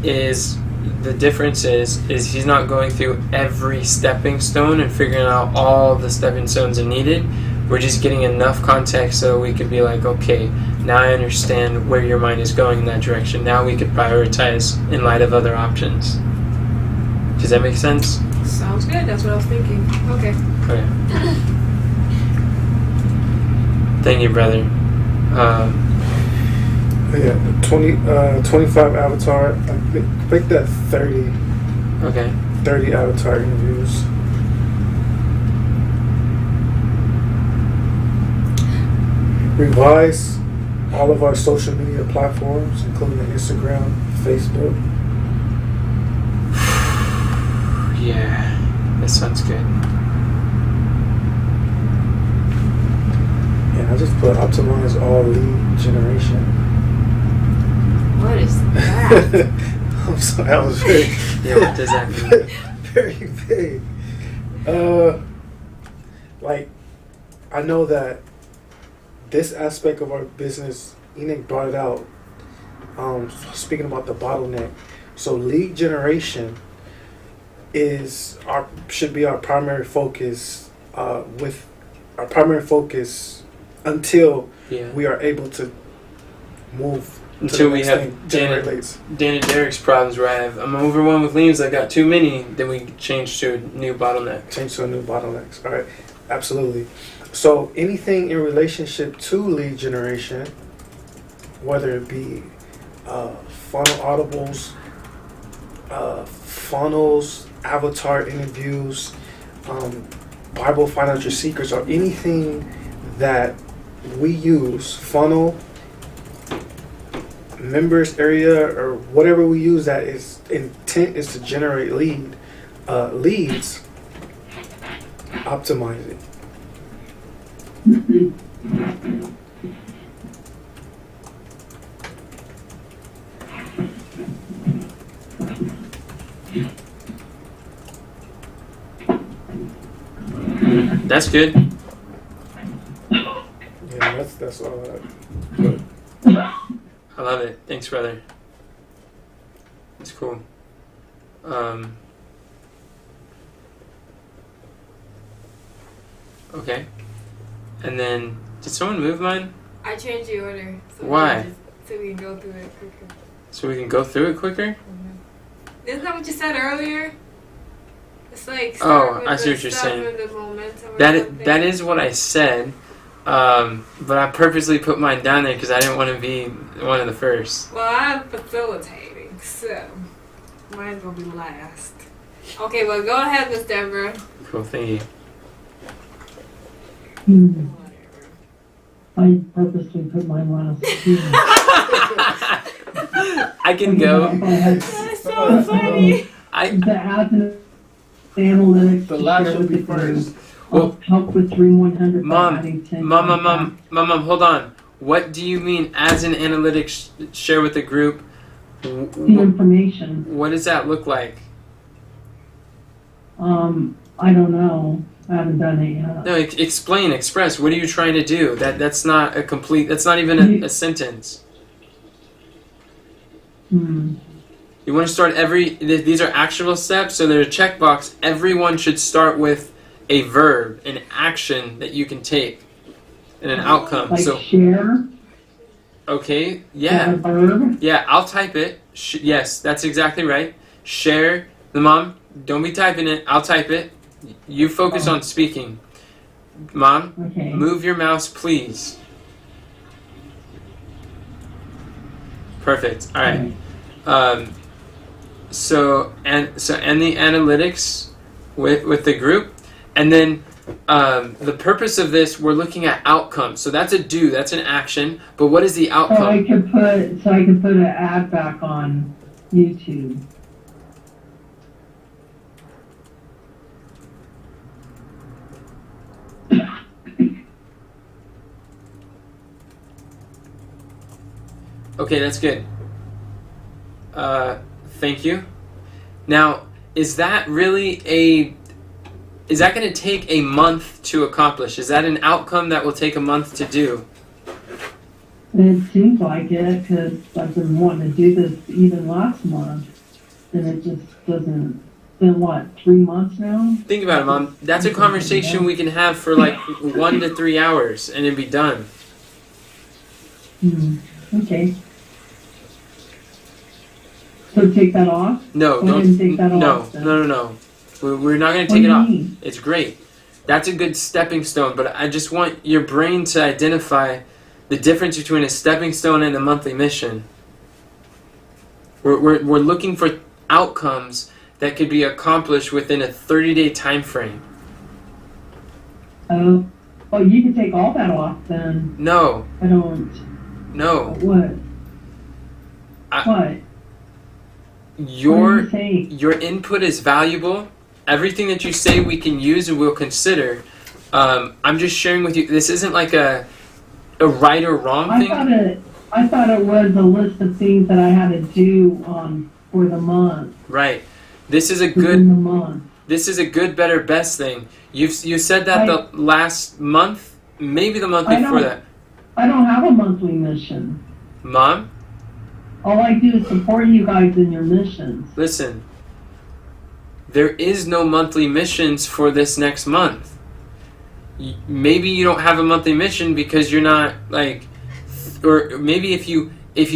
is the difference is he's not going through every stepping stone and figuring out all the stepping stones are needed. We're just getting enough context so we could be like, okay, now I understand where your mind is going in that direction. Now we could prioritize in light of other options. Does that make sense? Sounds good. That's what I was thinking. Okay. Okay. Thank you, brother. Yeah, 25 avatar. I think that 30 Okay. avatar interviews. Revise all of our social media platforms, including Instagram, Facebook. Yeah, that sounds good. And I just put optimize all lead generation. What is that? I'm sorry, that was very Yeah, what does that mean? very vague. Like, I know that this aspect of our business, Enoch brought it out. Speaking about the bottleneck, so lead generation should be our primary focus. With our primary focus until we are able to move. Until we have Dan and Derek's problems where I'm over one with leaves, I got too many, then we change to a new bottleneck. All right, absolutely. So anything in relationship to lead generation, whether it be funnel audibles, funnels, avatar interviews, Bible financial secrets, or anything that we use, funnel, members area, or whatever we use that is intent is to generate leads, optimize it. That's good. Yeah, that's all that. I love it. Thanks, brother. That's cool. Okay. And then, did someone move mine? I changed the order. So Why? So we can go through it quicker. So we can go through it quicker? Mm-hmm. Isn't that what you said earlier? It's like start with I see the what you're stuff saying. and the momentum or That something. is what I said. But I purposely put mine down there because I didn't want to be one of the first. Well, I'm facilitating, so mine's gonna be last. Okay, well, go ahead, Miss Deborah. Cool, thank you. I purposely put mine last. I can go. That's so funny. The admin analytics. The last will be first. Well, help with Dream 100. Mom, hold on. What do you mean as an analytics share with the group? The information. What does that look like? I don't know. I haven't done it yet. No, express. What are you trying to do? That's not a complete, that's not even a sentence. You want to start these are actual steps, so there's a checkbox. Everyone should start with a verb, an action that you can take, and an outcome. Like so share? Okay, yeah. Verb? Yeah, I'll type it. Yes, that's exactly right. Share. The mom, don't be typing it. I'll type it. You focus on speaking. Mom, okay. Move your mouse, please. Perfect. All right. So the analytics with the group, and then the purpose of this, we're looking at outcomes. So that's a do, that's an action. But what is the outcome? So I could put an ad back on YouTube. Okay, that's good. Thank you. Now, is that going to take a month to accomplish? Is that an outcome that will take a month to do? It seems like it, because I've been wanting to do this even last month, and it just doesn't. Been what, 3 months now? Think about it, Mom. That's a conversation we can have for like 1 to 3 hours, and it'd be done. Okay. So take that off? No, don't take that off. No. We're not going to take it off. It's great. That's a good stepping stone, but I just want your brain to identify the difference between a stepping stone and a monthly mission. We're looking for outcomes that could be accomplished within a 30-day time frame. Oh, you can take all that off then. No. I don't. No. What? What? Your input is valuable. Everything that you say we can use and we'll consider. I'm just sharing with you. This isn't like a right or wrong thing. I thought it was a list of things that I had to do for the month. Right. This is a Within the month. this is a good, better, best thing. You said that the last month, maybe the month before that. I don't have a monthly mission. Mom? All I do is support you guys in your missions. Listen, there is no monthly missions for this next month. Maybe you don't have a monthly mission because you're not like, or maybe if you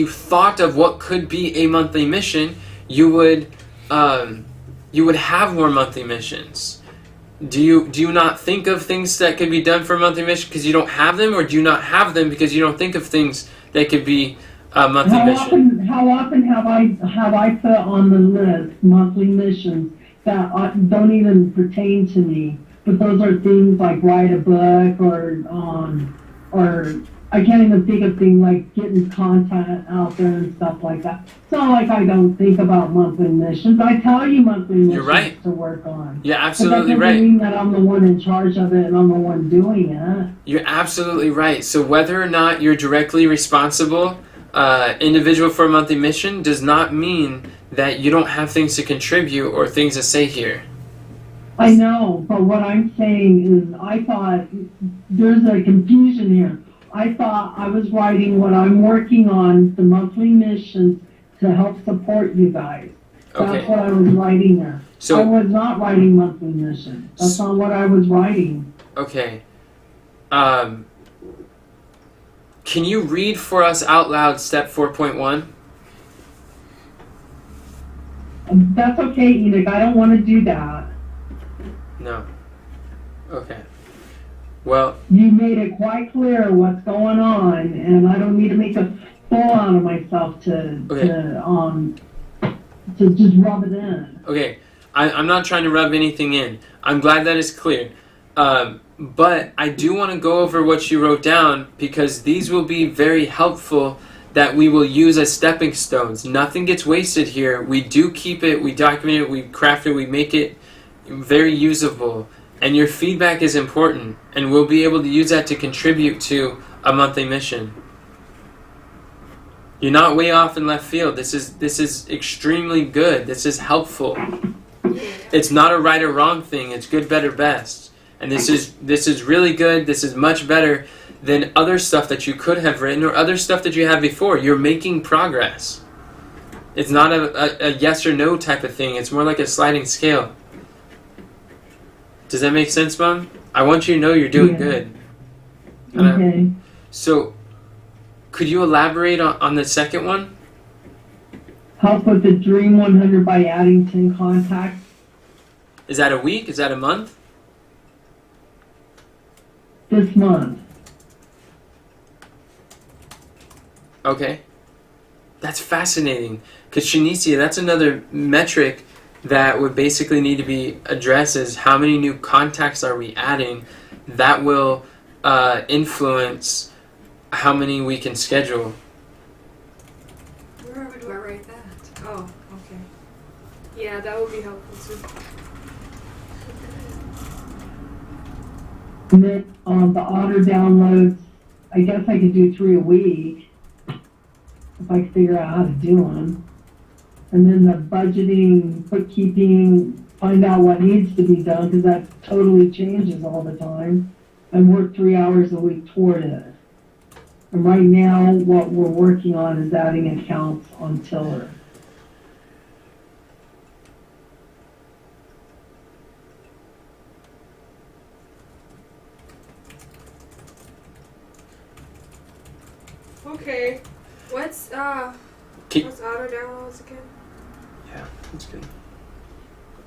thought of what could be a monthly mission, you would have more monthly missions. Do you not think of things that could be done for a monthly mission because you don't have them, or do you not have them because you don't think of things that could be a monthly mission? How often have I put on the list monthly missions that don't even pertain to me? But those are things like write a book or I can't even think of things like getting content out there and stuff like that. It's not like I don't think about monthly missions. I tell you monthly missions. You're right. To work on. You're absolutely but that right. doesn't mean that I'm the one in charge of it and I'm the one doing it. You're absolutely right. So whether or not you're directly responsible individual for a monthly mission does not mean that you don't have things to contribute or things to say here. I know, but what I'm saying is I thought there's a confusion here. I thought I was writing what I'm working on, the monthly missions, to help support you guys. That's Okay. what I was writing there. So I was not writing monthly missions. That's not what I was writing. okay. Can you read for us out loud step 4.1? That's okay, Enoch. I don't want to do that. No. Okay. Well, You made it quite clear what's going on, and I don't need to make a fool out of myself to just rub it in. okay. I'm not trying to rub anything in. I'm glad that is clear. But I do want to go over what you wrote down because these will be very helpful that we will use as stepping stones. Nothing gets wasted here. We do keep it, we document it, we craft it, we make it very usable. And your feedback is important, and we'll be able to use that to contribute to a monthly mission. You're not way off in left field. This is extremely good. This is helpful. It's not a right or wrong thing. It's good, better, best. And this is really good. This is much better than other stuff that you could have written or other stuff that you had before. You're making progress. It's not a yes or no type of thing. It's more like a sliding scale. Does that make sense, Mom? I want you to know you're doing good. Okay. So, could you elaborate on the second one? Help with the Dream 100 by adding 10 contacts. Is that a week? Is that a month? This month. Okay. That's fascinating. Because Shanicia, that's another metric that would basically need to be addressed is how many new contacts are we adding that will influence how many we can schedule. Wherever do I write that? Oh, okay. Yeah, that would be helpful too. And then the auto downloads, I guess I could do 3 a week if I could figure out how to do them. And then the budgeting, bookkeeping, find out what needs to be done because that totally changes all the time. And work 3 hours a week toward it. And right now, what we're working on is adding accounts on Tiller. Okay. What's auto downloads again? Yeah, that's good.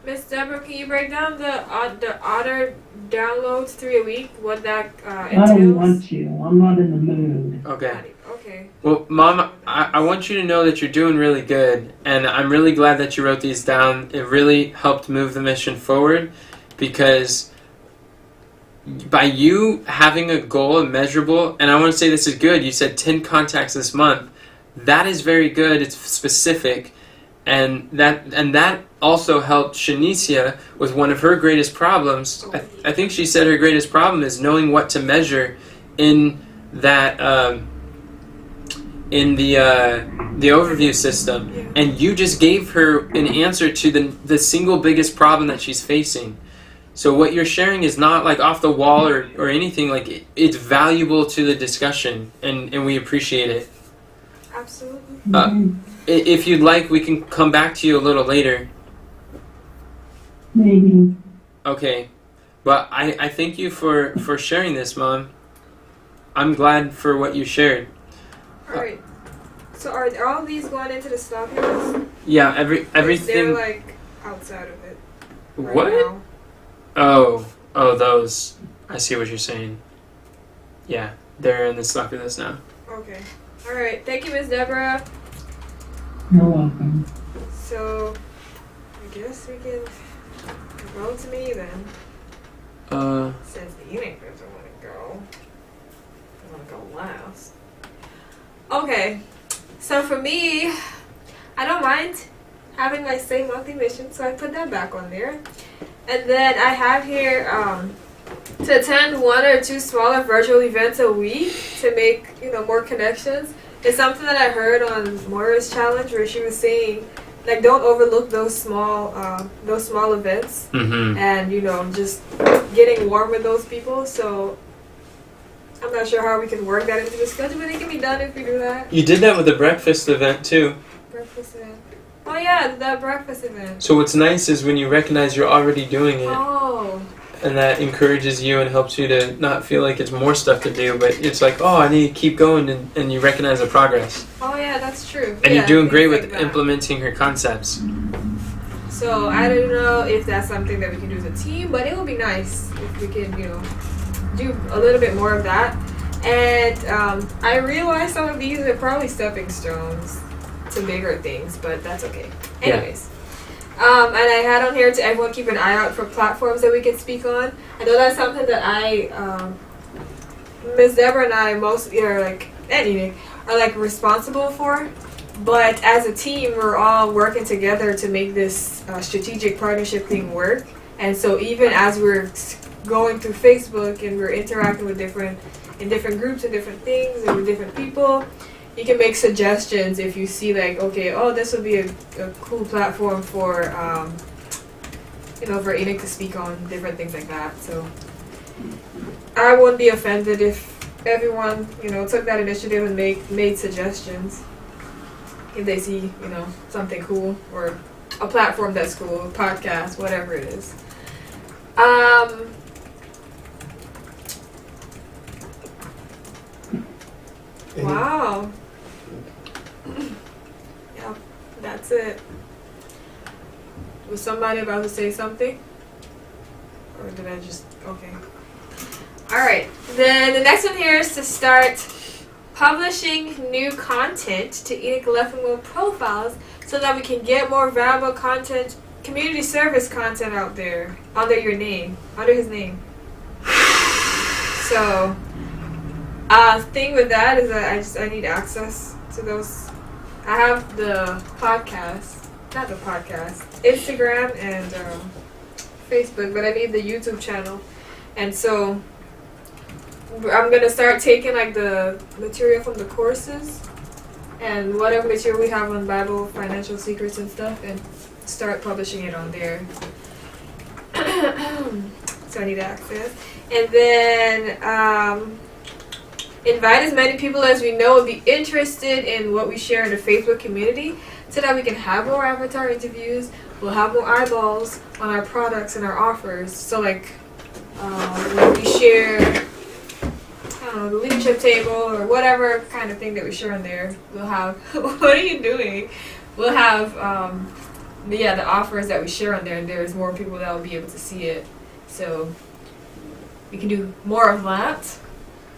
Miss Deborah, can you break down the auto downloads 3 a week? What that entails? I don't want to. I'm not in the mood. Okay. Okay. Well, Mom, I want you to know that you're doing really good, and I'm really glad that you wrote these down. It really helped move the mission forward because by you having a goal and measurable, and I want to say this is good, you said 10 contacts this month. That is very good. It's specific. And that also helped Shanicia with one of her greatest problems. I think she said her greatest problem is knowing what to measure in that in the overview system, and you just gave her an answer to the single biggest problem that she's facing. So what you're sharing is not like off the wall or anything. Like it's valuable to the discussion, and we appreciate it. Absolutely. If you'd like, we can come back to you a little later. Maybe. Okay, but I thank you for sharing this, Mom. I'm glad for what you shared. Alright. So are all these going into the sloppy list? Yeah, everything. They're like outside of it. Right What? now. Oh, those. I see what you're saying. Yeah, they're in the sloppy list now. Okay. Alright. Thank you, Miss Deborah. You're welcome. So, I guess we can go to me then. Since the Unit doesn't want to go. I want to go last. Okay. So for me, I don't mind having my same monthly mission, so I put that back on there. And then I have here to attend 1 or 2 smaller virtual events a week to make, more connections. It's something that I heard on Moira's challenge where she was saying, like, don't overlook those small events, and just getting warm with those people. So I'm not sure how we can work that into the schedule, but it can be done if we do that. You did that with the breakfast event too. Breakfast event. Oh yeah, that breakfast event. So what's nice is when you recognize you're already doing it, Oh. and that encourages you and helps you to not feel like it's more stuff to do, but it's like, oh, I need to keep going, and you recognize the progress. Oh yeah, that's true. And you're doing great with that. implementing her concepts. So I don't know if that's something that we can do as a team, but it would be nice if we can, do a little bit more of that. And I realize some of these are probably stepping stones to bigger things, but that's okay. Anyways. And I had on here to everyone keep an eye out for platforms that we can speak on. I know that's something that Ms. Deborah and I mostly are responsible for. But as a team, we're all working together to make this strategic partnership thing work. And so even as we're going through Facebook and we're interacting with different groups and different things and with different people, you can make suggestions if you see this would be a cool platform for for Enoch to speak on different things like that. So I wouldn't be offended if everyone took that initiative and made suggestions if they see something cool or a platform that's cool, a podcast, whatever it is. Wow. Yeah, that's it. Was somebody about to say something? Or did I just... Okay. Alright. Then the next one here is to start publishing new content to Enoch Leffingwell profiles so that we can get more valuable content, community service content out there under his name. So... thing with that is that I need access to those. I have the Instagram and Facebook, but I need the YouTube channel. And so I'm going to start taking the material from the courses and whatever material we have on Bible, financial secrets and stuff, and start publishing it on there. So I need access. And then invite as many people as we know would be interested in what we share in the Facebook community so that we can have more avatar interviews, we'll have more eyeballs on our products and our offers. So when we share the leadership table or whatever kind of thing that we share in there, we'll have, what are you doing? We'll have the offers that we share on there, and there's more people that will be able to see it. So we can do more of that.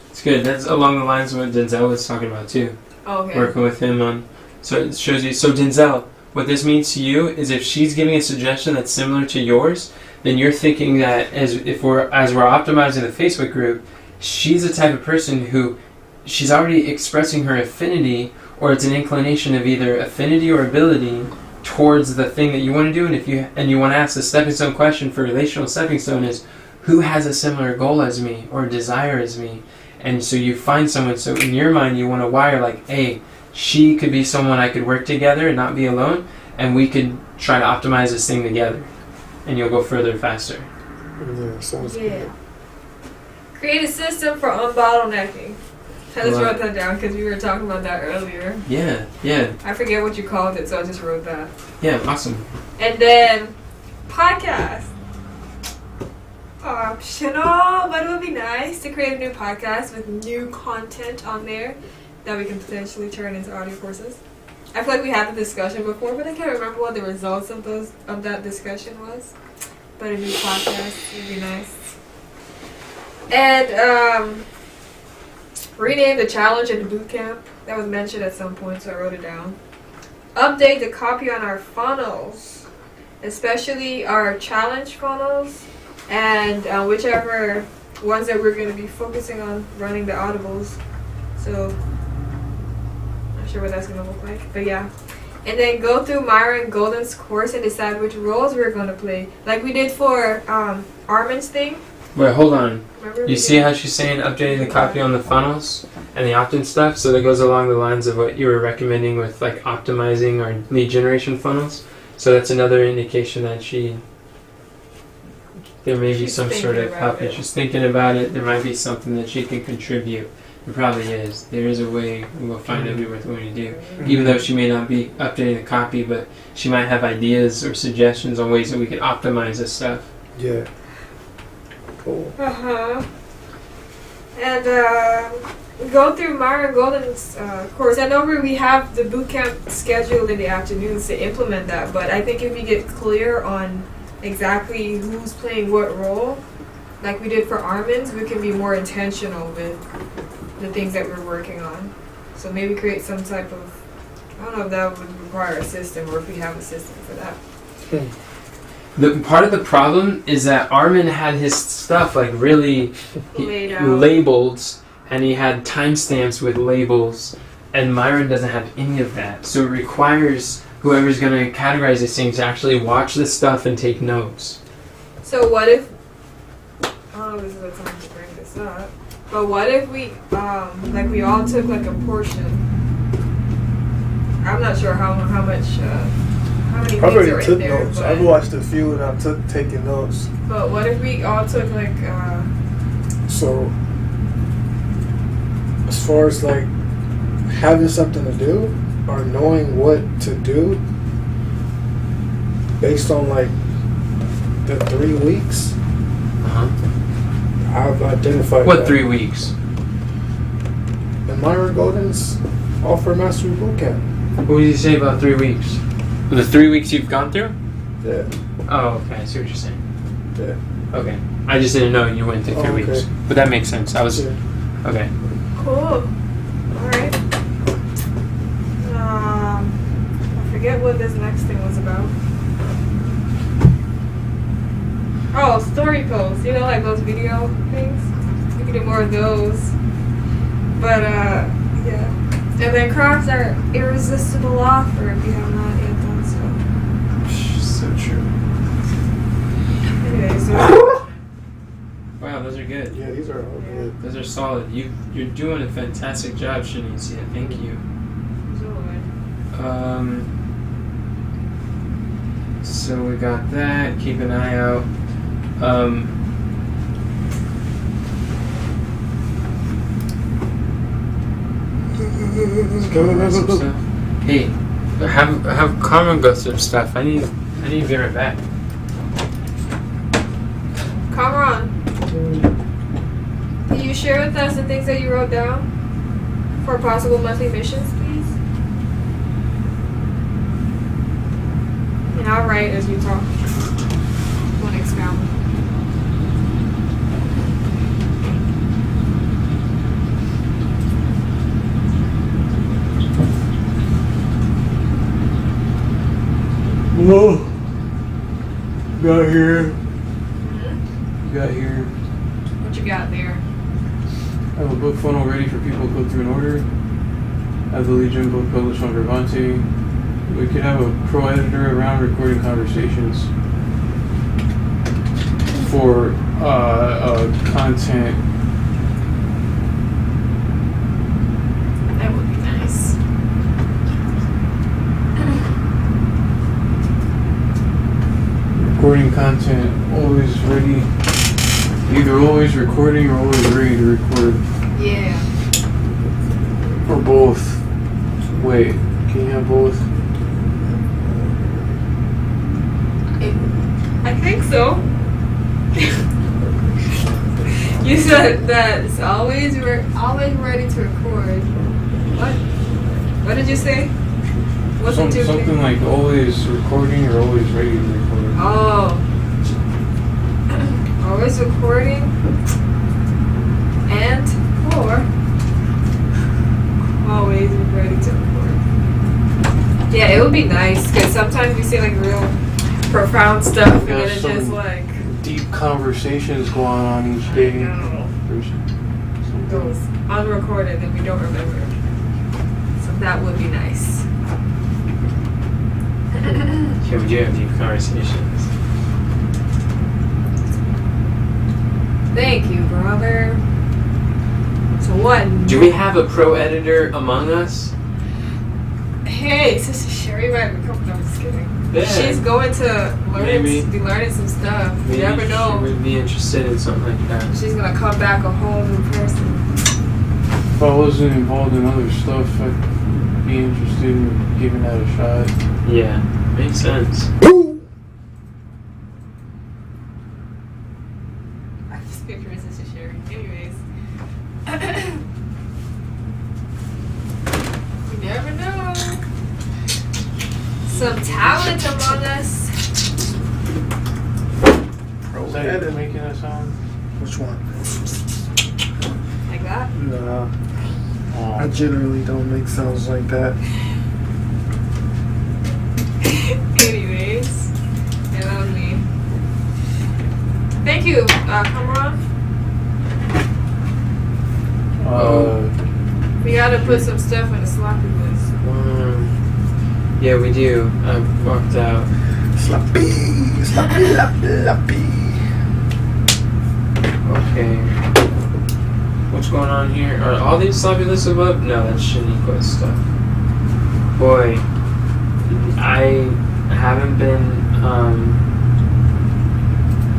It's good. That's along the lines of what Denzel was talking about too. Okay. Working with him on, so it shows you. So Denzel, what this means to you is if she's giving a suggestion that's similar to yours, then you're thinking that as we're optimizing the Facebook group, she's the type of person who she's already expressing her affinity, or it's an inclination of either affinity or ability towards the thing that you want to do. And you want to ask the stepping stone question for relational stepping stone is, who has a similar goal as me or desire as me? And so you find someone, so in your mind you want to wire hey, she could be someone I could work together and not be alone, and we could try to optimize this thing together, and you'll go further faster. Yeah, sounds Yeah. good. Create a system for unbottlenecking. I just Wow. wrote that down because we were talking about that earlier. Yeah, yeah, I forget what you called it, so I just wrote that. yeah, awesome. And then podcast. Optional, but it would be nice to create a new podcast with new content on there that we can potentially turn into audio courses. I feel like we had the discussion before, but I can't remember what the results of that discussion was. But a new podcast would be nice. And rename the challenge and the boot camp. That was mentioned at some point, so I wrote it down. Update the copy on our funnels, especially our challenge funnels, and whichever ones that we're going to be focusing on running the audibles. So, not sure what that's going to look like, but yeah. And then go through Myron Golden's course and decide which roles we're going to play. Like we did for Armin's thing. Wait, hold on. Remember You we see did- how she's saying updating the copy on the funnels and the opt-in stuff? So that goes along the lines of what you were recommending with like optimizing our lead generation funnels. So that's another indication that there may be She's some sort thinking of about help. it. She's thinking about it. There might be something that she can contribute. There probably is. There is a way we'll find out what we're going to do. Even though she may not be updating the copy, but she might have ideas or suggestions on ways that we could optimize this stuff. Yeah. Cool. Uh-huh. And go through Myron Golden's course. I know we have the boot camp scheduled in the afternoons to implement that, but I think if we get clear on exactly who's playing what role, like we did for Armin's, we can be more intentional with the things that we're working on. So maybe create some type of, I don't know if that would require a system or if we have a system for that. The part of the problem is that Armin had his stuff like really Laid out. labeled, and he had timestamps with labels, and Myron doesn't have any of that. So it requires whoever's going to categorize these things to actually watch this stuff and take notes. So what if, I don't know if this is the time to bring this up, but what if we, like we all took like a portion. I'm not sure how much, how many I things already are in took there, notes. but, I've watched a few and I'm taking notes. but what if we all took like, So, as far as like having something to do or knowing what to do based on like the 3 weeks, I've identified What that. 3 weeks? And Myron Golden's Offer Mastery Bootcamp. What did you say about 3 weeks? The 3 weeks you've gone through? Yeah, Oh, okay. I see what you're saying. yeah. Okay. I just didn't know you went through 3 Oh, okay. weeks. But that makes sense. I was... Yeah. Okay. cool, alright. I forget what this next thing was about. Oh, story posts, you know, like those video things? We can do more of those. But, yeah. And then crops are irresistible offer if you have not yet done so. So true. Anyway, so. Wow, those are good. Yeah, these are all good. Those are solid. You're doing a fantastic job, Shanice. Thank you. So we got that. Keep an eye out. Some stuff. Hey, have Carmen go through stuff. I need to be right back. Kamran, can you share with us the things that you wrote down for possible monthly missions, please? And I'll write as you talk. One expound. Whoa. Got here. Got here. What you got there? I have a book funnel ready for people to go through in order. I have the Legion book published on Gravante. We could have a pro editor around recording conversations for content. That would be nice. recording content, always ready, either always recording or always ready to record, Yeah. or both. Wait, can you have both? I think so. You said that it's always ready to record. What? What did you say? What's the two Something things? like always recording or always ready to record. Oh. Always recording and or always ready to record. Yeah, it would be nice because sometimes you say like real profound stuff and then There's it's just some like deep conversations going on each day. no, There's goes unrecorded and we don't remember. So that would be nice. Yeah, we do have deep conversations. Thank you, brother. So what? Do we have a pro editor among us? Hey, Sister Sherry might be coming. No, I'm just kidding. Yeah. She's going to Maybe. be learning some stuff. You Maybe never she know. would be interested in something like that. She's gonna come back a whole new person. If I wasn't involved in other stuff, I'd be interested in giving that a shot. Yeah, makes sense. I'm just picturing Sister Sherry. Anyways. You never know. Some talent among us. Pro Is that edit. you making that sound? Which one? Like that. Nah, I Oh. generally don't make sounds like that. Anyways. Yeah, that was me. Thank you, Cameron. We gotta put some stuff in the sloppy list. Yeah, we do. I've walked out. Sloppy, sloppy, lappy. Okay. What's going on here? Are all these sloppy lists above? No, that's Shaniqua stuff. Boy, I haven't been, how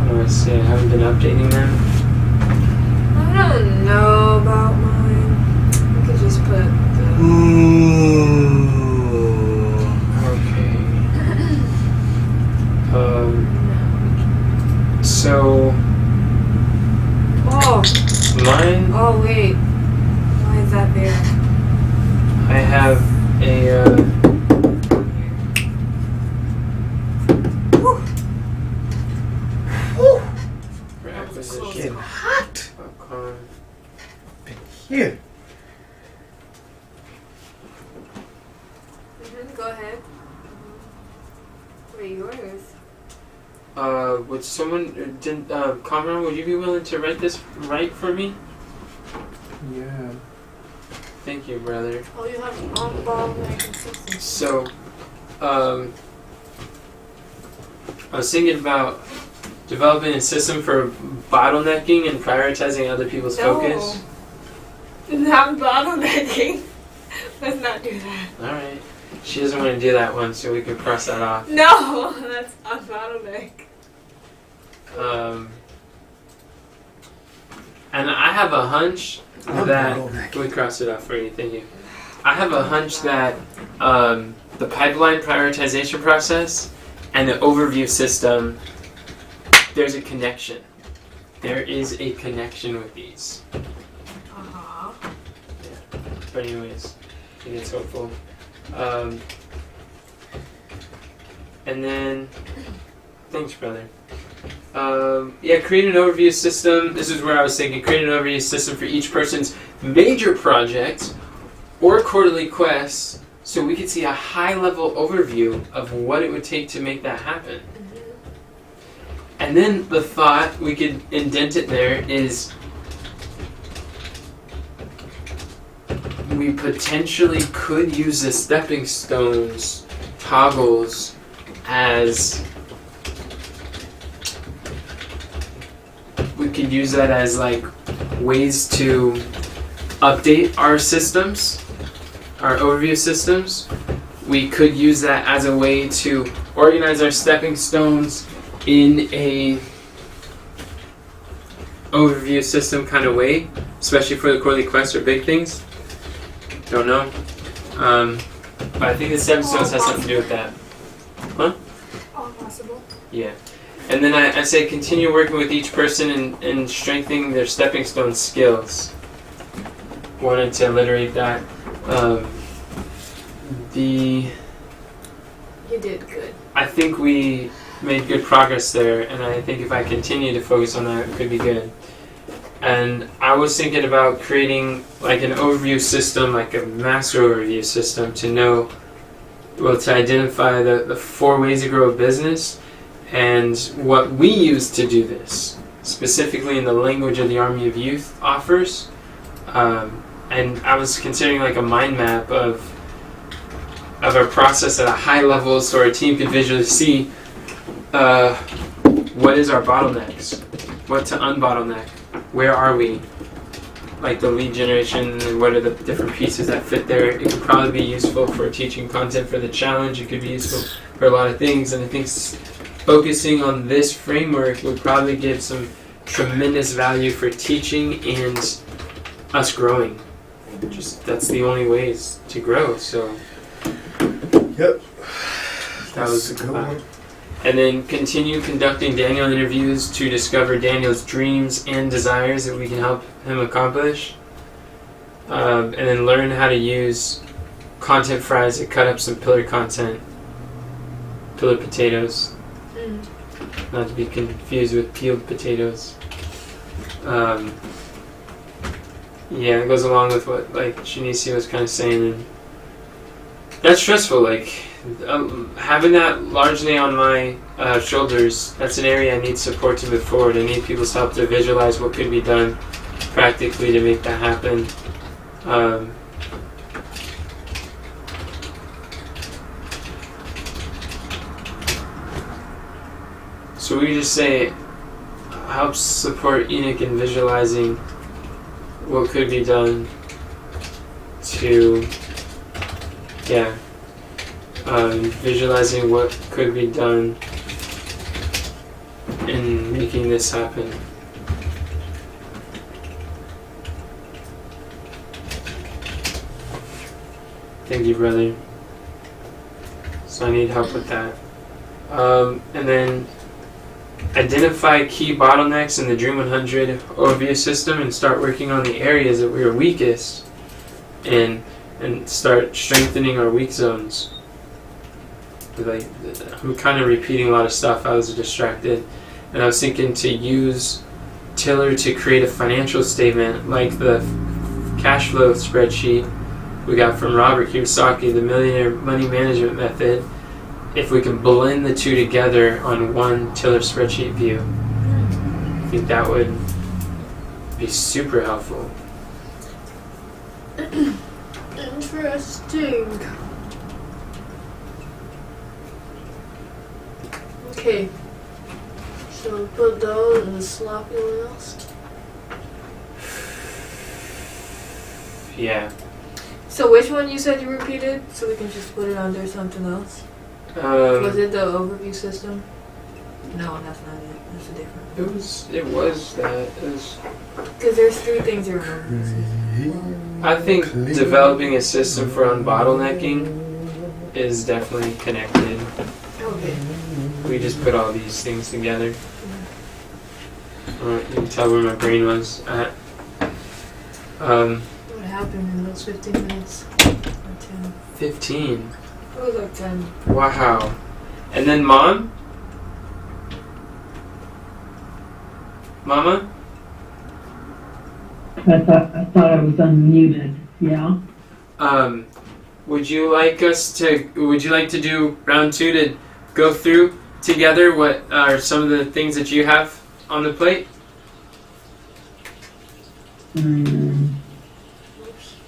do I say, I haven't been updating them. I don't know about mine. We could just put the. Okay. So, Oh, mine, oh wait. Why is that there? I have a, Whew. for acquisition. Getting hot. Popcorn. Here. Go ahead. Wait, yours. Would someone, Conrad, would you be willing to write for me? Yeah. Thank you, brother. Oh, you have on-ball consistency. So, I was thinking about developing a system for bottlenecking and prioritizing other people's focus. Not bottlenecking. Let's not do that. Alright. She doesn't want to do that one, so we can cross that off. No, that's a bottleneck. And I have a hunch I'm that bottleneck. we crossed it off for you. Thank you. I have a hunch that the pipeline prioritization process and the overview system, there's a connection. There is a connection with these. Uh-huh. But anyways, I think it's hopeful. And then, thanks, brother. Yeah, create an overview system. This is where I was thinking, create an overview system for each person's major project or quarterly quests, so we could see a high-level overview of what it would take to make that happen. And then the thought, we could indent it there, is we potentially could use the stepping stones toggles as, we could use that as like ways to update our systems, our overview systems. We could use that as a way to organize our stepping stones in a overview system kind of way, especially for the quarterly quests or big things. Don't know. But I think this episode has something to do with that. Huh? All possible. Yeah. And then I say continue working with each person and strengthening their stepping stone skills. Wanted to alliterate that. You did good. I think we made good progress there, and I think if I continue to focus on that, it could be good. And I was thinking about creating like an overview system, like a master overview system to know, well, to identify the 4 ways to grow a business and what we use to do this, specifically in the language of the Army of Youth offers. And I was considering like a mind map of our process at a high level so our team could visually see what is our bottlenecks, what to unbottleneck, where are we, like the lead generation and what are the different pieces that fit there. It could probably be useful for teaching content for the challenge. It could be useful for a lot of things, and I think focusing on this framework would probably give some tremendous value for teaching and us growing. Just that's the only ways to grow. So Yep. that was a good one. And then continue conducting Daniel interviews to discover Daniel's dreams and desires that we can help him accomplish. And then learn how to use content fries to cut up some pillar content. Pillar potatoes. Not to be confused with peeled potatoes. Yeah, it goes along with what like Shanice was kind of saying. And that's stressful, like having that largely on my shoulders. That's an area I need support to move forward. I need people's help to visualize what could be done practically to make that happen. So we just say help support Enoch in visualizing what could be done to visualizing what could be done in making this happen. Thank you, brother. So I need help with that. And then identify key bottlenecks in the Dream 100 overview system and start working on the areas that we are weakest in and start strengthening our weak zones. Like, I'm kind of repeating a lot of stuff. I was distracted. And I was thinking to use Tiller to create a financial statement like the cash flow spreadsheet we got from Robert Kiyosaki, the Millionaire Money Management Method. If we can blend the two together on one Tiller spreadsheet view, I think that would be super helpful. Interesting. Okay. So put those in the sloppy list. Yeah. So which one you said you repeated? So we can just put it under something else. Was it the overview system? No, that's not it. That's a different. It was that. Because there's 3 things in overview system. I think developing a system for unbottlenecking is definitely connected. Okay. We just put all these things together. You can tell where my brain was at. What happened in those 15 minutes? Or 10? 15. It was like 10. Wow. And then Mom? Mama? I thought I was unmuted. Yeah. Would you like to do round 2 to go through together what are some of the things that you have on the plate?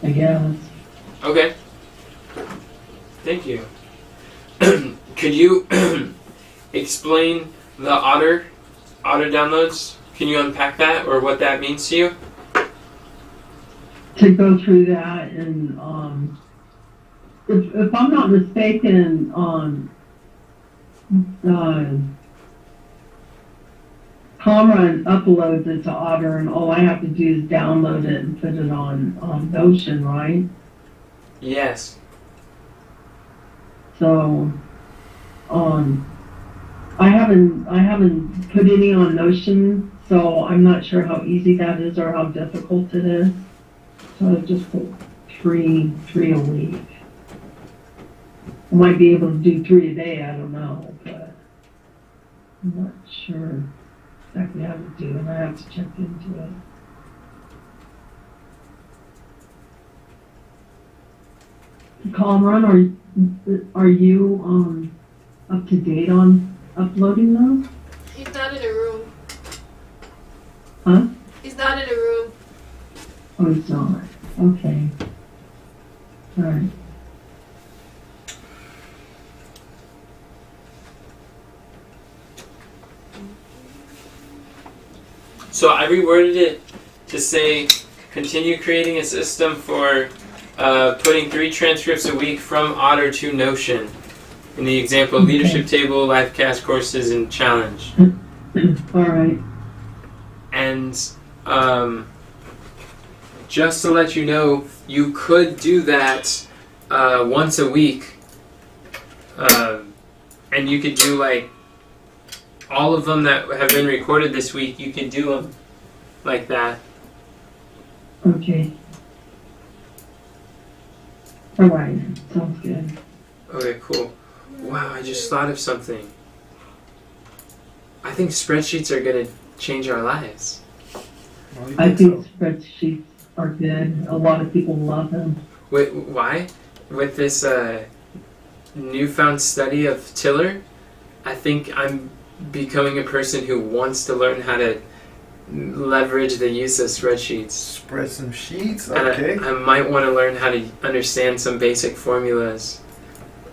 I guess. Okay. Thank you. Could you explain the Otter downloads? Can you unpack that or what that means to you? To go through that, and if I'm not mistaken, Comrade uploads it to Otter, and all I have to do is download it and put it on Notion, right? Yes. So, I haven't put any on Notion, so I'm not sure how easy that is or how difficult it is. So I just put three a week. I might be able to do 3 a day, I don't know, but I'm not sure exactly how to do it. I have to check into it. Comrade, are you up to date on uploading those? He's not in a room. Huh? He's not in a room. Oh, it's not. Okay. All right. So I reworded it to say, continue creating a system for putting 3 transcripts a week from Otter to Notion. In the example, Okay. leadership table, livecast courses, and challenge. All right. And just to let you know, you could do that once a week. And you could do like all of them that have been recorded this week, you could do them like that. Okay. All right. Sounds good. Okay, cool. Wow, I just thought of something. I think spreadsheets are going to change our lives. Well, you I think think spreadsheets are good. A lot of people love them. Wait, why? With this newfound study of Tiller, I think I'm becoming a person who wants to learn how to leverage the use of spreadsheets. Spread some sheets, And okay. I might want to learn how to understand some basic formulas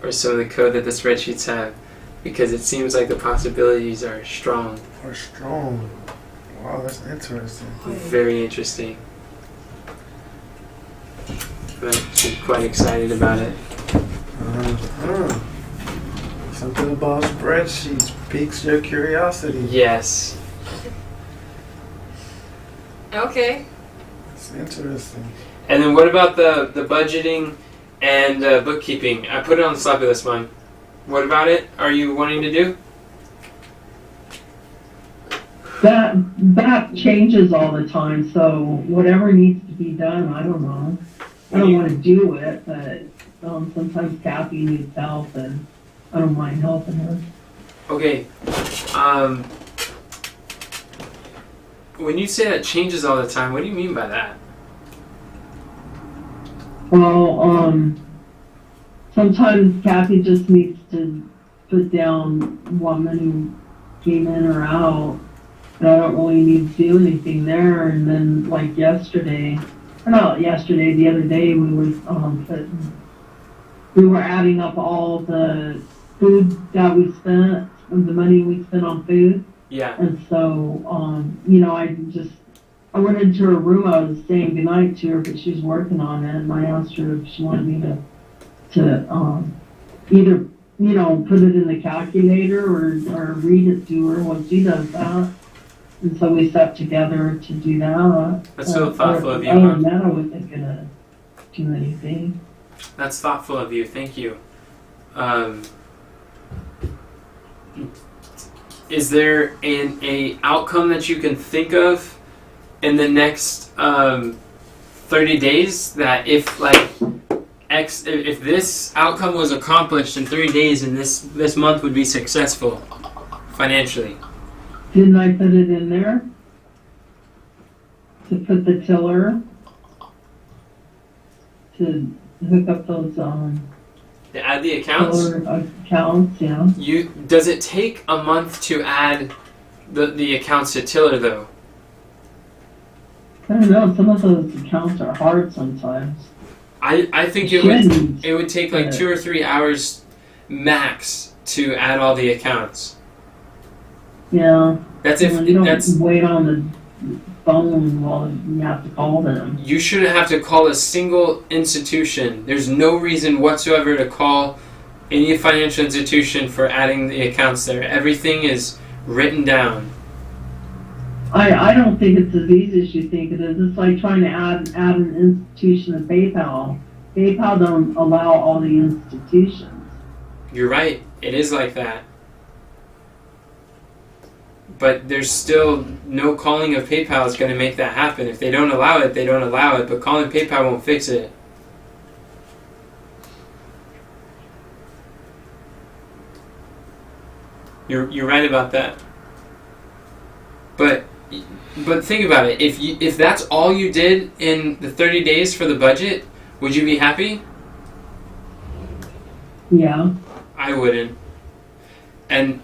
or some of the code that the spreadsheets have, because it seems like the possibilities are strong. Or strong. Wow, that's interesting. Very interesting. I'm quite excited about it. Something about spreadsheets piques your curiosity. Yes. Okay. It's interesting. And then what about the budgeting and bookkeeping? I put it on the sloppy list, Mom. What about it? Are you wanting to do? That changes all the time. So whatever needs to be done, I don't know. I don't want to do it, but sometimes Kathy needs help, and I don't mind helping her. Okay. When you say that changes all the time, what do you mean by that? Well, sometimes Kathy just needs to put down what money came in or out. And I don't really need to do anything there. And then, like yesterday, or not yesterday, the other day, we were adding up all the food that we spent, and the money we spent on food. Yeah. And so, I went into her room. I was saying goodnight to her, but she was working on it, and I asked her if she wanted me to either, put it in the calculator or read it to her when she does that. And so we sat together to do that. That's so thoughtful of you, Other Mom. than that, I wasn't gonna do anything. That's thoughtful of you. Thank you. Is there a outcome that you can think of in the next 30 days that if this outcome was accomplished in 30 days and this month would be successful financially? Didn't I put it in there? To put the tiller, to hook up those To add the accounts? tiller accounts, yeah. Does it take a month to add the accounts to Tiller though? I don't know, some of those accounts are hard sometimes. I think it would take like 2 or 3 hours max to add all the accounts. Yeah. That's You don't wait on the phone while you have to call them. You shouldn't have to call a single institution. There's no reason whatsoever to call any financial institution for adding the accounts there. Everything is written down. I don't think it's as easy as you think it is. It's like trying to add an institution to PayPal. PayPal don't allow all the institutions. You're right. It is like that. But there's still no calling of PayPal is going to make that happen. If they don't allow it, they don't allow it. But calling PayPal won't fix it. You're right about that. But think about it. If that's all you did in the 30 days for the budget, would you be happy? Yeah. I wouldn't. And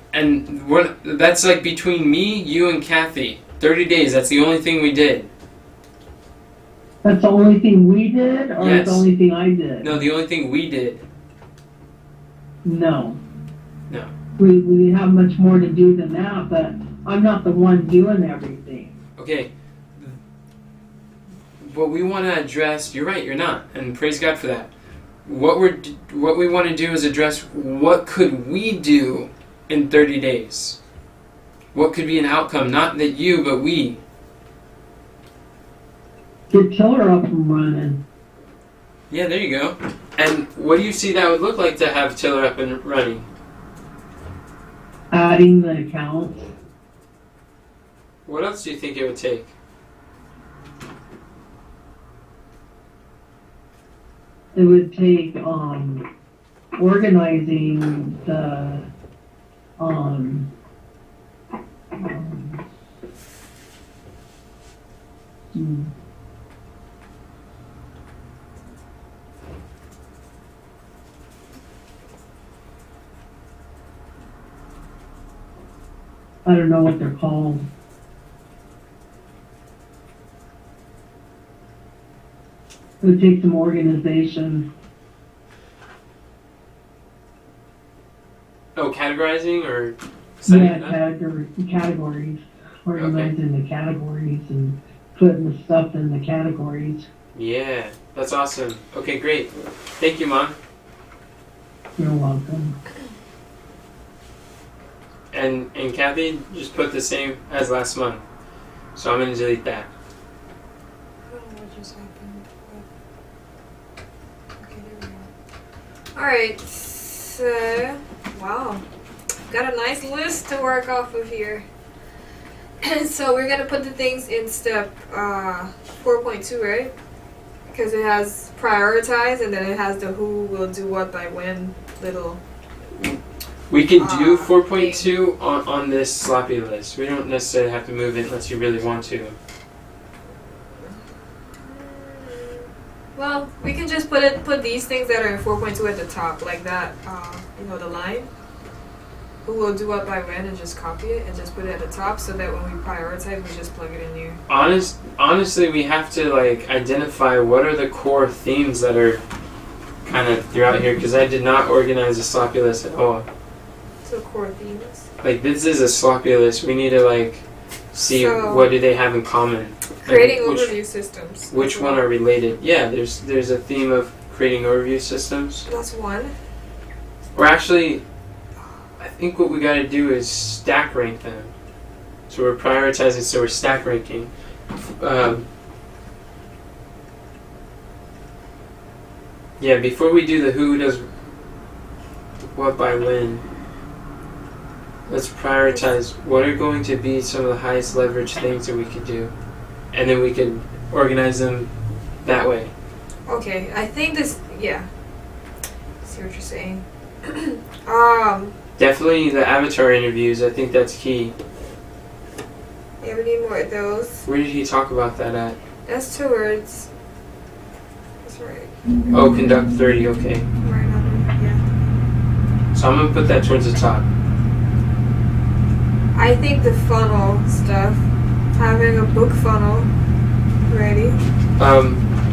that's like between me, you, and Kathy. 30 days. That's the only thing we did. That's the only thing we did, or Yes. the only thing I did? No, the only thing we did. No. No. We have much more to do than that, but I'm not the one doing everything. Okay. What we want to address, you're right, you're not, and praise God for that. What we want to do is address what could we do in 30 days. What could be an outcome, not that you, but we. Get Tiller up and running. Yeah, there you go. And what do you see that would look like to have Tiller up and running? Adding the accounts. What else do you think it would take? It would take organizing the I don't know what they're called. It would take some organization. Oh, categorizing or setting Yeah, it up? categories. Organizing the categories and putting the stuff in the categories. Yeah, that's awesome. Okay, great. Thank you, Mom. You're welcome. And Kathy, just put the same as last month. So I'm going to delete that. I don't know what just happened. Okay, there we go. Alright, so, wow. Got a nice list to work off of here. So we're going to put the things in step 4.2, right? Because it has prioritize and then it has the who will do what by when little. We could do 4.2 on this sloppy list. We don't necessarily have to move it unless you really want to. Well, we can just put these things that are in 4.2 at the top, like that, the line. Who will do what by when, and just copy it and just put it at the top so that when we prioritize, we just plug it in here. Honestly, we have to identify what are the core themes that are kind of throughout here, because I did not organize a sloppy list at all. So core themes. This is a sloppy list. We need to see what do they have in common. Creating overview systems. Which one are related? Yeah, there's a theme of creating overview systems. That's one. Or actually, I think what we got to do is stack rank them. So we're prioritizing, so we're stack ranking. Yeah, before we do the who does what by when, let's prioritize what are going to be some of the highest leverage things that we could do. And then we can organize them that way. Okay, I think this, yeah. See what you're saying. Definitely the avatar interviews, I think that's key. Yeah, we need more of those. Where did he talk about that at? That's 2 words. That's right. Oh, conduct 30, okay. Right on, yeah. So I'm going to put that towards the top. I think the funnel stuff, having a book funnel ready.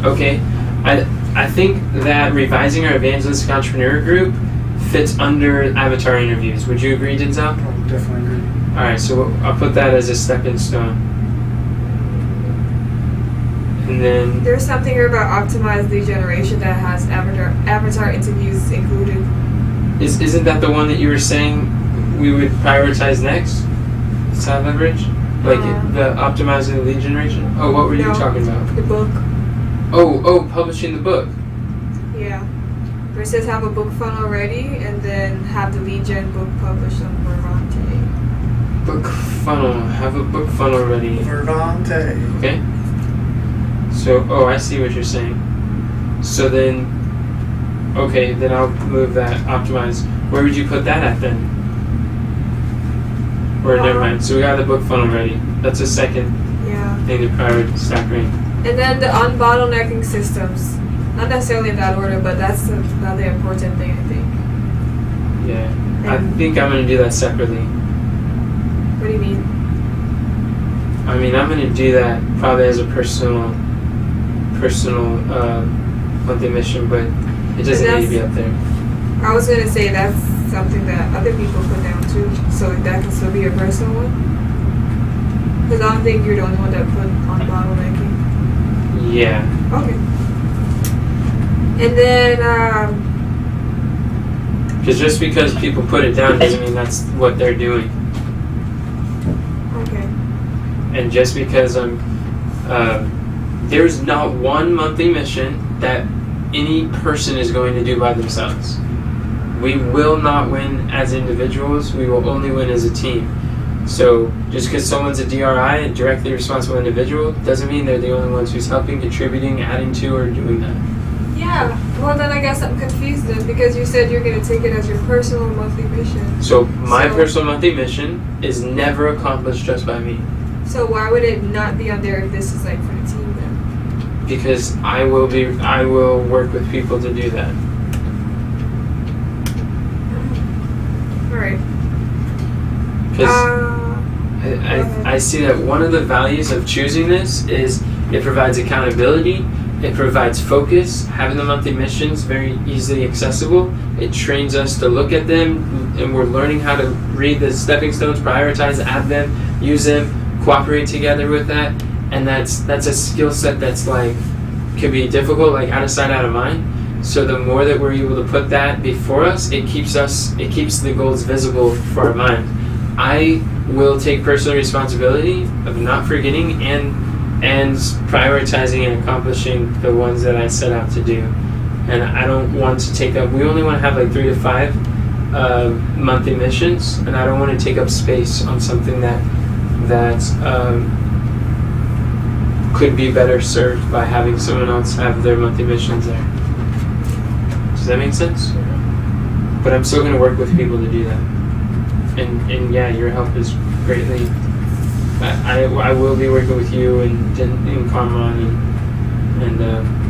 Okay. I think that revising our evangelistic entrepreneur group fits under avatar interviews. Would you agree, Denzel? Oh, definitely agree. Alright, so I'll put that as a stepping stone. And then... There's something here about optimized lead generation that has avatar interviews included. Isn't that the one that you were saying we would prioritize next? Side leverage? Like the optimizing the lead generation? Oh, what were you No. talking about? The book. Oh, publishing the book. Yeah. Where it says have a book funnel ready and then have the lead gen book published on Vermonte. Book funnel. Have a book funnel ready. Verdante. Okay. So, I see what you're saying. So then, okay, then I'll move that, optimize. Where would you put that at then? Or never mind. So we got the book funnel ready. That's a second Yeah. thing to prioritize stack rank. And then the unbottlenecking systems. Not necessarily in that order, but that's another important thing, I think. Yeah. I And think I'm going to do that separately. what do you mean? I mean, I'm going to do that probably as a personal monthly mission, but it doesn't need to be up there. I was gonna say that's something that other people put down too, so that can still be your personal one. Because I don't think you're the only one that put on bottlenecking. Yeah. Okay. And then, Because just because people put it down doesn't mean that's what they're doing. okay. And just because there's not one monthly mission that any person is going to do by themselves. We will not win as individuals, we will only win as a team. So just because someone's a DRI, a directly responsible individual, doesn't mean they're the only ones who's helping, contributing, adding to, or doing that. Yeah. Well, then I guess I'm confused then, because you said you're gonna take it as your personal monthly mission. So my So- personal monthly mission is never accomplished just by me. So why would it not be on there if this is like for the team then? Because I will work with people to do that. All right. Because I see that one of the values of choosing this is it provides accountability, it provides focus, having the monthly missions very easily accessible, it trains us to look at them, and we're learning how to read the stepping stones, prioritize, add them, use them, cooperate together with that, and that's a skill set that's like, can be difficult, like out of sight, out of mind. So the more that we're able to put that before us, it keeps the goals visible for our mind. I will take personal responsibility of not forgetting and prioritizing and accomplishing the ones that I set out to do. And I don't want to take up, we only want to have like 3 to 5 monthly missions, and I don't want to take up space on something that could be better served by having someone else have their monthly missions there. Does that make sense? But I'm still going to work with people to do that. And yeah, your help is greatly. I will be working with you and Carmon and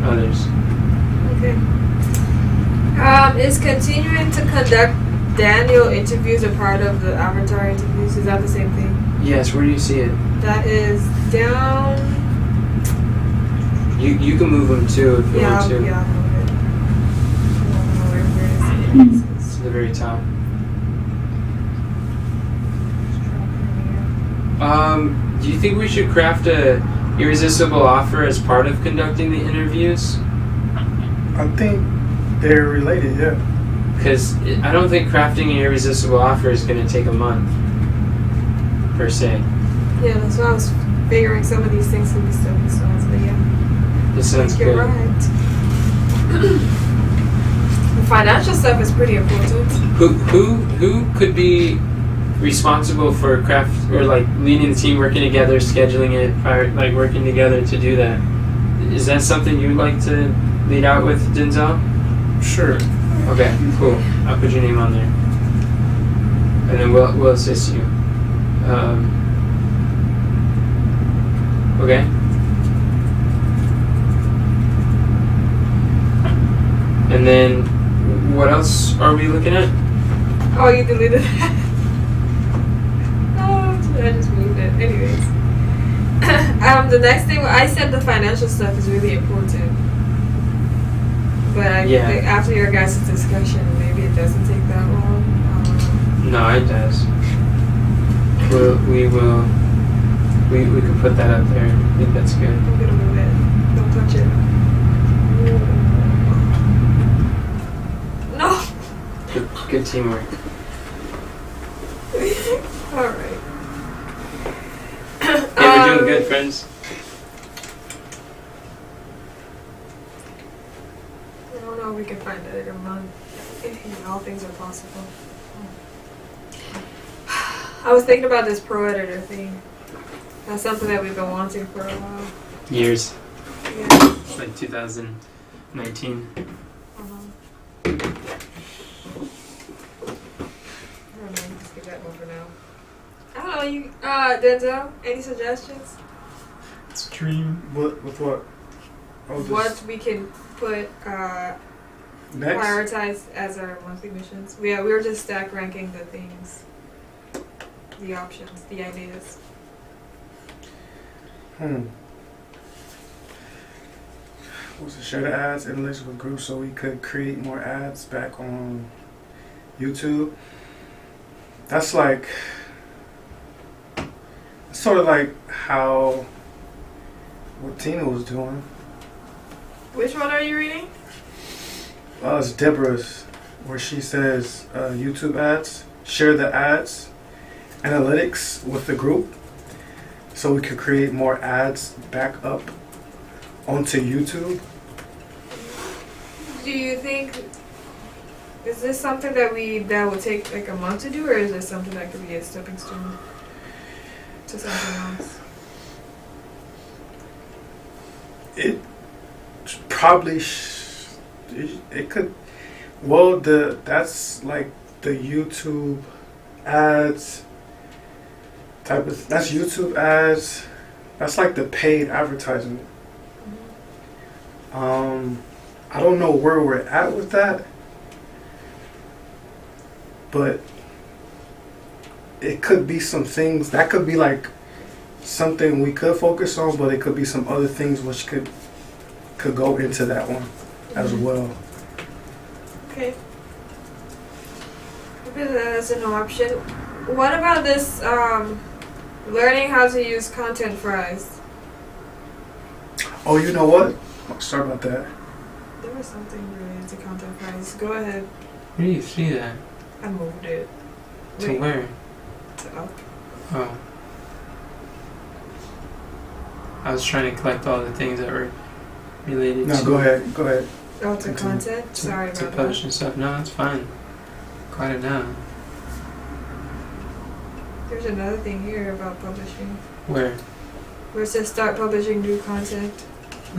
others. Okay. Is continuing to conduct Daniel interviews a part of the Avatar interviews? Is that the same thing? Yes. Where do you see it? That is down. You can move them too if you want to. Yeah, I'll move it. I don't know where it is. It's to the very top. Do you think we should craft a irresistible offer as part of conducting the interviews? I think they're related, yeah. Because I don't think crafting an irresistible offer is going to take a month, per se. Yeah, that's why I was figuring some of these things could be stepping stones, but yeah. This sounds You're good. right. The financial stuff is pretty important. Who could be responsible for craft or like leading the team, working together, scheduling it, like working together to do that? Is that something you'd like to lead out with, Denzel? Sure. Okay, cool. I'll put your name on there, and then we'll assist you. Okay. And then, what else are we looking at? Oh, you deleted that? Oh, I just moved it. Anyways. The next thing, I said the financial stuff is really important. But I think after your guys' discussion, maybe it doesn't take that long. No, it does. We can put that up there. I think that's good. I'm gonna move it. Don't touch it. No! Good teamwork. Alright. doing good, friends. I don't know if we can find it in a month. All things are possible. I was thinking about this pro editor thing. That's something that we've been wanting for a while. Years. Yeah. It's like 2019. I don't know, just give that one for now. I don't know, you, Denzel, any suggestions? It's a dream. With what? Oh, this What we can put, next? prioritize as our monthly missions? Yeah, we were just stack ranking the things, the options, the ideas. Was to share the ads in links with groups so we could create more ads back on YouTube. That's like sort of like how what Tina was doing. Which one are you reading? Well, it's Deborah's, where she says YouTube ads, share the ads, analytics with the group, so we could create more ads back up onto YouTube. Do you think, is this something that will take like a month to do, or is this something that could be a stepping stone to something else? It probably it could. Well, that's like the YouTube ads type of. That's YouTube ads. That's like the paid advertisement. I don't know where we're at with that, but it could be some things that could be like something we could focus on, but it could be some other things which could go into that one as well. Okay. Maybe that's an option. What about this learning how to use content fries? Oh, you know what? Sorry about that. There was something related to content fries. Go ahead. Where do you see that? I moved it. To Wait, where? to up. Oh. I was trying to collect all the things that were related No, to... go ahead. Go ahead. Oh, to Continue. content? Sorry to about publishing stuff. No, it's fine. Got it now. that. There's another thing here about publishing. Where? Where it says start publishing new content.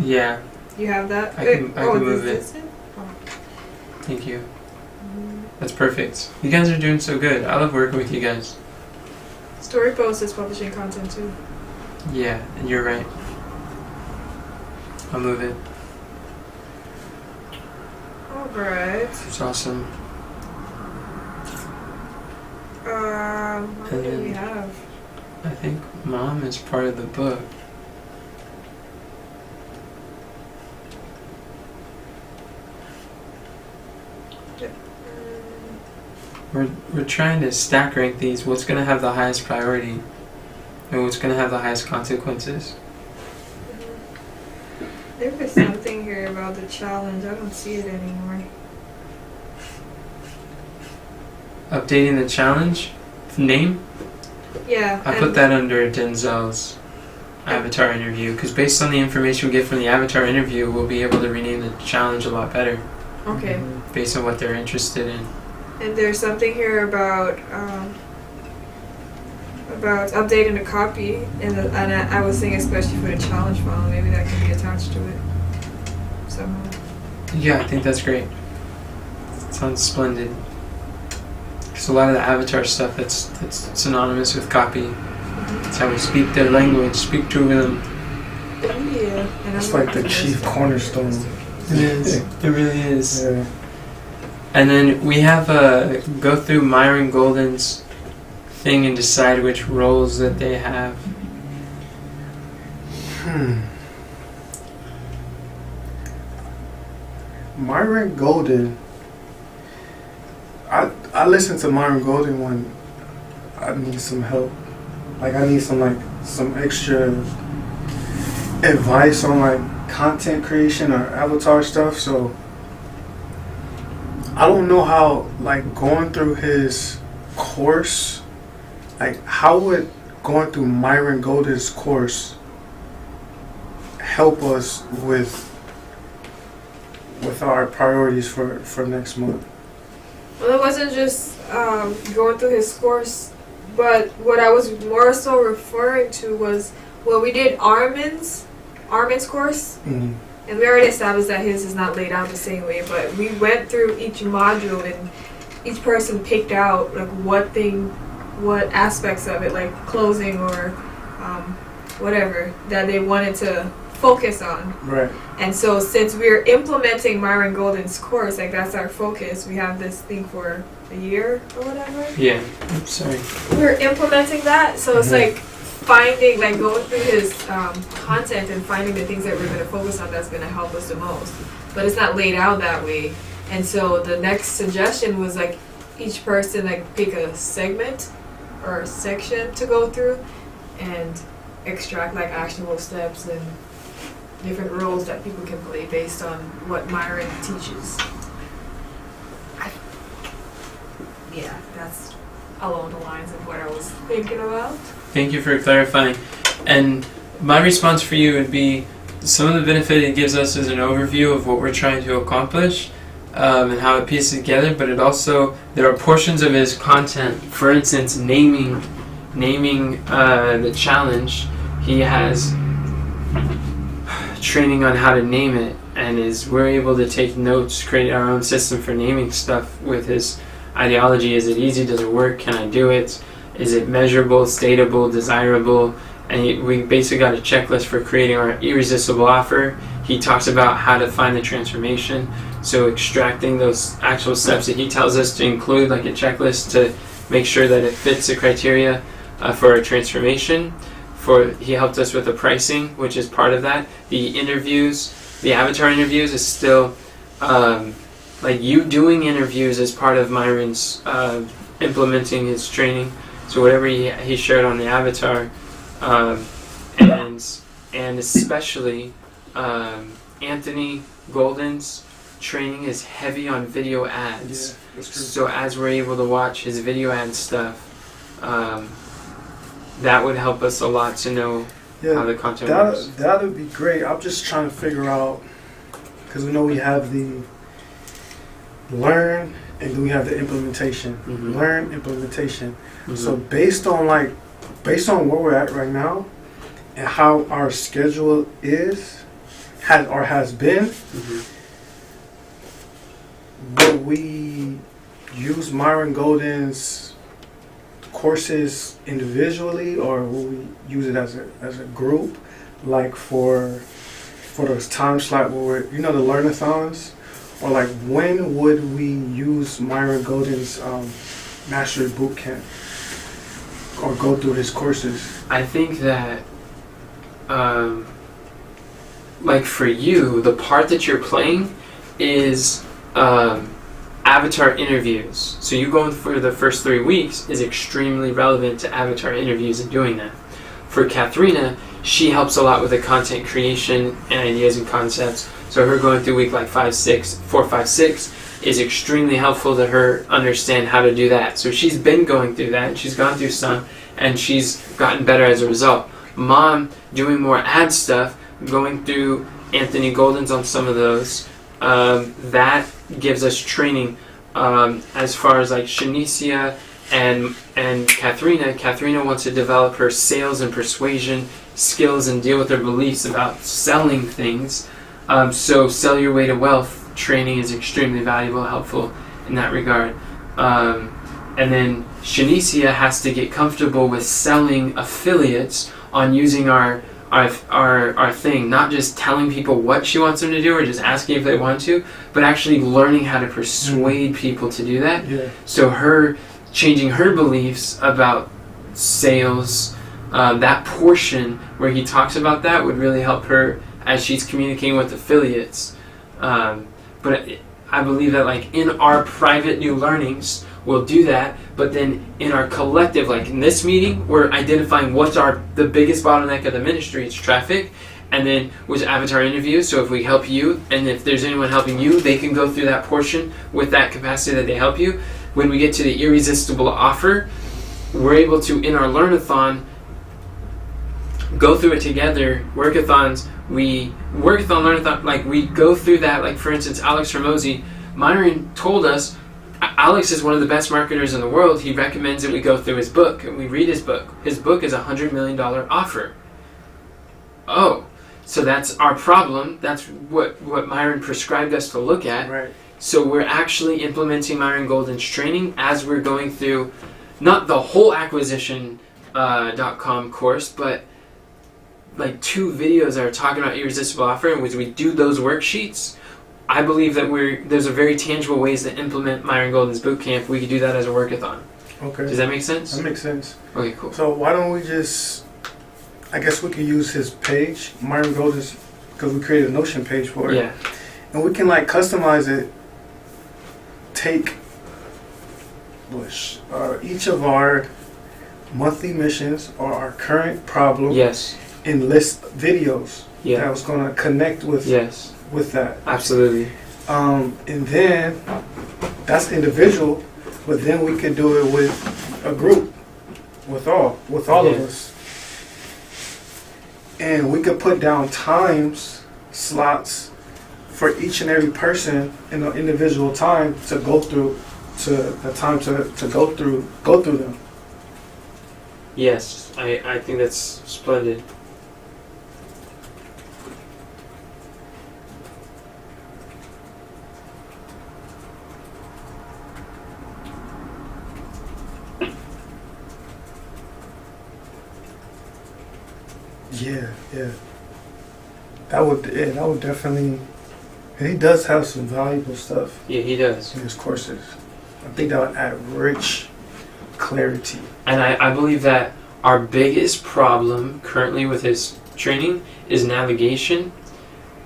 Yeah. You have that? I can move is it. this Oh. Thank you. Mhm. That's perfect. You guys are doing so good. I love working with you guys. Story post is publishing content too. Yeah, and you're right. I'll move it. Alright. It's awesome. What do we have? I think Mom is part of the book. We're trying to stack rank these. What's going to have the highest priority? And what's going to have the highest consequences? There was something here about the challenge. I don't see it anymore. Updating the challenge? Name? Yeah. I put that under Denzel's avatar interview, because based on the information we get from the avatar interview, we'll be able to rename the challenge a lot better. Okay. Based on what they're interested in. And there's something here about updating the copy, and I was thinking especially for the challenge file, maybe that can be attached to it somehow. Yeah, I think that's great. Sounds splendid. Because a lot of the avatar stuff that's synonymous with copy. It's how we speak their language, speak to them. Yeah. And It's I'm like the liking chief this. cornerstone. It is. It really is. Yeah. And then we have go through Myron Golden's thing and decide which roles that they have. Myron Golden. I listen to Myron Golden when I need some help. Like I need some extra advice on like content creation or avatar stuff. So I don't know how like going through his course, like how would going through Myron Golden's course help us with our priorities for next month? Well, it wasn't just going through his course, but what I was more so referring to was, well, we did Armin's course, Mm-hmm. and we already established that his is not laid out the same way, but we went through each module and each person picked out like what aspects of it, like closing or whatever, that they wanted to focus on. Right. And so since we're implementing Myron Golden's course, like that's our focus, we have this thing for a year or whatever. Yeah. Sorry. We're implementing that, so it's like finding, like going through his content and finding the things that we're going to focus on that's going to help us the most. But it's not laid out that way. And so the next suggestion was like each person like pick a segment or a section to go through and extract like actionable steps and different roles that people can play based on what Myron teaches. Yeah, that's along the lines of what I was thinking about. Thank you for clarifying. And my response for you would be, some of the benefit it gives us is an overview of what we're trying to accomplish and how it pieces together, but it also, there are portions of his content, for instance, naming the challenge. He has training on how to name it, and we're able to take notes, create our own system for naming stuff with his ideology. Is it easy? Does it work? Can I do it? Is it measurable, stateable, desirable? And we basically got a checklist for creating our irresistible offer. He talks about how to find the transformation. So extracting those actual steps that he tells us to include, like a checklist to make sure that it fits the criteria for a transformation. He helped us with the pricing, which is part of that. The interviews, the avatar interviews is still, like you doing interviews is part of Myron's implementing his training. So whatever he shared on the avatar, and especially Anthony Golden's training is heavy on video ads. Yeah, that's true. So as we're able to watch his video ad stuff, that would help us a lot to know how the content works. That would be great. I'm just trying to figure out, because we know we have the learn and then we have the implementation. Mm-hmm. Learn, implementation. Mm-hmm. So based on where we're at right now and how our schedule has been, Mm-hmm. will we use Myron Golden's courses individually, or will we use it as a group, like for those time slot where we're, the learnathons, or like when would we use Myron Golden's Mastery Bootcamp or go through his courses? I think that, like for you, the part that you're playing is avatar interviews. So you going for the first 3 weeks is extremely relevant to avatar interviews and doing that. For Katharina, she helps a lot with the content creation and ideas and concepts. So her going through week like 4, 5, 6 is extremely helpful to her understand how to do that. So she's been going through that, and she's gone through some, and she's gotten better as a result. Mom doing more ad stuff, going through Anthony Golden's on some of those, that gives us training as far as like Shanicia and Katharina. Katharina wants to develop her sales and persuasion skills and deal with her beliefs about selling things. So Sell Your Way to Wealth training is extremely valuable, helpful in that regard. And then Shanicia has to get comfortable with selling affiliates on using our thing, not just telling people what she wants them to do or just asking if they want to, but actually learning how to persuade people to do that. Yeah. So her changing her beliefs about sales, that portion where he talks about that would really help her as she's communicating with affiliates. But I believe that like in our private new learnings, we'll do that, but then in our collective, like in this meeting, we're identifying what's the biggest bottleneck of the ministry. It's traffic, and then with avatar interviews. So if we help you, and if there's anyone helping you, they can go through that portion with that capacity that they help you. When we get to the irresistible offer, we're able to, in our learnathon, go through it together. Workathons, we workathon, learnathon, like we go through that. Like for instance, Alex Ramosi, Myron told us Alex is one of the best marketers in the world. He recommends that we go through his book and we read his book. His book is $100 million offer. Oh, so that's our problem. That's what Myron prescribed us to look at. Right. So we're actually implementing Myron Golden's training as we're going through, not the whole acquisition.com course, but like 2 videos that are talking about irresistible offer, in which we do those worksheets. I believe that there's a very tangible ways to implement Myron Golden's bootcamp. We could do that as a workathon. Okay. Does that make sense? That makes sense. Okay, cool. So why don't we just, I guess we could use his page, Myron Golden's, because we created a Notion page for it. Yeah. And we can like customize it, take each of our monthly missions or our current problem. Yes. And list videos. Yeah. That was going to connect with Yes. with that. Absolutely. And then that's individual, but then we could do it with a group, with all of us. And we could put down slots for each and every person in an individual time to go through, to go through them. Yes, I think that's splendid. Yeah. That would definitely. And he does have some valuable stuff. Yeah, he does. In his courses. I think that would add rich clarity. And I believe that our biggest problem currently with his training is navigation.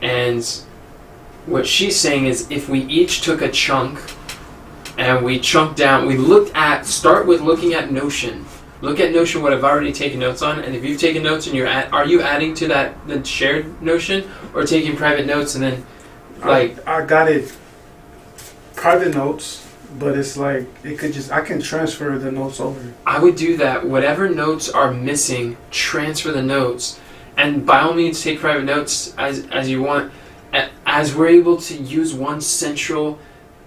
And what she's saying is if we each took a chunk and we chunked down, start with looking at Notion. Look at Notion, what I've already taken notes on, and if you've taken notes and are you adding to the shared Notion, or taking private notes and then I got it private notes, but it's like I can transfer the notes over. I would do that. Whatever notes are missing, transfer the notes, and by all means take private notes as you want. As we're able to use one central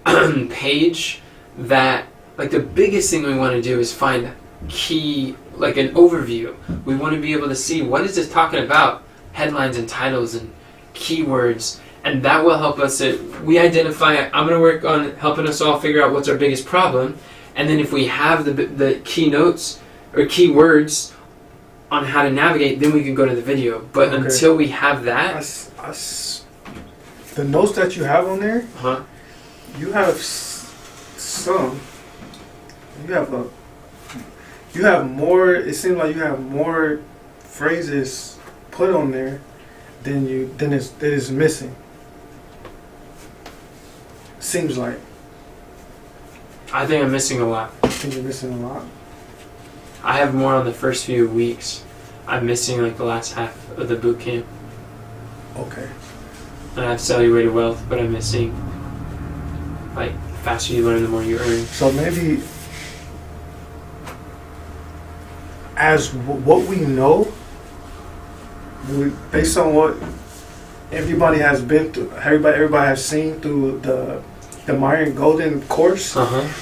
page, that like the biggest thing we want to do is find key, like an overview. We want to be able to see what is this talking about, headlines and titles and keywords, and that will help us. We identify. I'm going to work on helping us all figure out what's our biggest problem, and then if we have the keynotes or keywords on how to navigate, then we can go to the video. But okay. Until we have that, the notes that you have on there, you have some. You have more. It seems like you have more phrases put on there than is missing. Seems like. I think I'm missing a lot. I think you're missing a lot. I have more on the first few weeks. I'm missing like the last half of the boot camp. Okay. And I have cellular wealth, but I'm missing like the faster you learn, the more you earn. So maybe as what we know, based on what everybody has been through, everybody has seen through the Myron Golden course,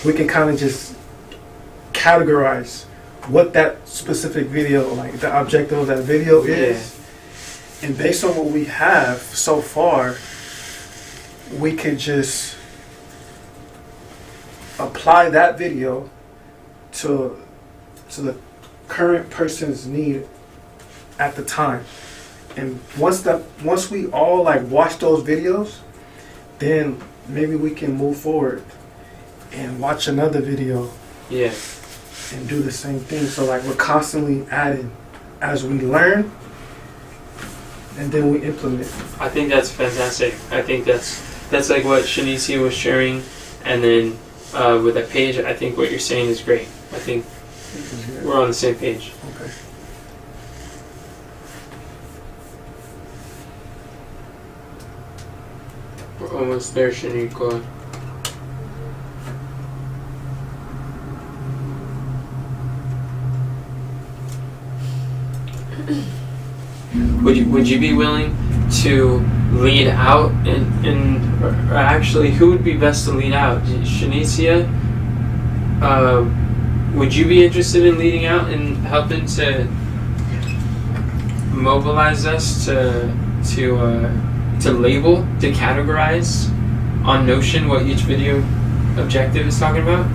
we can kind of just categorize what that specific video, like the objective of that video is. And based on what we have so far, we could just apply that video to the current person's need at the time. And once we all like watch those videos, then maybe we can move forward and watch another video. Yeah. And do the same thing. So like we're constantly adding as we learn, and then we implement. I think that's fantastic. I think that's like what Shanice was sharing, and then with that page, I think what you're saying is great. I think we're on the same page. Okay. We're almost there, Shaniqua. would you be willing to lead out or actually, who would be best to lead out? Shanicia, would you be interested in leading out and helping to mobilize us to label, to categorize on Notion what each video objective is talking about?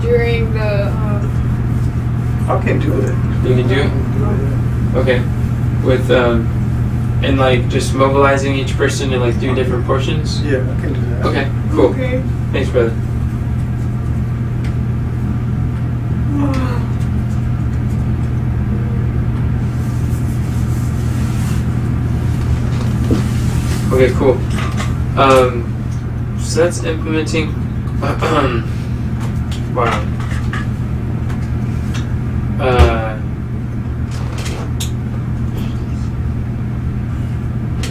During the I can do it. You can do it? Okay. With and like just mobilizing each person to like do different portions? Yeah, I can do that. Okay, cool. Okay. Thanks, brother. Okay, cool. So that's implementing. Wow.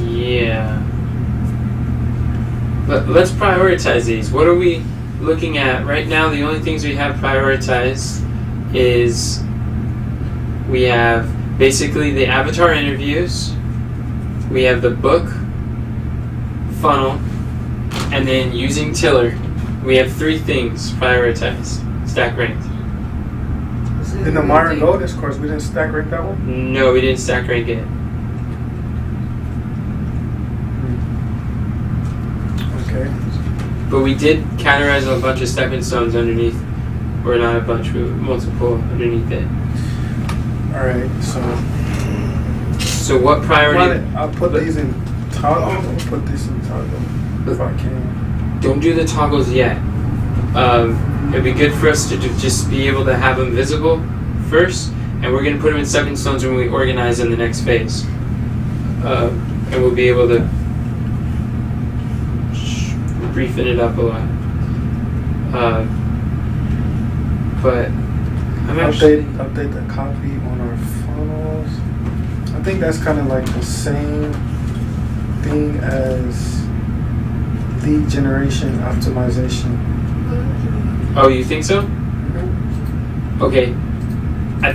Yeah. Let's prioritize these. What are we looking at right now? The only things we have prioritized is we have basically the avatar interviews, we have the book funnel, and then using Tiller. We have 3 things prioritized, stack ranked. In the Myron Lotus course, we didn't stack rank that one? No, we didn't stack rank it. Okay. But we did categorize a bunch of stepping stones underneath, or not a bunch, but multiple underneath it. Alright, So what priority? I'll put these in toggle. I'll put these in toggle if I can. Don't do the toggles yet. It'd be good for us to just be able to have them visible first, and we're going to put them in stepping stones when we organize in the next phase. And we'll be able to briefen it up a lot. But I'm actually update the copy on our funnels. I think that's kind of like the same thing as lead generation optimization. Oh, you think so? Okay. I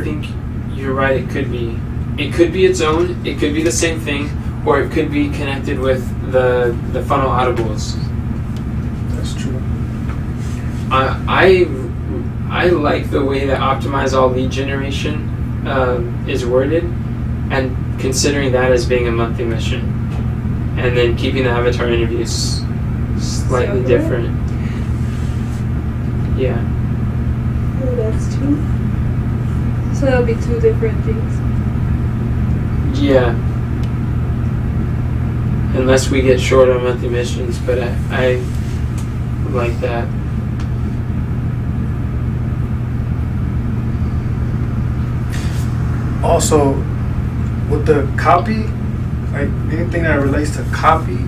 think you're right. It could be. It could be its own. It could be the same thing, or it could be connected with the funnel audibles. That's true. I like the way that optimize all lead generation is worded, and considering that as being a monthly mission, and then keeping the avatar interviews slightly different. Yeah. Oh, that's 2. So that'll be 2 different things. Yeah. Unless we get short on monthly missions, but I like that. Also, with the copy, like anything that relates to copy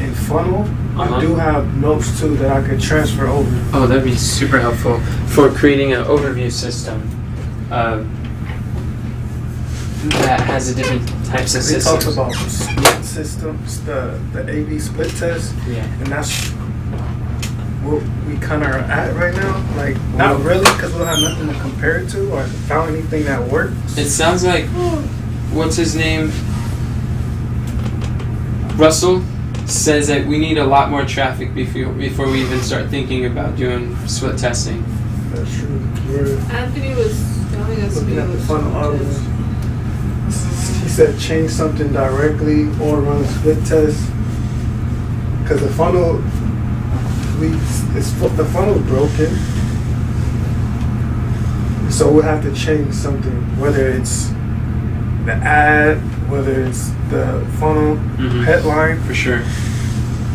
and funnel, I do have notes too that I could transfer over. Oh, that'd be super helpful for creating an overview system that has a different types of systems. It talks about split systems, the A/B split test, Yeah. and that's what we kind of are at right now. Like, not really, because we'll have nothing to compare it to or found anything that works. It sounds like, what's his name? Russell says that we need a lot more traffic before we even start thinking about doing split testing. That's true. We're Anthony was telling us looking we at the was funnel audibles. He said change something directly or run a split test. Because the funnel, the funnel's broken. So we'll have to change something, whether it's the ad, whether it's the funnel headline. For sure.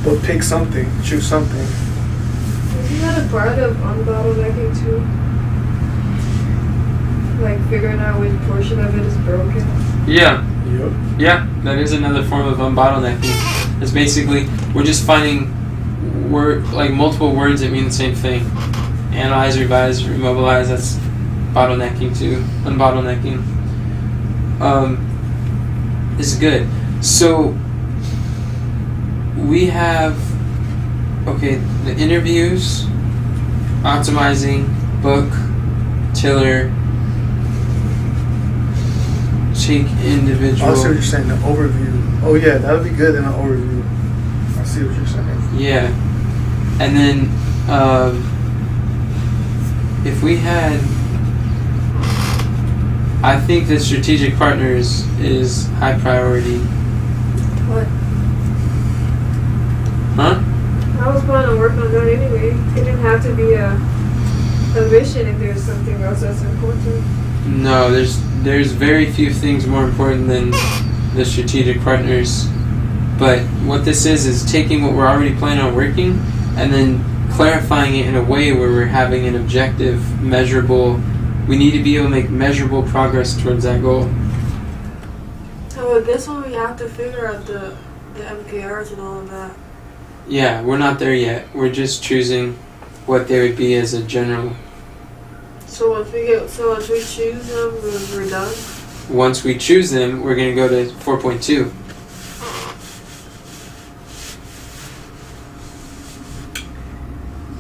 But pick something, choose something. Isn't that a part of unbottlenecking too? Like figuring out which portion of it is broken? Yeah. Yep. Yeah, that is another form of unbottlenecking. It's basically, we're just finding multiple words that mean the same thing. Analyze, revise, remobilize, that's bottlenecking too. Unbottlenecking. This is good. So we have the interviews, optimizing, book, Tiller, take individual. I see what you're saying, the overview. Oh yeah, that would be good in an overview. I see what you're saying. Yeah. And then if we had, I think the strategic partners is high priority. What? Huh? I was planning on working on that anyway. It didn't have to be a mission if there's something else that's important. No, there's very few things more important than the strategic partners. But what this is taking what we're already planning on working and then clarifying it in a way where we're having an objective, measurable. We need to be able to make measurable progress towards that goal. So with this one, we have to figure out the MKRs and all of that. Yeah, we're not there yet. We're just choosing what they would be as a general. So once we choose them, we're done. Once we choose them, we're going to go to 4.2.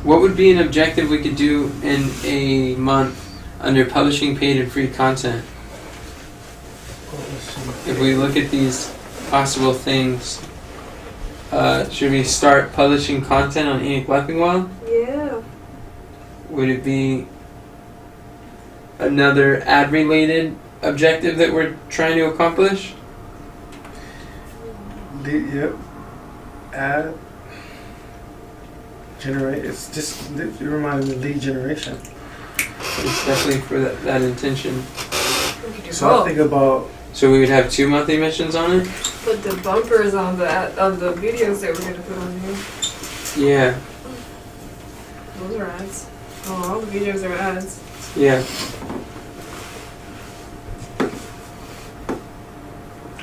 What would be an objective we could do in a month under publishing paid and free content? If we look at these possible things, should we start publishing content on Enoch Leffingwell? Yeah. Would it be another ad-related objective that we're trying to accomplish? Yep. Ad. Generate. It's just, it reminds me of lead generation. It's definitely for that intention. So I think about. So we would have 2 monthly missions on it? Put the bumpers on the videos that we're gonna put on here. Yeah. Those are ads. Oh, all the videos are ads. Yeah.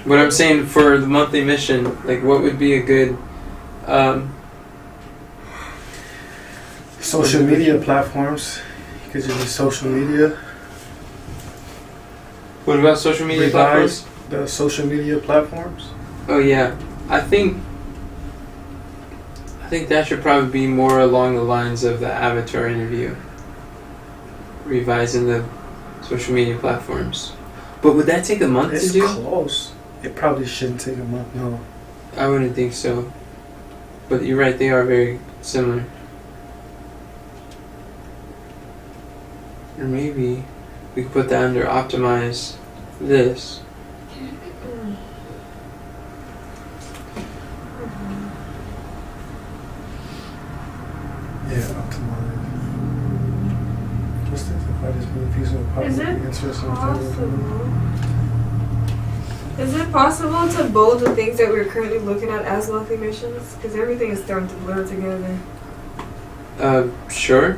What I'm saying for the monthly mission, like what would be a good social media platforms. You could just do social media. What about social media platforms? The social media platforms. Oh yeah. I think that should probably be more along the lines of the Avatar interview. Revising the social media platforms. But would that take a month It's to do? close. It probably shouldn't take a month, no. I wouldn't think so. But you're right, they are very similar. Or maybe we could put that under optimize this. Yeah, optimize. What's this? If I just move a piece of public Is it interest on possible? Is it possible to bold the things that we're currently looking at as monthly missions? Because everything is starting to blur together. Sure.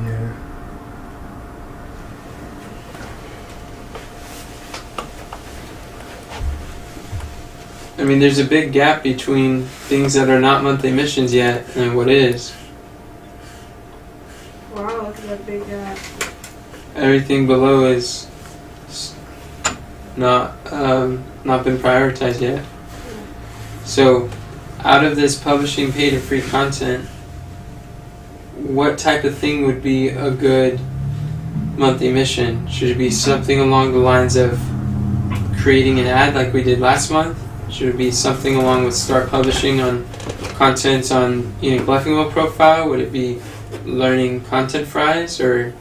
Yeah. I mean, there's a big gap between things that are not monthly missions yet and what is. Wow, look at that big gap. Everything below is not been prioritized yet. So, out of this publishing paid and free content, what type of thing would be a good monthly mission? Should it be something along the lines of creating an ad like we did last month? Should it be something along with start publishing on content on Enoch Leffingwell profile? Would it be learning content fries or?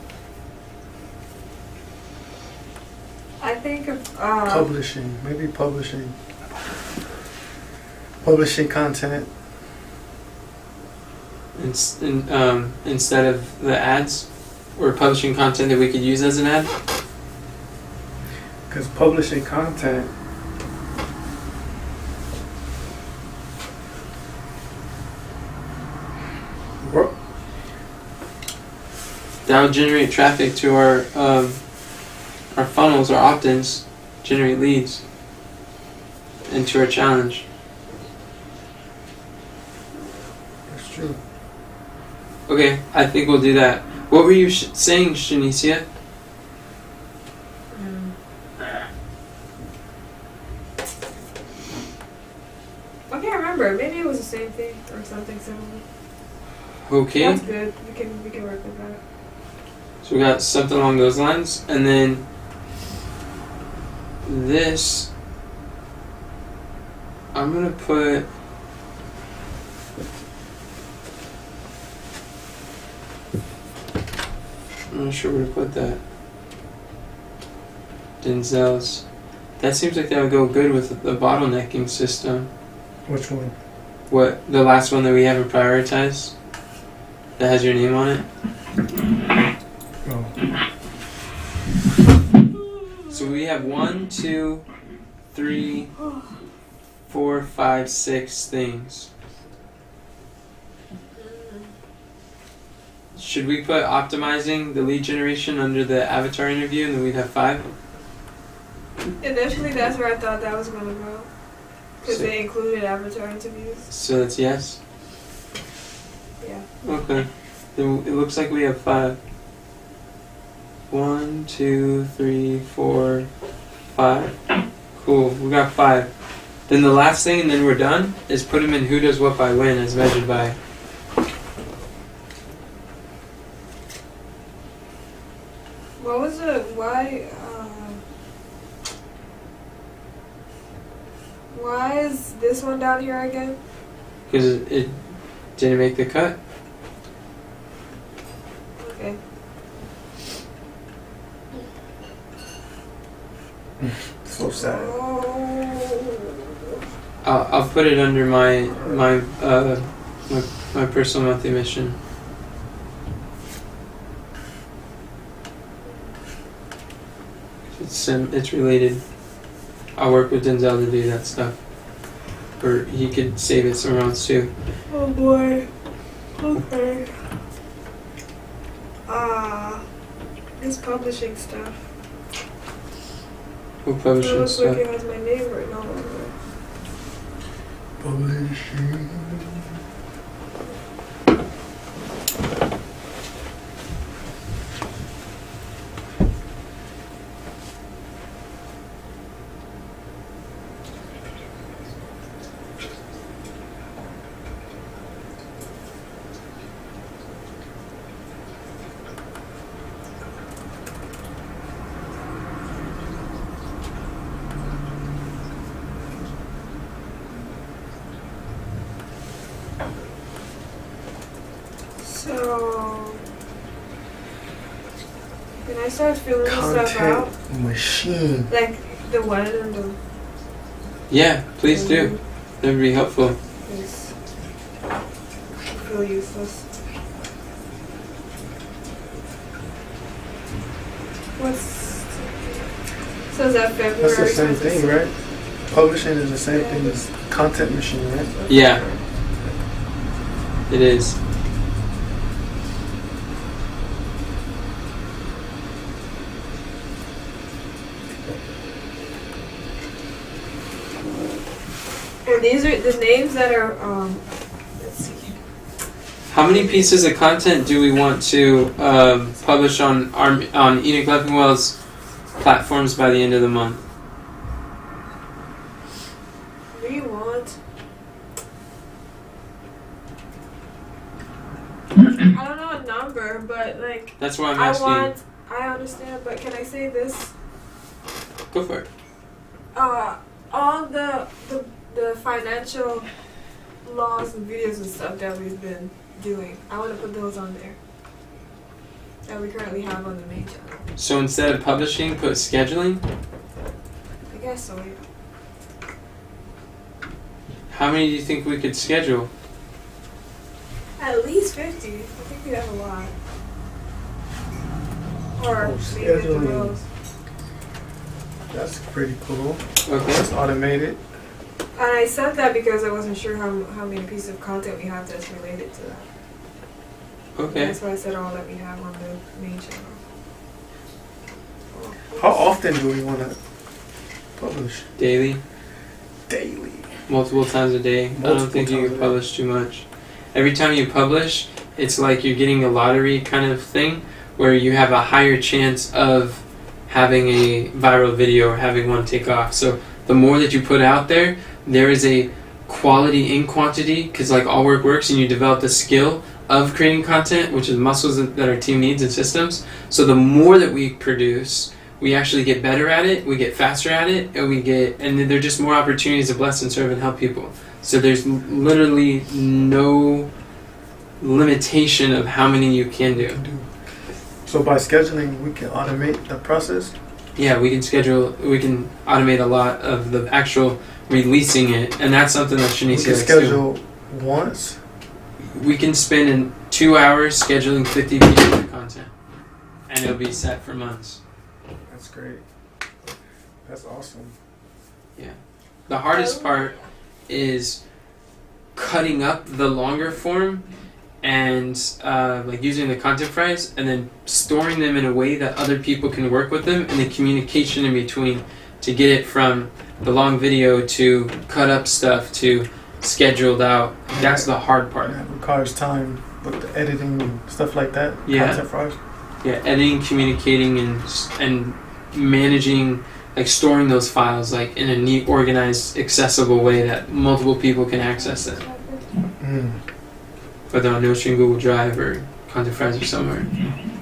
I think of Publishing. Maybe publishing. Publishing content. Instead of the ads? Or publishing content that we could use as an ad? Because publishing content. That'll generate traffic to our funnels, our opt-ins, generate leads into our challenge. That's true. Okay, I think we'll do that. What were you saying, Shanicia? I can't remember. Maybe it was the same thing or something similar. Okay. That's good. We can work with that. So we got something along those lines, and then this, I'm gonna put. I'm not sure where to put that. Denzel's. That seems like that would go good with the bottlenecking system. Which one? What, the last one that we haven't prioritized? That has your name on it? Oh. So we have 1, 2, 3, 4, 5, 6 things. Should we put optimizing the lead generation under the avatar interview and then we'd have 5? Initially, that's where I thought that was going to go. Because So- they included avatar interviews. So that's yes? Yeah. Okay. Then it looks like we have 5. 1, 2, 3, 4, 5. Cool, we got 5. Then the last thing, and then we're done, is put them in who does what by when as measured by. What was it? Why is this one down here again? Because it didn't make the cut. Okay. So sad. I'll put it under my personal monthly mission. It's related. I'll work with Denzel to do that stuff. Or he could save it somewhere else too. Oh boy. Okay. This publishing stuff. Who It publishing looks like stuff? it has my name written all over it. Publishing. So, can I start filling this stuff out? Content machine. Like the one and the. Yeah, please do. That would be helpful. Yes. I feel useless. What's. So is that February? That's the same thing, 26th? right? Publishing is the same thing as content machine, right? Yeah, it is. And these are the names that are. Let's see. How many pieces of content do we want to publish on Enoch Leffingwell's platforms by the end of the month? We want. I don't know a number, but like. That's why I'm asking. I understand, but can I say this? Go for it. All the financial laws and videos and stuff that we've been doing, I want to put those on there. That we currently have on the main channel. So instead of publishing, put scheduling? I guess so, yeah. How many do you think we could schedule? At least 50. I think we have a lot. Or maybe scheduling. the rows. That's pretty cool. Okay. That's automated. And I said that because I wasn't sure how many pieces of content we have that's related to that. Okay. That's why I said all that we have on the main channel. How often do we want to publish? Daily. Daily. Multiple times a day. I don't Multiple think you times can a day. publish too much. Every time you publish, it's like you're getting a lottery kind of thing where you have a higher chance of having a viral video or having one take off. So the more that you put out there, there is a quality in quantity, because like all work works and you develop the skill of creating content, which is muscles that our team needs and systems. So the more that we produce, we actually get better at it, we get faster at it, and then there are just more opportunities to bless and serve and help people. So there's literally no limitation of how many you can do. So by scheduling, we can automate the process? Yeah, we can automate a lot of the actual releasing it, and that's something that Shanice We can likes schedule once? We can spend in 2 hours scheduling 50 pieces of content, and it'll be set for months. That's great. That's awesome. The hardest part is cutting up the longer form and like using the content phrase and then storing them in a way that other people can work with them, and the communication in between to get it from the long video to cut up stuff to scheduled out. That's the hard part. That requires time with the editing and stuff like that. Yeah. Content for us. Yeah, editing, communicating, and managing, like storing those files like in a neat, organized, accessible way that multiple people can access it. Whether on Notion, Google Drive, or Content Files or somewhere.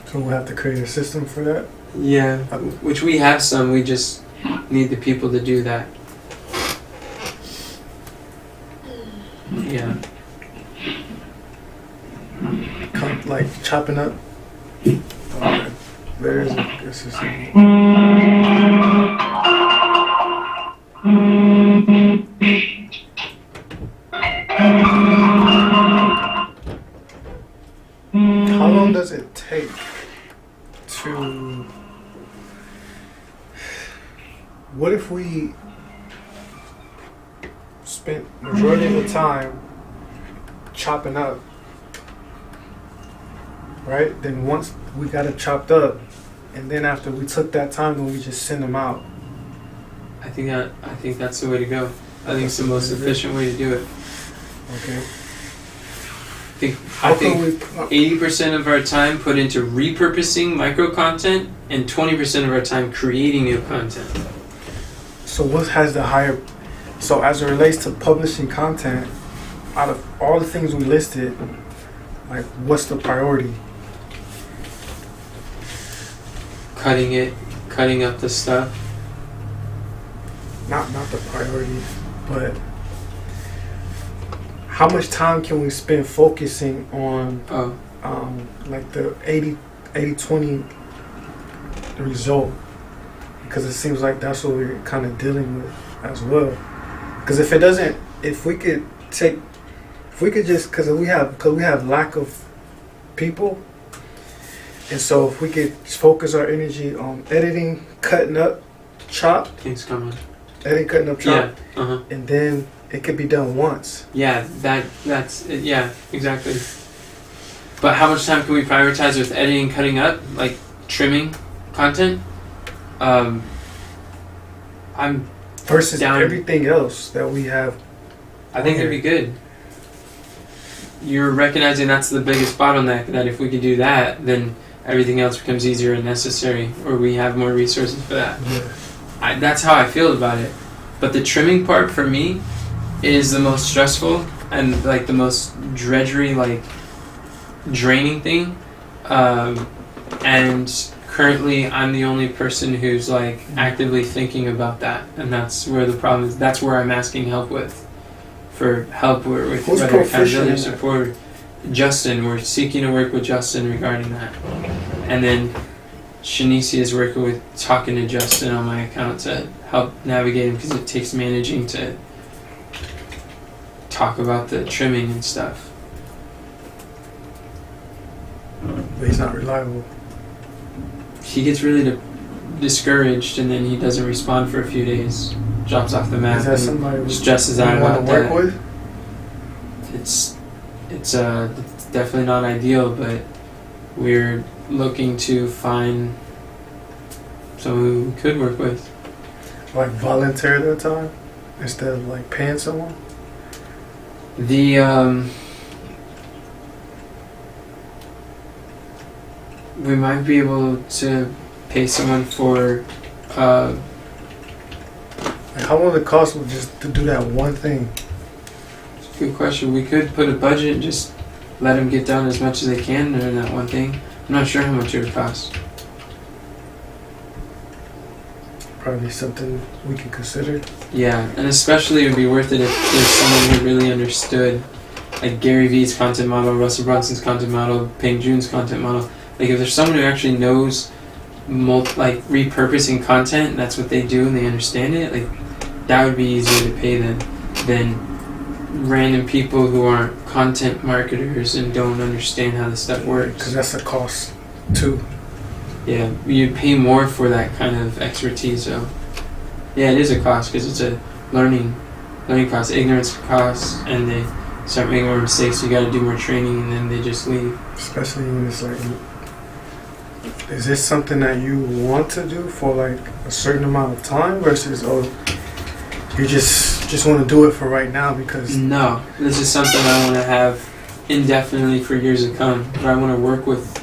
So we'll have to create a system for that? Yeah, which we have some, we just need the people to do that. Yeah. Like chopping up? There is a system. How long does it take to... What if we spent majority of the time chopping up, right? Then once we got it chopped up, and then after we took that time, then we just send them out. I think that's the way to go. I think it's the most efficient way to do it. Okay. I think 80% of our time put into repurposing micro content and 20% of our time creating new content. So what has the higher... So as it relates to publishing content, out of all the things we listed, like what's the priority? Cutting up the stuff. Not the priority, but how much time can we spend focusing on like the 80-20 result? Because it seems like that's what we're kind of dealing with as well. Because if we could just, because we have lack of people, and so if we could focus our energy on editing, cutting up, chop. Things coming. Editing, cutting up, chop. Yeah. And then it could be done once. Yeah, that's it. Yeah, exactly. But how much time can we prioritize with editing, cutting up, like trimming content? I'm versus down. Everything else that we have. I think it'd be good. You're recognizing that's the biggest bottleneck, that if we could do that, then everything else becomes easier and necessary, or we have more resources for that. Yeah. That's how I feel about it. But the trimming part for me is the most stressful and like the most drudgery, like draining thing. And currently I'm the only person who's like actively thinking about that, and that's where the problem is. That's where I'm asking help with Who's whether proficient accountability in or support. Justin, we're seeking to work with Justin regarding that. And then Shanice is working with talking to Justin on my account to help navigate him, because it takes managing to talk about the trimming and stuff. But he's not reliable. He gets really discouraged, and then he doesn't respond for a few days, drops off the map, Is that somebody and stresses out you want about to work that. with? It's definitely not ideal, but we're looking to find someone we could work with. Like volunteer their time instead of like paying someone? The we might be able to pay someone for Like how much it cost just to do that one thing? good question. We could put a budget and just let them get done as much as they can in that one thing. I'm not sure how much it would cost. probably something we can consider. Yeah, and especially it would be worth it if there's someone who really understood, like Gary Vee's content model, Russell Brunson's content model, Peng Joon's content model. Like if there's someone who actually knows like repurposing content, and that's what they do and they understand it, like that would be easier to pay than random people who aren't content marketers and don't understand how this stuff works. Because that's a cost too. Yeah, you'd pay more for that kind of expertise. So yeah, it is a cost because it's a learning cost, ignorance cost, and they start making more mistakes. So you got to do more training, and then they just leave. Especially when it's like, is this something that you want to do for like a certain amount of time versus you just want to do it for right now because no, this is something I want to have indefinitely for years to come. But I want to work with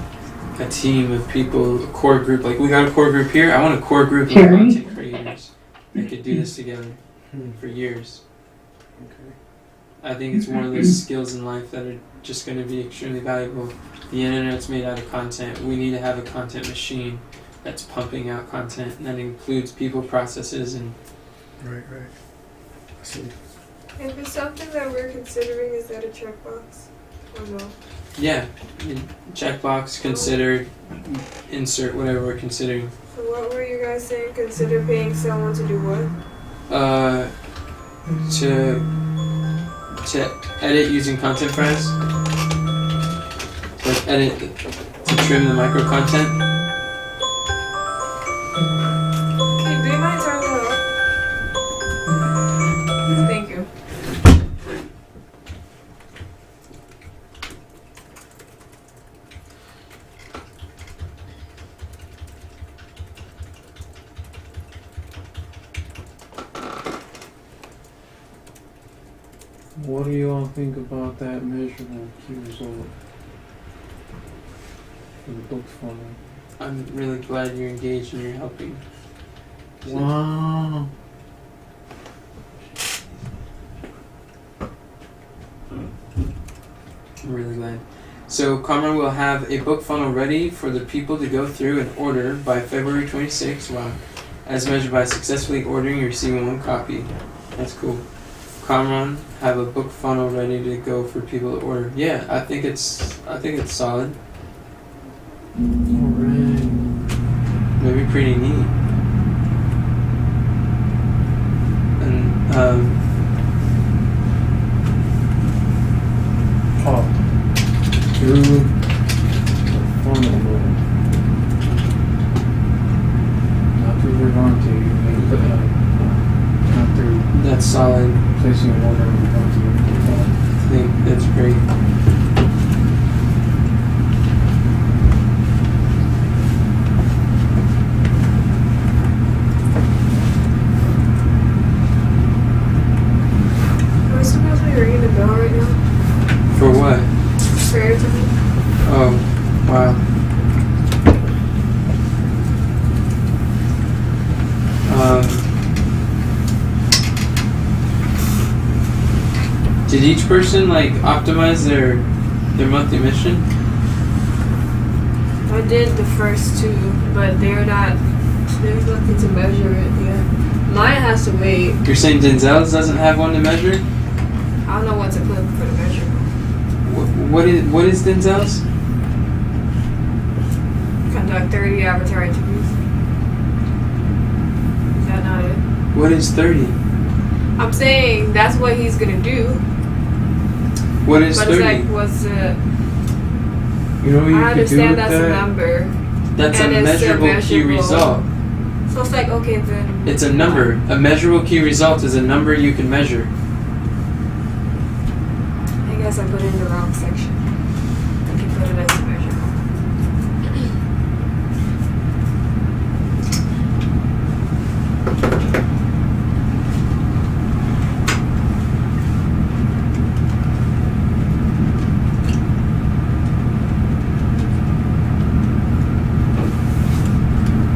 a team of people, a core group. Like we got a core group here. I want a core group of content creators that could do this together for years. Okay. I think it's one of those skills in life that are just going to be extremely valuable. The internet's made out of content. We need to have a content machine that's pumping out content, and that includes people, processes, and Right. I see. If it's something that we're considering, is that a checkbox or no? yeah, checkbox, considered, insert whatever we're considering. So what were you guys saying? Consider paying someone to do what? To edit using content files. Like edit to trim the micro content. Okay, do you mind turning that off? Thank you. What do you all think about that measurable key result for the book funnel? I'm really glad you're engaged and you're helping. Wow. I'm really glad. So Comrade will have a book funnel ready for the people to go through and order by February 26th. Wow. As measured by successfully ordering and receiving one copy. That's cool. Comrade have a book funnel ready to go for people to order. Yeah, I think it's solid. Alright. Maybe pretty neat. And Through the funnel mode. Not through Vermonte, not through that's solid. placing an order on Vermonte. I think that's great. Are we supposed to be ringing the bell right now? For what? Prayer time? Oh, wow. Did each person like optimize their monthly mission? I did the first two, but there's nothing to measure it yet. Mine has to wait. You're saying Denzel's doesn't have one to measure? I don't know what to put for the measure. What is Denzel's? Conduct 30 avatar interviews. Is that not it? What is 30? I'm saying that's what he's gonna do. What is But 30? it's like, what's it? You know what you I could do understand with that's a that? number. That's and a it's measurable key result. So it's like, okay, then. It's a number. A measurable key result is a number you can measure. I guess I put it in the wrong section. I can put it as a measure.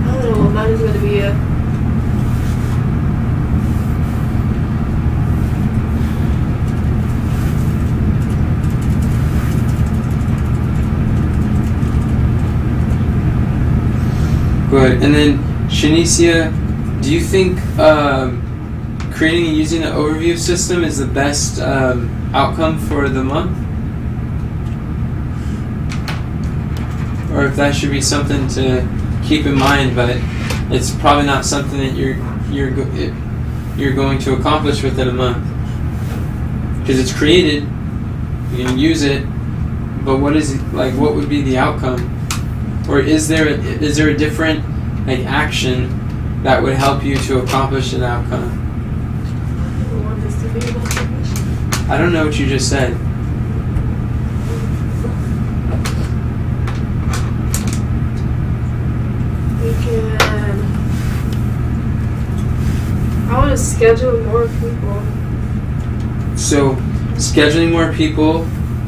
I don't know, mine is going to be a. Good. And then Shanicia Do you think creating and using an overview system is the best outcome for the month? Or if that should be something to keep in mind, but it's probably not something that you're going to accomplish within a month. Because it's created, you can use it, but what is it, like? What would be the outcome? Or is there a different action that would help you to accomplish an outcome? We want this to be about submission. I don't know what you just said. I want to schedule more people. So, scheduling more people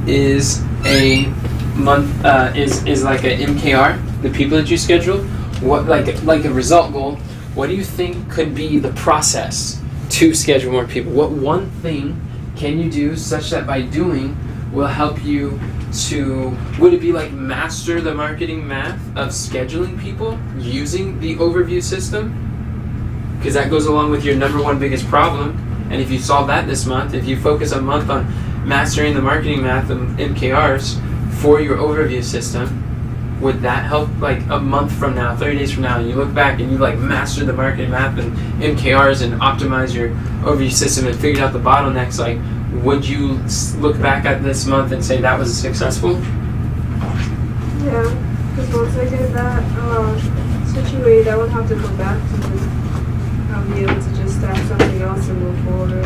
is a month is like a MKR. The people that you schedule, what like a result goal. What do you think could be the process to schedule more people? What one thing can you do such that by doing will help you to? Would it be like master the marketing math of scheduling people using the overview system? Because that goes along with your number one biggest problem. And if you solve that this month, if you focus a month on mastering the marketing math of MKRs for your overview system, would that help like a month from now, 30 days from now, and you look back and you like mastered the marketing math and MKRs and optimize your overview system and figured out the bottlenecks, like would you look back at this month and say that was successful? Yeah, because once I get that situated, I would have to come back to it. I'll be able to just start something else and move forward.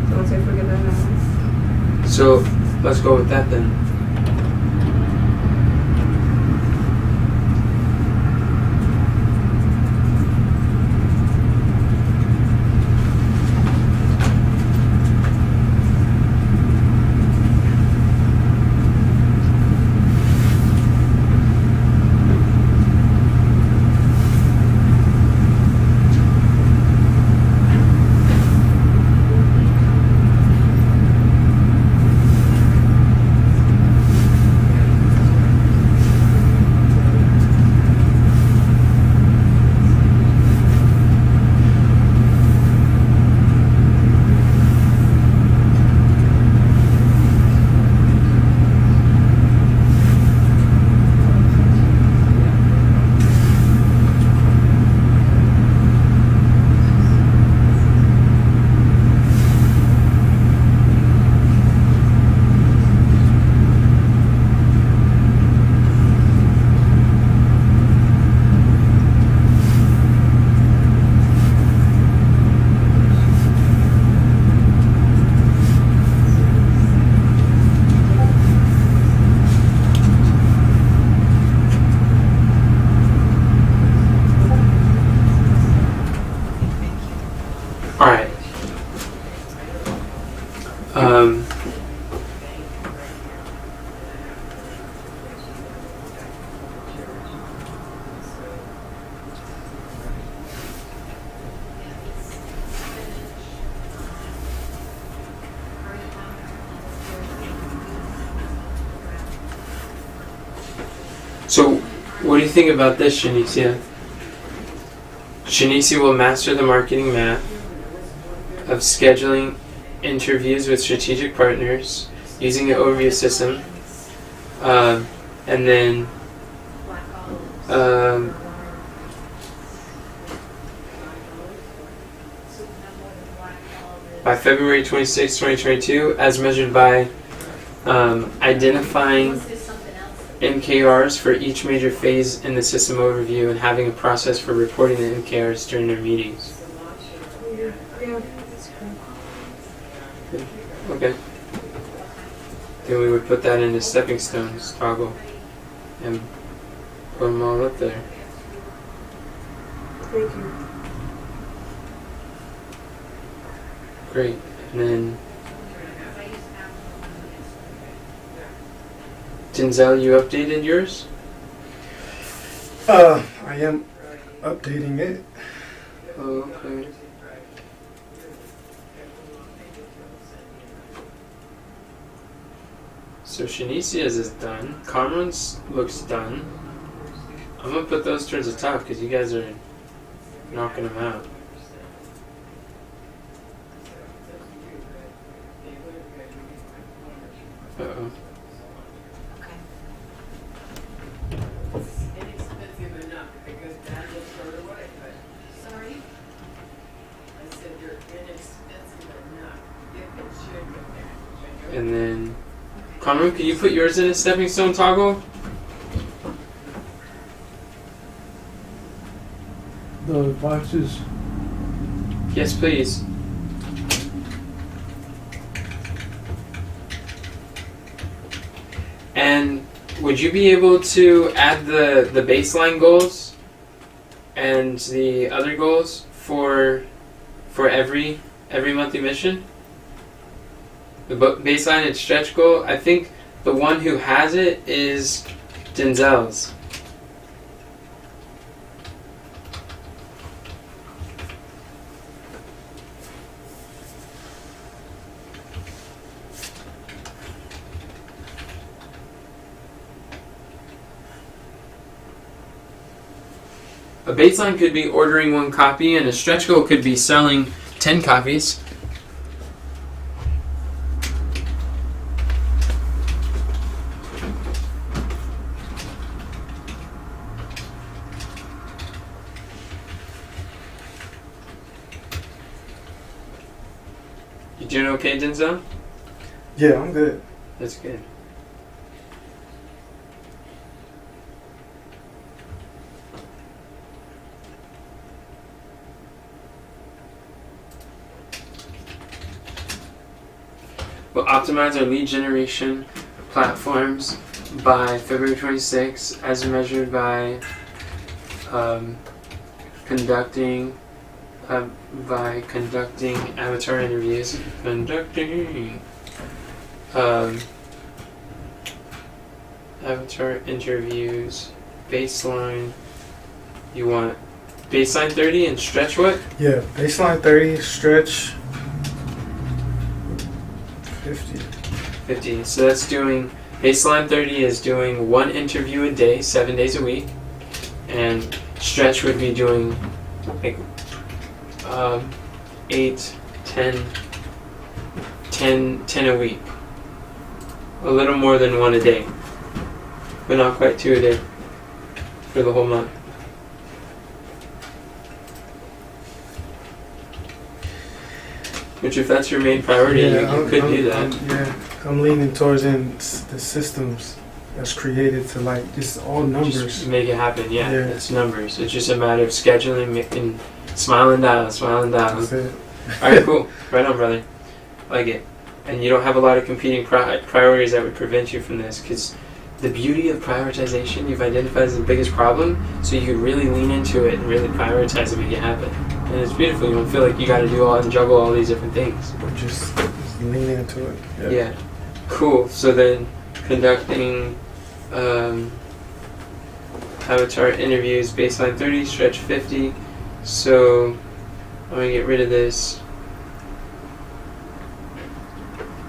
So once I figure that out. So let's go with that then. Alright. So, what do you think about this, Shanicia? Shanicia will master the marketing math of scheduling interviews with strategic partners using the overview system, and then by February 26, 2022, as measured by identifying MKRs for each major phase in the system overview and having a process for reporting the MKRs during their meetings. Yeah. Okay. Then we would put that into stepping stones toggle and put them all up there. Thank you. Great. And then Denzel, you updated yours? I am updating it. Oh, okay. So Shanicia's is done. Cameron's looks done. I'm gonna put those towards the top because you guys are knocking them out. Uh-oh. Inexpensive enough because Dad just throw it away, but sorry. I said you're inexpensive enough. If it should go there. And then, Cameron, can you put yours in a stepping stone toggle? The boxes. Yes, please. And would you be able to add the baseline goals and the other goals for every monthly mission? The baseline and stretch goal. I think the one who has it is Denzel's. A baseline could be ordering 1 copy, and a stretch goal could be selling 10 copies. You doing okay, Denzel? Yeah, I'm good. That's good. We'll optimize our lead generation platforms by February 26th as measured by conducting avatar interviews. Avatar interviews. Baseline. You want baseline 30 and stretch what? Yeah, baseline 30, stretch 50. 50. So that's doing, baseline 30 is doing 1 interview a day, 7 days a week. And stretch would be doing like 8, 10 a week. A little more than 1 a day. But not quite 2 a day for the whole month. Which, if that's your main priority, you could do that. I'm leaning towards the systems that's created to like it's all numbers. Just make it happen. Yeah, it's numbers. It's just a matter of scheduling and smiling down. That's it. All right, cool. Right on, brother. I like it. And you don't have a lot of competing priorities that would prevent you from this, because the beauty of prioritization, you've identified as the biggest problem, so you could really lean into it and really prioritize it, make it happen. And it's beautiful. You don't feel like you got to do all and juggle all these different things. Just lean into it. Yeah. Cool. So then, conducting avatar interviews, baseline 30, stretch 50. So I'm gonna get rid of this.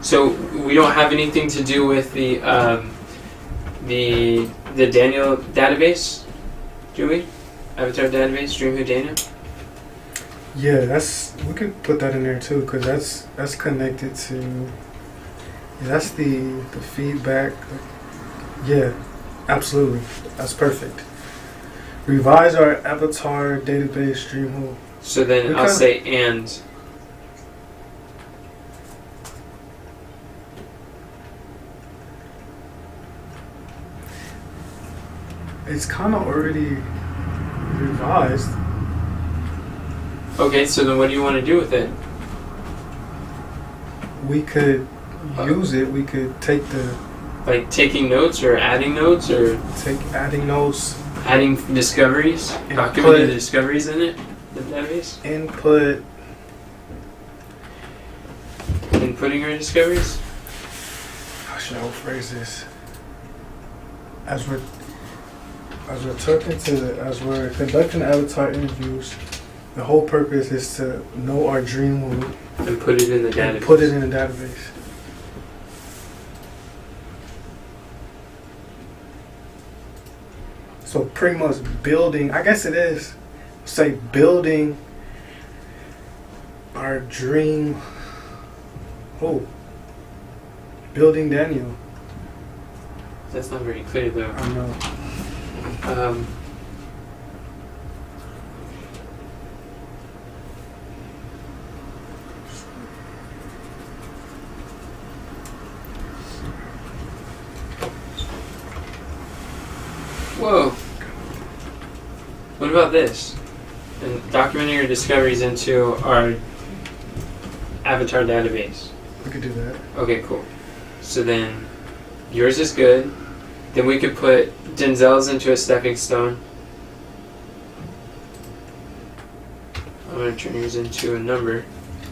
So we don't have anything to do with the Daniel database, do we? Avatar database, DreamWho Daniel. Yeah, we could put that in there too, because that's connected to. That's the feedback. Yeah, absolutely. That's perfect. Revise our avatar database, DreamWho. So then I'll say and. It's kind of already revised. Okay, so then what do you want to do with it? We could use it. We could take the... Like taking notes or adding notes or... Adding notes. Adding discoveries? Documenting the discoveries in it? The database? Inputting our discoveries? How should I phrase this? As we're conducting avatar interviews, the whole purpose is to know our DreamWho and put it in the database. Put it in the database. So pretty much building, I guess it is, say building our dream. Oh, building Daniel. That's not very clear though. I know. Whoa. What about this? And documenting your discoveries into our avatar database. We could do that. Okay, cool. So then, yours is good. Then we could put Denzel's into a stepping stone. I'm going to turn yours into a number.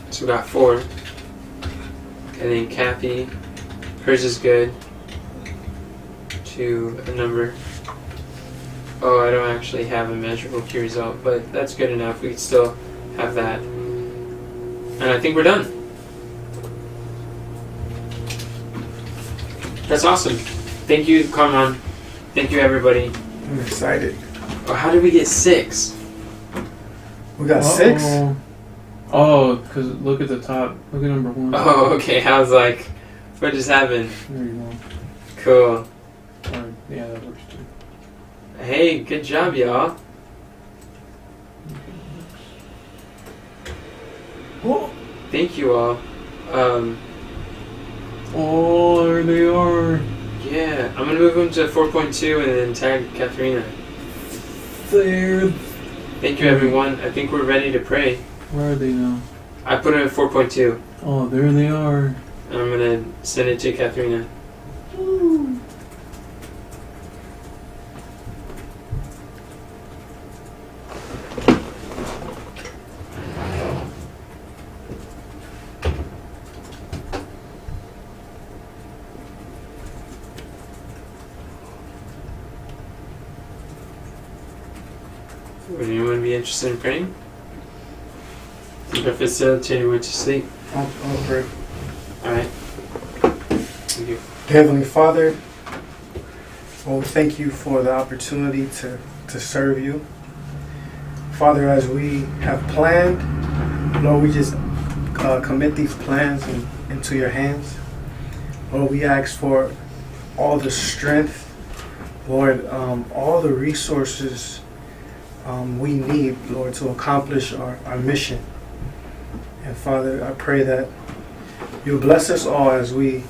So we got 4. And then Kathy, hers is good. To a number. Oh, I don't actually have a measurable key result, but that's good enough. We can still have that. And I think we're done. That's awesome. Thank you, Carmen. Thank you, everybody. I'm excited. Oh, how did we get 6? We got 6? Oh, because look at the top. Look at number 1. Oh, okay. I was like, what just happened? There you go. Cool. Or, yeah, that works too. Hey, good job, y'all. Oh. Thank you all. Oh, there they are. Yeah, I'm gonna move them to 4.2 and then tag Katharina. There. Thank you, everyone. I think we're ready to pray. Where are they now? I put them at 4.2. Oh, there they are. And I'm gonna send it to Katharina. Would anyone be interested in praying? I think our facilitator went to sleep. I'll pray. Alright. Thank you. Heavenly Father, well, we thank you for the opportunity to serve you. Father, as we have planned, Lord, we just commit these plans into your hands. Lord, we ask for all the strength, Lord, all the resources we need, Lord, to accomplish our mission. And Father, I pray that you'll bless us all as we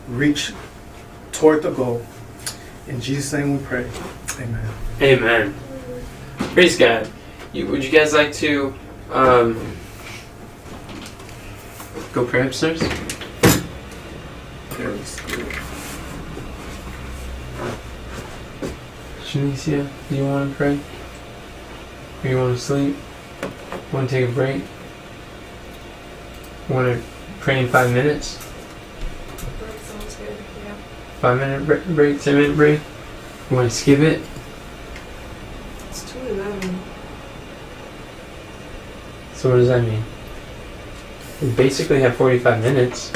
reach toward the goal. In Jesus' name we pray. Amen. Amen. Praise God. Would you guys like to go pray upstairs? Shanicia, do you want to pray? Or you want to sleep? Want to take a break? Want to pray in 5 minutes? That sounds good, yeah. 5-minute break, 10-minute break? You want to skip it? It's 2:11. So what does that mean? We basically have 45 minutes.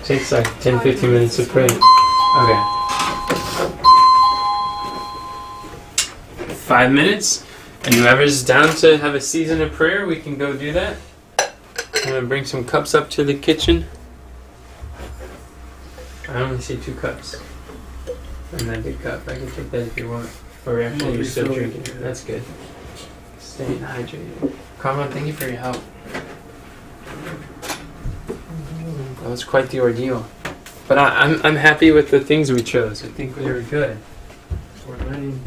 Takes like 10-15 minutes to pray. Okay. 5 minutes? And whoever's down to have a season of prayer, we can go do that. I'm going to bring some cups up to the kitchen. I only see 2 cups. And that big cup. I can take that if you want. Or actually you're still drinking. That's good. Staying hydrated. Carmen, thank you for your help. That was quite the ordeal. But I'm happy with the things we chose. I think they were good. We're learning.